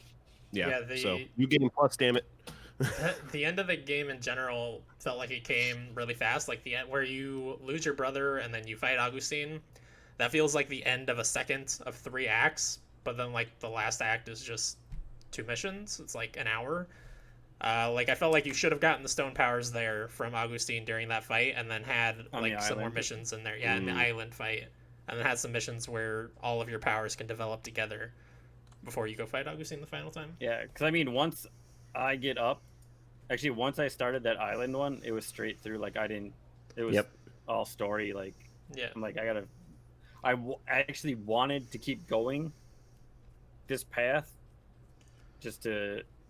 Yeah. Yeah, So new game plus, damn it. The end of the game in general felt like it came really fast. Like the end where you lose your brother and then you fight Augustine, that feels like the end of a second of 3 acts. But then like the last act is just 2 missions. It's like an hour. Like I felt like you should have gotten the stone powers there from Augustine during that fight, and then had On like the some more island. missions in there. Yeah, in the island fight, and then had some missions where all of your powers can develop together before you go fight Augustine the final time. Yeah, because I mean, once I get up, actually, once I started that island one, it was straight through. Like I didn't. It was Yep. all story. Like Yeah. I'm like I actually wanted to keep going this path,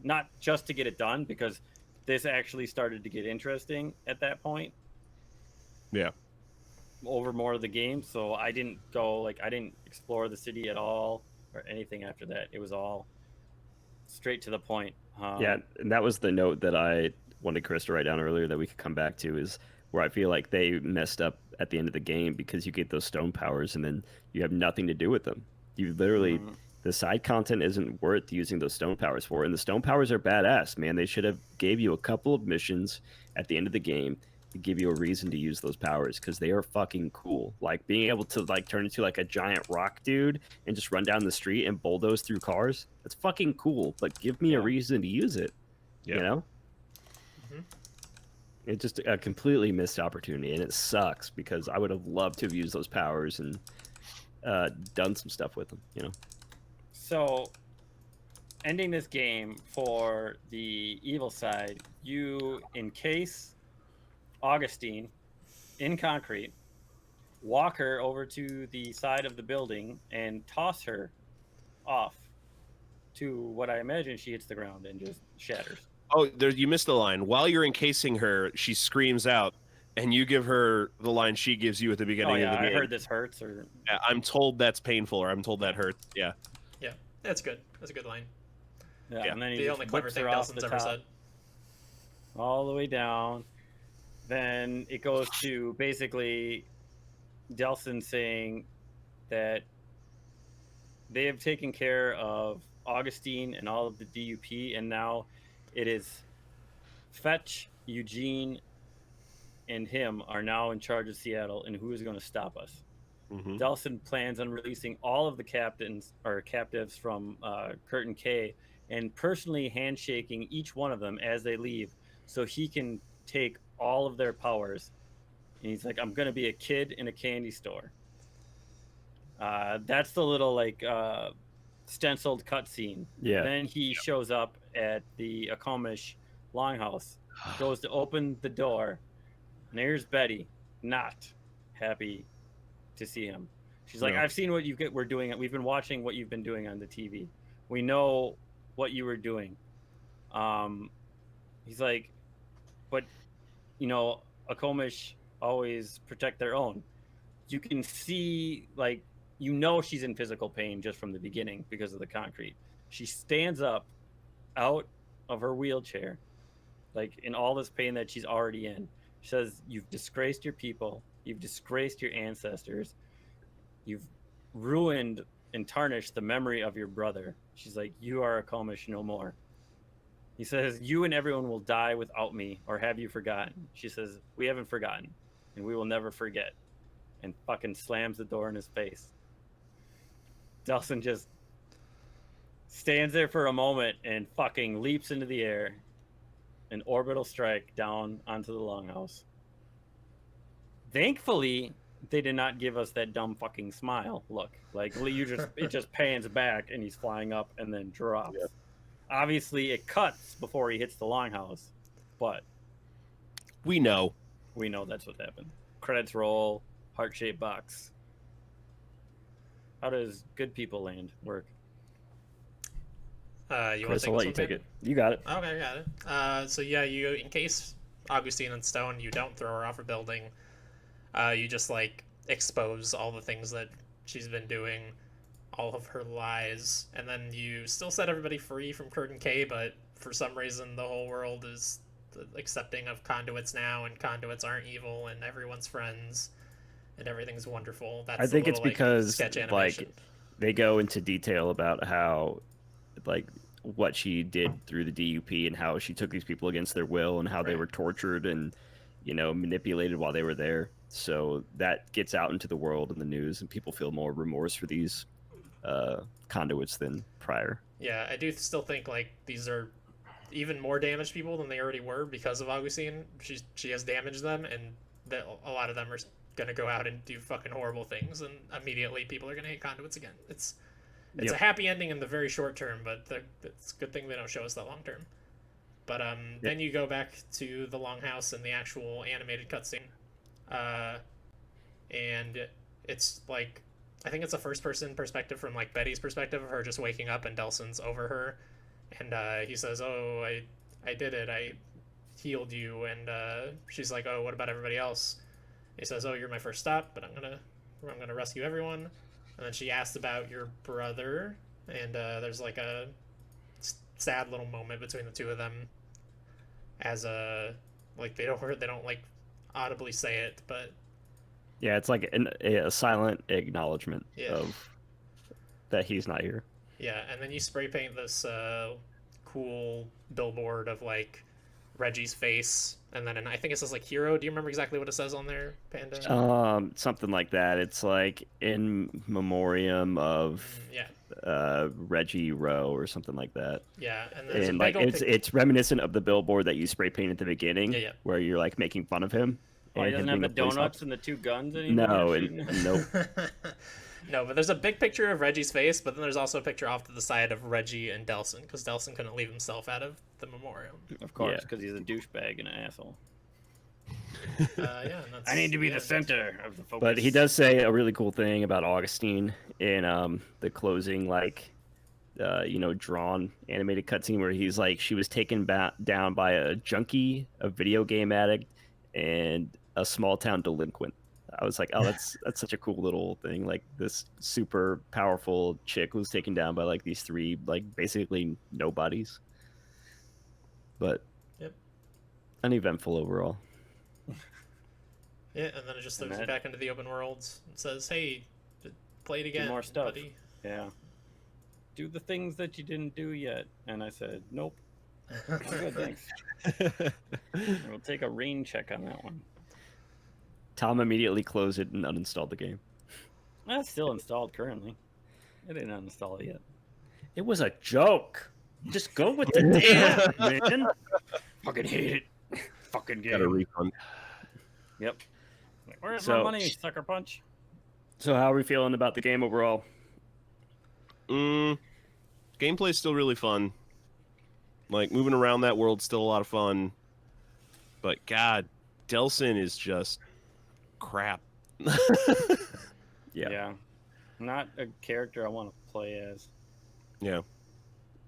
not just to get it done, because this actually started to get interesting at that point. Yeah. over more of the game, so I didn't explore the city at all or anything after that. It was all straight to the point. Yeah, and that was the note that I wanted Chris to write down earlier that we could come back to, is where I feel like they messed up at the end of the game because you get those stone powers and then you have nothing to do with them. You literally, the side content isn't worth using those stone powers for, and the stone powers are badass, man. They should have gave you a couple of missions at the end of the game to give you a reason to use those powers, because they are fucking cool. Like being able to like turn into like a giant rock dude and just run down the street and bulldoze through cars. That's fucking cool, but give me a reason to use it. Yeah. You know? It's just a completely missed opportunity, and it sucks because I would have loved to have used those powers and done some stuff with them, you know? So, ending this game for the evil side, you encase Augustine in concrete, walk her over to the side of the building, and toss her off to what I imagine she hits the ground and just shatters. Oh, there, you missed the line. While you're encasing her, she screams out, and you give her the line she gives you at the beginning of the game. I heard this hurts, or Yeah, I'm told that's painful, or I'm told that hurts. Yeah. Yeah, that's good. That's a good line. yeah, and then he The just only clever whips thing her off Nelson's the ever top, said. all the way down. Then it goes to basically Delson saying that they have taken care of Augustine and all of the DUP, and now it is Fetch, Eugene, and him are now in charge of Seattle, and who is going to stop us? Mm-hmm. Delson plans on releasing all of the captives from Curtain K and personally handshaking each one of them as they leave, so he can take all of their powers. And he's like, I'm going to be a kid in a candy store. That's the little like stenciled cutscene. Yeah. Then he shows up at the Akomish longhouse, goes to open the door, and here's Betty, not happy to see him. She's like, No. I've seen what we're doing. We've been watching what you've been doing on the TV. We know what you were doing. He's like, but you know, Akomish always protect their own. You can see, like, you know, she's in physical pain just from the beginning because of the concrete. She stands up out of her wheelchair, like in all this pain that she's already in. She says, you've disgraced your people. You've disgraced your ancestors. You've ruined and tarnished the memory of your brother. She's like, you are Akomish no more. He says, you and everyone will die without me, or have you forgotten? She says, we haven't forgotten, and we will never forget. And fucking slams the door in his face. Delson just stands there for a moment and fucking leaps into the air. An orbital strike down onto the longhouse. Thankfully, they did not give us that dumb fucking smile look. Like, it just pans back and he's flying up and then drops. Yeah. Obviously, it cuts before he hits the longhouse, but we know that's what happened. Credits roll, heart-shaped box. How does Good People Land work? You Chris, I'll want let you to take it. You got it. Okay, got it. So yeah, you encase Augustine in stone. You don't throw her off a building. You just like expose all the things that she's been doing, all of her lies, and then you still set everybody free from Curtain K. But for some reason, the whole world is accepting of conduits now, and conduits aren't evil, and everyone's friends, and everything's wonderful. That's I think it's little, because sketch animation. like they go into detail about how like what she did through the DUP and how she took these people against their will and how they were tortured and, you know, manipulated while they were there. So that gets out into the world and the news, and people feel more remorse for these conduits than prior. Yeah, I do still think like these are even more damaged people than they already were because of Augustine. She has damaged them, and a lot of them are gonna go out and do fucking horrible things, and immediately people are gonna hate conduits again. It's a happy ending in the very short term, but it's a good thing they don't show us that long term. But then you go back to the longhouse and the actual animated cutscene, and it's like, I think it's a first person perspective from like Betty's perspective of her just waking up and Delson's over her, and he says, "Oh, I did it. I healed you," and she's like, "Oh, what about everybody else?" He says, "Oh, you're my first stop, but I'm gonna rescue everyone." And then she asks about your brother, and there's like a sad little moment between the two of them, as like they don't like audibly say it, but Yeah, it's like a silent acknowledgement Yeah. of that he's not here. yeah. And then you spray paint this cool billboard of like Reggie's face, and then I think it says like hero. Do you remember exactly what it says on there, Panda? Something like that. It's like in memoriam of Yeah, Reggie Rowe or something like that. yeah. And there's And a big like old it's reminiscent of the billboard that you spray paint at the beginning, Yeah, yeah. where you're like making fun of him. Oh, he and doesn't him have the being a police donuts officer. and the two guns anymore. No, Shooting? nope. No, but there's a big picture of Reggie's face, but then there's also a picture off to the side of Reggie and Delson, because Delson couldn't leave himself out of the memorial. Of course, Yeah. because he's a douchebag and an asshole. Yeah, and that's, I need to be yeah, the center of the focus. But he does say a really cool thing about Augustine in the closing, like, drawn animated cutscene where he's like, she was taken down by a junkie, a video game addict, and a small town delinquent. I was like, oh, that's such a cool little thing. Like, this super powerful chick was taken down by like these three, like, basically nobodies. But Yep. uneventful overall. Yeah, and then it just throws And you that- back into the open worlds and says, "Hey, play it again, more stuff." buddy." Yeah. Do the things that you didn't do yet. And I said, nope. I'm good, thanks. We'll take a rain check on that one. Tom immediately closed it and uninstalled the game. That's still installed currently. I didn't uninstall it yet. It was a joke. Just go with the damn, man. Fucking hate it. Fucking Got a game. refund. Yep. Like, where's So- my money, sucker punch? So how are we feeling about the game overall? Gameplay's still really fun. Like, moving around that world's still a lot of fun. But God, Delson is just crap. Yeah. Not a character I want to play as. Yeah.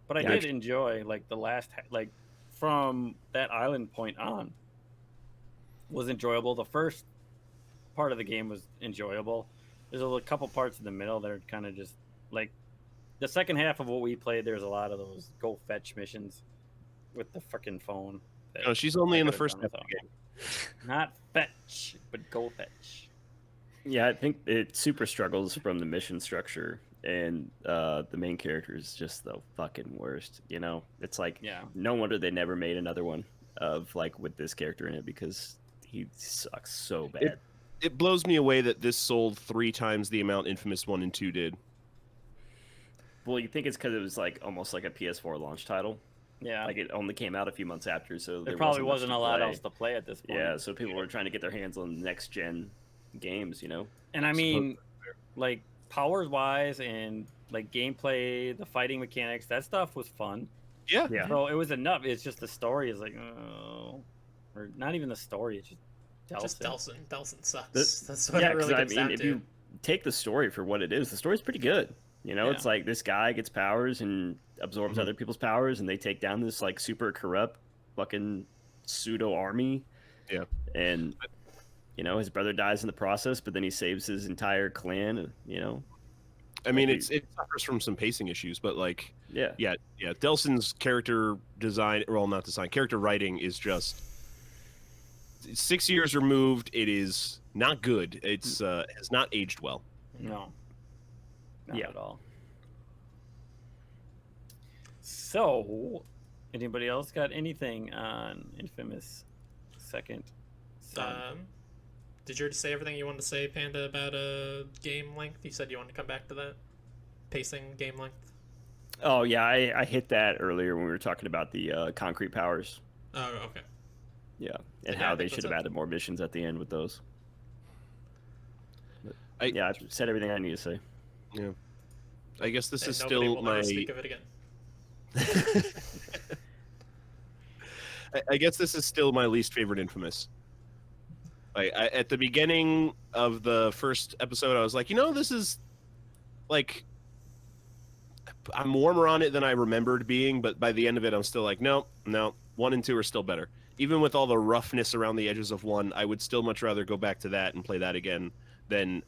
But I Yeah, did enjoy, like, the last, like, from that island point on was enjoyable. The first part of the game was enjoyable. There's a couple parts in the middle that are kind of just, like, the second half of what we played, there's a lot of those go fetch missions with the freaking phone. that No, she's only I in the could've first done half of the without. game. Not fetch, but go fetch. Yeah, I think it super struggles from the mission structure, and the main character is just the fucking worst. You know, it's like, Yeah. no wonder they never made another one of like with this character in it, because he sucks so bad. It blows me away that this sold 3 times the amount Infamous 1 and 2 did. Well, you think it's because it was like almost like a PS4 launch title. Yeah. Like it only came out a few months after, so there probably much wasn't to a lot play. else to play at this point. Yeah, so people were trying to get their hands on next gen games, you know. And I mean, like, powers wise and like gameplay, the fighting mechanics, that stuff was fun. Yeah. Yeah. So it was enough. It's just the story is like, oh, or not even the story. It's just Delson. Just Delson. Delson sucks. The- That's what Yeah, it really 'cause comes I down mean, if to. you take the story for what it is, the story's pretty good. You know, it's Yeah. like this guy gets powers and absorbs Mhm. other people's powers, and they take down this like super corrupt fucking pseudo army. Yeah. And you know, his brother dies in the process, but then he saves his entire clan. You know, I mean, Like, it suffers from some pacing issues, but like, yeah. yeah. Delson's character design, well, not design, character writing is just 6 years removed. It is not good. It's has not aged well. No. Not Yeah. at all. So, anybody else got anything on Infamous Second Son? Did you already say everything you wanted to say, Panda, about game length? You said you wanted to come back to that. Pacing, game length. Oh yeah, I hit that earlier when we were talking about the concrete powers. Oh, okay. Yeah, and Yeah, I how think they that's should have it. added more missions at the end with those. I- Yeah, I've said everything I need to say. I guess this And is nobody still will my. ever speak of it again. I guess this is still my least favorite Infamous. At the beginning of the first episode, I was like, this is like, I'm warmer on it than I remembered being. But by the end of it, I'm still like, no, 1 and 2 are still better. even with all the roughness around the edges of 1, I would still much rather go back to that and play that again than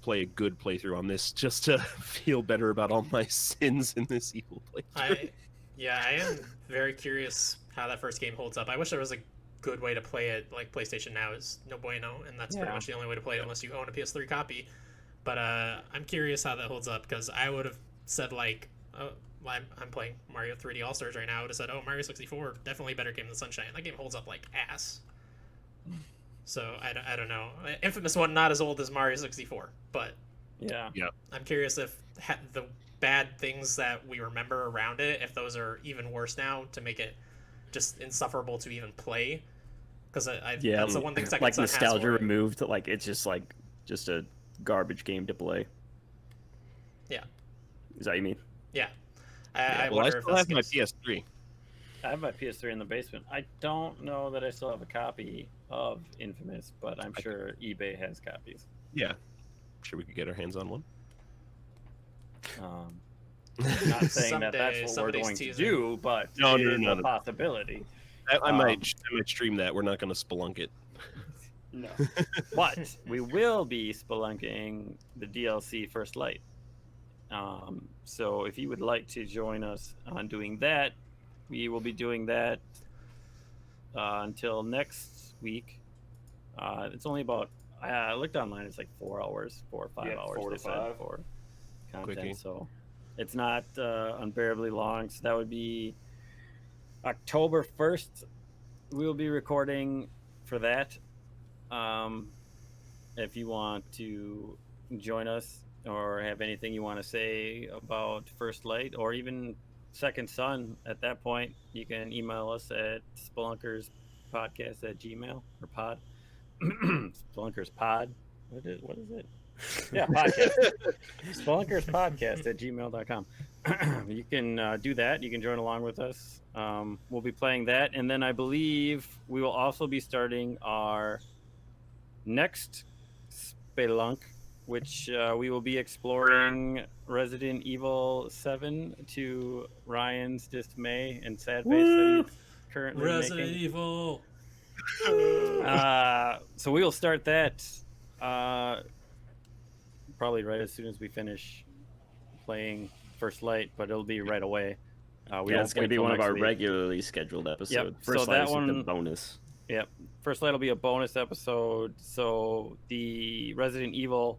play a good playthrough on this, just to feel better about all my sins in this evil playthrough. I am very curious how that first game holds up. I wish there was a good way to play it. Like PlayStation Now is no bueno, and that's pretty much the only way to play it unless you own a PS3 copy. But I'm curious how that holds up, because I would have said like, oh, I'm playing Mario 3D All Stars right now. I would have said, oh, Mario 64, definitely a better game than Sunshine. That game holds up like ass. So I don't know. Infamous One not as old as Mario 64, but Yeah. I'm curious if the bad things that we remember around it, if those are even worse now to make it just insufferable to even play. Because that's the one thing Second like Son has nostalgia for it. removed. Like it's just a garbage game to play. Yeah. Is that what you mean? Yeah. I I wonder if still that's have my the case. PS3. I have my PS3 in the basement. I don't know that I still have a copy of Infamous, but I'm sure eBay has copies. Yeah. I'm sure we could get our hands on one. Not saying that that's what we're Somebody's going to teasing. do, but No, it is no, a no. possibility. I might stream that. We're not going to spelunk it. No. But we will be spelunking the DLC First Light. So if you would like to join us on doing that, we will be doing that until next week. It's only about, I looked online, it's like 4 hours, 4 or 5 hours. 4 to they said, 5 for content. Quickie. So it's not unbearably long. So that would be October 1st. We will be recording for that. If you want to join us or have anything you want to say about First Light or even Second Son at that point, you can email us at spelunkerspodcast@gmail or pod. Spelunkerspod. What is it? Yeah, podcast. Spelunkerspodcast@gmail.com. You can do that. You can join along with us. We'll be playing that. And then I believe we will also be starting our next Spelunk, which we will be exploring Resident Evil 7 to Ryan's dismay and sad face that he's currently Resident making. Evil. So we will start that probably right as soon as we finish playing First Light, but it'll be right away. It's going to be one of our regularly scheduled episodes. Yep. First So Light that is the one- bonus. Yep. First Light will be a bonus episode. So the Resident Evil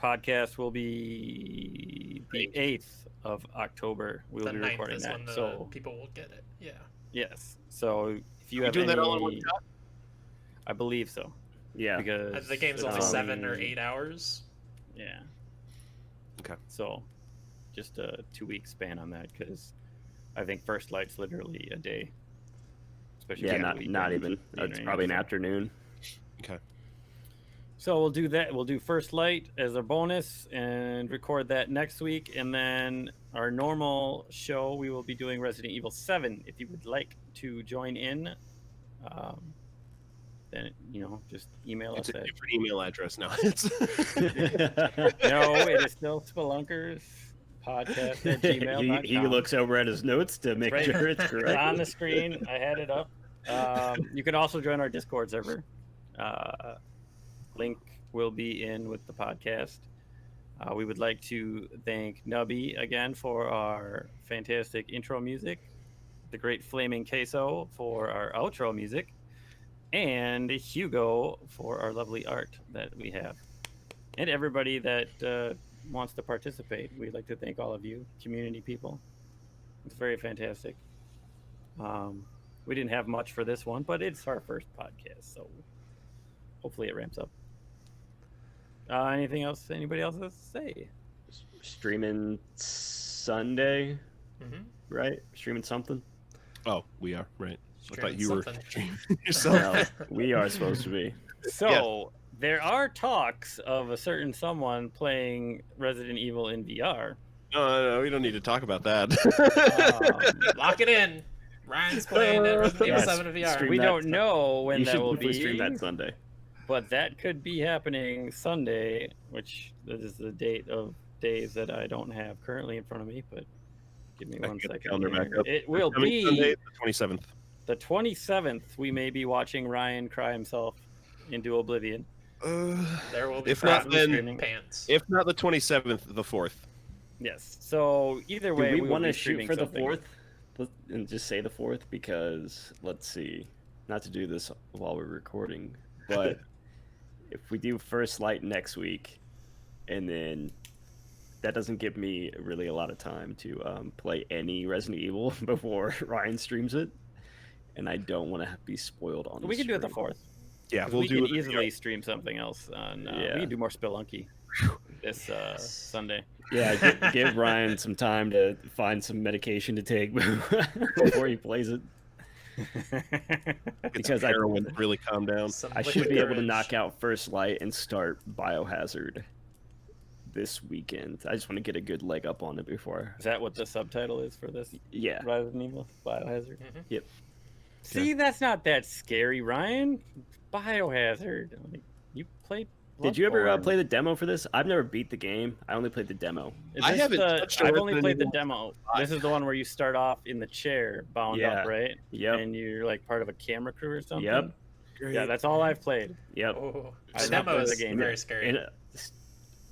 podcast will be the 8th of October. We'll The be 9th recording is that. when the So people will get it. Yeah. yes. So if you Are we have doing any, that all in one shot? I believe so. Yeah. Because The game's only 7 or 8 hours. Yeah. Okay. So just a 2-week span on that, because I think First Light's literally a day. Especially Yeah, on the not weekend, even. you know It's what I probably mean? an afternoon. Okay. So we'll do that. We'll do First Light as a bonus and record that next week. And then our normal show, we will be doing Resident Evil 7. If you would like to join in, then, just email It's us a at... different email address now. It's No, it is still Spelunkers podcast at gmail.com. he looks over at his notes to make right. sure it's It's correct. on the screen. I had it up. You can also join our Discord server. Link will be in with the podcast. We would like to thank Nubby again for our fantastic intro music, the great Flaming Queso for our outro music, and Hugo for our lovely art that we have. And everybody that wants to participate. We'd like to thank all of you, community people. It's very fantastic. We didn't have much for this one, but it's our first podcast, so hopefully it ramps up. Anything else? Anybody else has to say? Streaming Sunday, Mm-hmm. right? Streaming something. Oh, we are right. I thought Streaming you were something. streaming yourself. No, we are supposed to be. So there are talks of a certain someone playing Resident Evil in VR. No, we don't need to talk about that. Lock it in. Ryan's playing Resident Evil Yes, 7 in VR. stream We that don't know when you that should will hopefully be, stream that Sunday. but that could be happening Sunday, which is the date of days that I don't have currently in front of me. But give me I one can get the second. calendar back here. up. It will Coming be Sunday, the 27th. The 27th, we may be watching Ryan cry himself into oblivion. There will be If not, probably then screaming pants. if not the 27th, the 4th. Yes. So either Do way, we will want be to shoot streaming for the something. 4th? And just say the 4th because, let's see, not to do this while we're recording, but if we do First Light next week, and then that doesn't give me really a lot of time to play any Resident Evil before Ryan streams it, and I don't want to be spoiled on. We can do it the stream. 4th. Yeah, 'Cause we'll we do can it. easily stream something else on. Yeah. We can do more Spelunky this Sunday. Yeah, give Ryan some time to find some medication to take before he plays it. Because heroin really calm down. Some I should liquid be able to courage. knock out First Light and start Biohazard this weekend. I just want to get a good leg up on it before. Is that what the subtitle is for this? Yeah. Resident Evil Biohazard. Mhm. Yep. See, that's not that scary, Ryan. Biohazard. Like, you played. Did you ever Bloodborne. play the demo for this? I've never beat the game. I only played the demo. Is I this haven't touched a I've only Resident played the Evil demo. This is the one where you start off in the chair, bound Yeah. up, right? Yep. And you're like part of a camera crew or something. Yep. Yeah, that's all I've played. Yep. Oh, I the love demo the is game. very scary. And,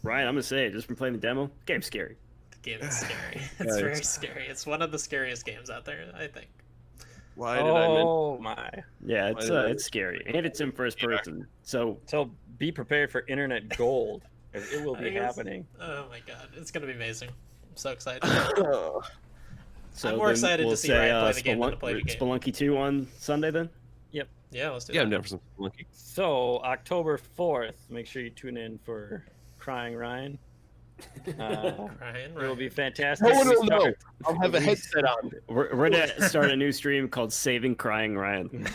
Ryan, I'm gonna say, just from playing the demo, game's scary. The game is scary. It's very scary. It's one of the scariest games out there, I think. Why did I mention? Oh my! Yeah, Why- it's scary, and it's in first person. So So be prepared for internet gold. 'Cause it will I be guess- happening. Oh my god, it's gonna be amazing. I'm so excited. so I'm more then excited to we'll see say, Ryan play the game than to play the game. Spelunky 2 on Sunday then. Yeah, let's do Yeah, that. I'm down for some Spelunky. So October 4th, make sure you tune in for Crying Ryan. Ryan, It will Ryan. be fantastic. No one We will know. start- I'll have a headset on. We're gonna start a new stream called Saving Crying Ryan.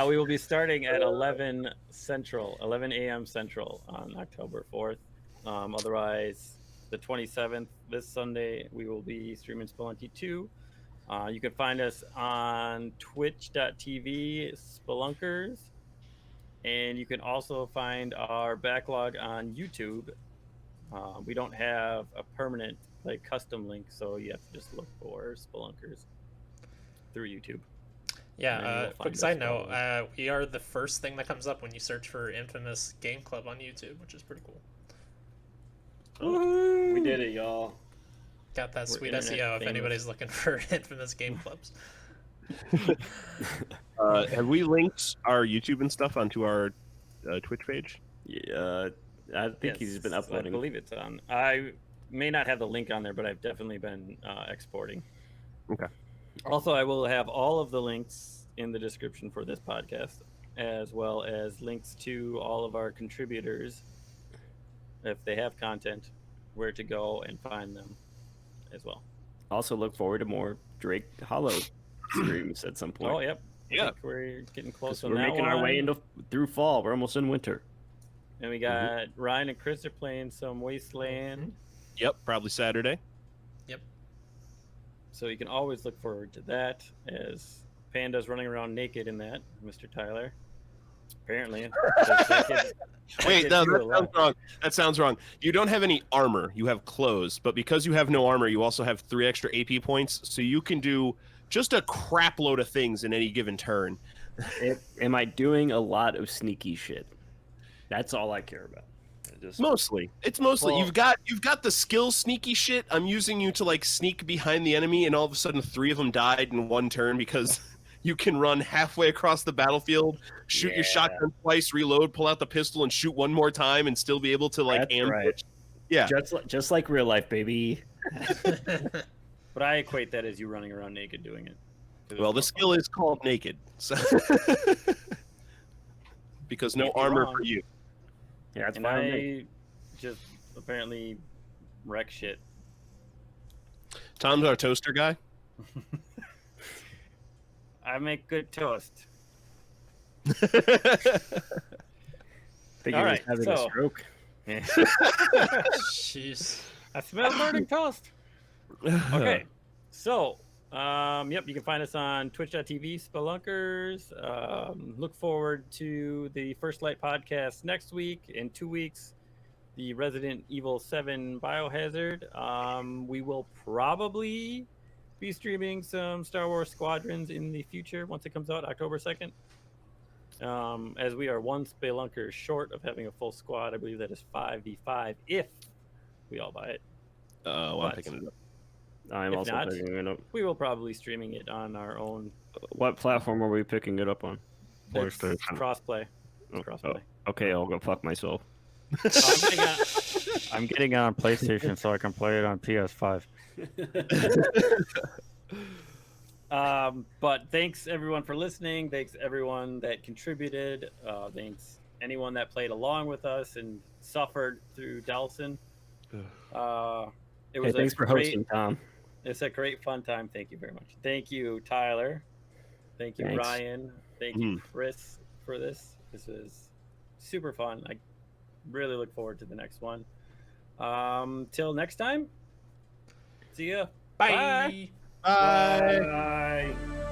We will be starting at 11 a.m. Central on October 4th. Otherwise, the 27th, this Sunday, we will be streaming Spelunky 2. You can find us on twitch.tv Spelunkers. And you can also find our backlog on YouTube. We don't have a permanent, like, custom link, so you have to just look for Spelunkers through YouTube. And then Yeah, you'll find quick us side note, probably. we are the first thing that comes up when you search for Infamous Game Club on YouTube, which is pretty cool. We did it, y'all. Got that We're sweet internet SEO if famous. anybody's looking for Infamous Game Clubs. Have we linked our YouTube and stuff onto our Twitch page? Yeah, I think he's been Yes, uploading. I believe it's on. I may not have the link on there, but I've definitely been exporting. Okay. Also, I will have all of the links in the description for this podcast, as well as links to all of our contributors, if they have content, where to go and find them as well. Also, look forward to more Drake Hollow streams at some point. Oh, yep. I Yeah. think we're getting close 'Cause on we're that making our way one. into through fall. We're almost in winter. And we got Ryan and Chris are playing some Wasteland. Yep, probably Saturday. So you can always look forward to that, as Panda's running around naked in that, Mr. Tyler. Apparently. Wait, no, that sounds wrong. That sounds wrong. You don't have any armor. You have clothes, but because you have no armor, you also have 3 extra AP points, so you can do just a crap load of things in any given turn. Am I doing a lot of sneaky shit? That's all I care about. Just Mostly, it's mostly Well- you've got the skill sneaky shit. I'm using you to like sneak behind the enemy, and all of a sudden 3 of them died in one turn because you can run halfway across the battlefield, shoot your shotgun twice, reload, pull out the pistol, and shoot one more time, and still be able to like That's ambush. right. Yeah, just like real life, baby. But I equate that as you running around naked doing it. 'Cause well, the it's skill is called naked, so because no Can't be armor wrong. for you. Yeah, that's And fine. with me. I just apparently wreck shit. Tom's our toaster guy. I make good toast. Think All you're right, just having so- a stroke. Jeez. I smell burning toast. Okay. So, yep, you can find us on twitch.tv, Spelunkers. Look forward to the First Light podcast next week. In 2 weeks, the Resident Evil 7 Biohazard. We will probably be streaming some Star Wars Squadrons in the future once it comes out October 2nd. As we are one Spelunker short of having a full squad. I believe that is 5v5 if we all buy it. Well, I'm But picking it up. I'm if also not, picking it up. we will probably streaming it on our own. What platform are we picking it up on? It's PlayStation. crossplay. Oh, Crossplay. okay, I'll go fuck myself. I'm getting it on PlayStation so I can play it on PS5. But thanks everyone for listening. Thanks everyone that contributed. Thanks anyone that played along with us and suffered through Delson. It was Thanks for hosting, Tom. It's a great fun time. Thank you very much. Thank you, Tyler. Thank you, Thanks. Ryan. Thank you, Chris, for this. This was super fun. I really look forward to the next one. Till next time. See ya. Bye. Bye. Bye.